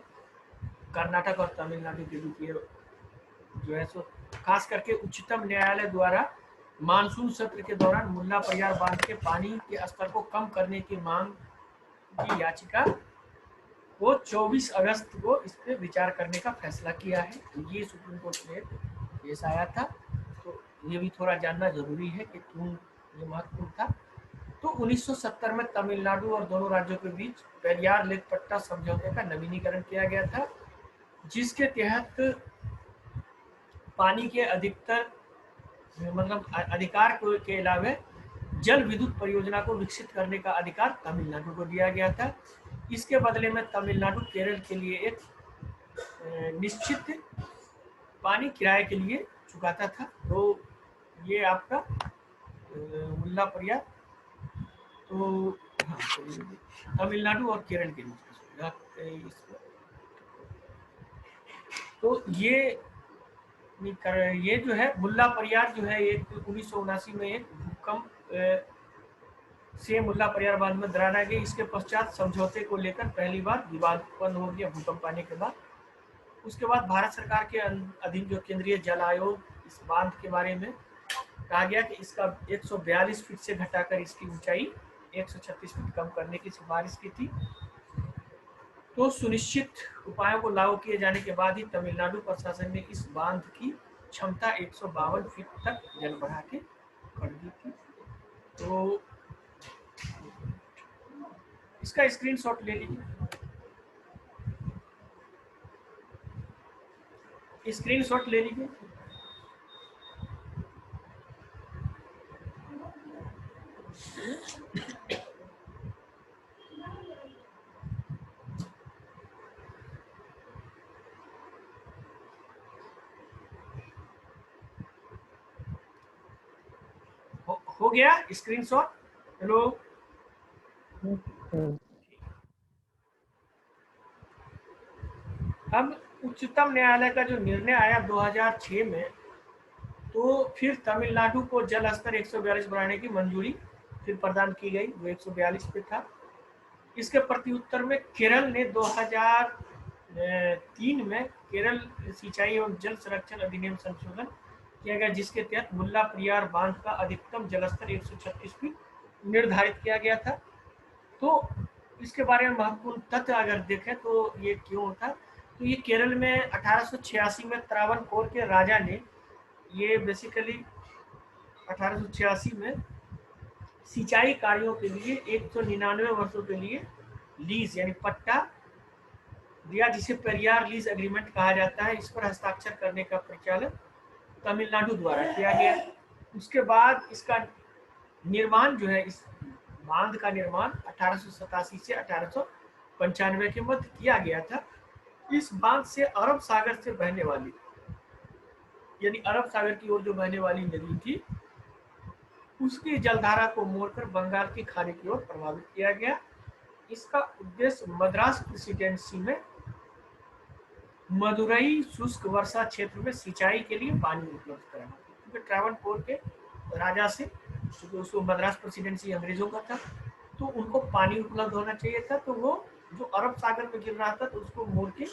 कर्नाटक और तमिलनाडु के बीच ये जो है सो खास करके उच्चतम न्यायालय द्वारा मानसून सत्र के दौरान मुल्ला परियार बांध के पानी के स्तर को कम करने की मांग की याचिका को 24 अगस्त को इस पे विचार करने का फैसला किया है। तो ये सुप्रीम कोर्ट में केस आया था, तो ये भी थोड़ा जानना जरूरी है कि क्यों ये महत्वपूर्ण था। तो 1970 में तमिलनाडु और दोनों राज्यों के बीच पेरियार लेक पट्टा समझौते का नवीनीकरण किया गया था, जिसके तहत पानी के अधिकतर मतलब अधिकार के अलावा जल विद्युत परियोजना को विकसित करने का अधिकार तमिलनाडु को दिया गया था। इसके बदले में तमिलनाडु केरल के लिए एक निश्चित पानी किराए के लिए चुकाता था। तो ये आपका मुल्ला परियार, तो हाँ, तमिलनाडु और केरल के बीच। तो ये जो है मुल्ला परियार जो है एक 1979 में एक भूकंप से मुल्ला परियार बांध में दरार आ गई। इसके पश्चात समझौते को लेकर पहली बार विवाद उत्पन्न हो गया भूकंप आने के बाद। उसके बाद भारत सरकार के अधीन जो केंद्रीय जल आयोग, इस बांध के बारे में कहा गया कि इसका 142 फीट से घटाकर इसकी ऊंचाई 136 फीट कम करने की सिफारिश की थी। तो सुनिश्चित उपायों को लागू किए जाने के बाद ही तमिलनाडु प्रशासन ने इस बांध की क्षमता 152 फीट तक जल बढ़ा के कर दी थी। तो इसका स्क्रीनशॉट ले लीजिए, स्क्रीनशॉट ले लीजिए। हो गया स्क्रीनशॉट? हेलो, अब उच्चतम न्यायालय का जो निर्णय आया 2006 में, तो फिर तमिलनाडु को जल स्तर 142 बढ़ाने की मंजूरी फिर प्रदान की गई, वो 142 पे था। इसके प्रत्युत्तर में केरल ने 3 में केरल सिंचाई एवं जल संरक्षण अधिनियम संशोधन किया गया, जिसके तहत मुल्ला पेरियार बांध का अधिकतम जलस्तर 136 फीट निर्धारित किया गया था। तो इसके बारे में महत्वपूर्ण तथ्य अगर देखें तो ये क्यों होता, तो ये केरल में 1886 में त्रावणकोर के राजा ने ये बेसिकली 1886 में सिंचाई कार्यों के लिए 199 वर्षों के लिए लीज यानी पट्टा दिया, जिसे पेरियार लीज एग्रीमेंट कहा जाता है। इस पर हस्ताक्षर करने का प्रचलन तमिलनाडु द्वारा किया गया। उसके बाद इसका निर्माण जो है, इस बांध का निर्माण 1887 से 1895 के मध्य किया गया था। इस बांध से अरब सागर से बहने वाली यानी अरब सागर की ओर जो बहने वाली नदी थी, उसकी जलधारा को मोड़कर बंगाल की खाड़ी की ओर प्रभावित किया गया। इसका उद्देश्य मद्रास प्रेसिडेंसी में मदुरई शुष्क वर्षा क्षेत्र में सिंचाई के लिए पानी उपलब्ध कराना, क्योंकि त्रावणकोर के राजा से, क्योंकि मद्रास प्रेसिडेंसी अंग्रेजों का था, तो उनको पानी उपलब्ध होना चाहिए था। तो वो जो अरब सागर में गिर रहा था, तो उसको मोड़ के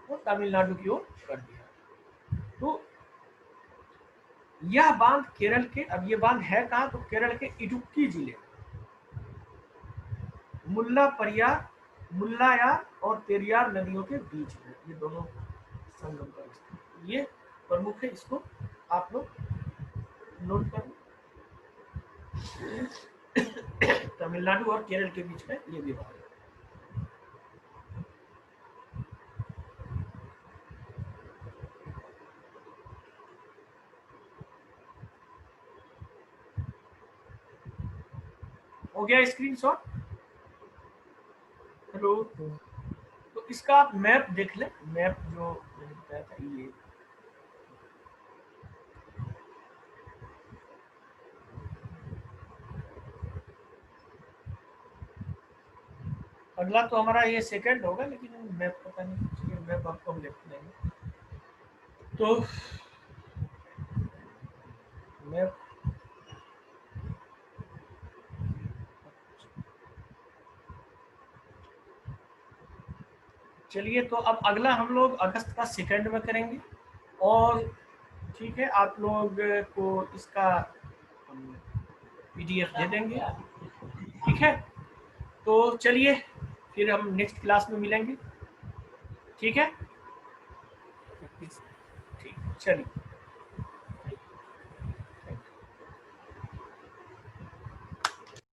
वो तमिलनाडु की ओर कर दिया। तो यह बांध केरल के, अब ये बांध है कहाँ, तो केरल के इडुक्की जिले मुल्लायार और पेरियार नदियों के बीच में ये दोनों संगम का स्थान। ये प्रमुख है, इसको आप लोग नोट करो। तमिलनाडु और केरल के बीच में ये विभाग है। हो गया स्क्रीनशॉट? हेलो, तो इसका आप मैप देख लें, मैप जो मैंने बताया था ये। अगला तो हमारा ये सेकंड होगा, लेकिन मैप पता नहीं, इसलिए मैप आपको हम देख लेंगे। तो मैप चलिए, तो अब अगला हम लोग अगस्त का सेकंड में करेंगे। और ठीक है, आप लोग को इसका पीडीएफ दे देंगे। ठीक है, तो चलिए फिर हम नेक्स्ट क्लास में मिलेंगे। ठीक है, ठीक, चलिए।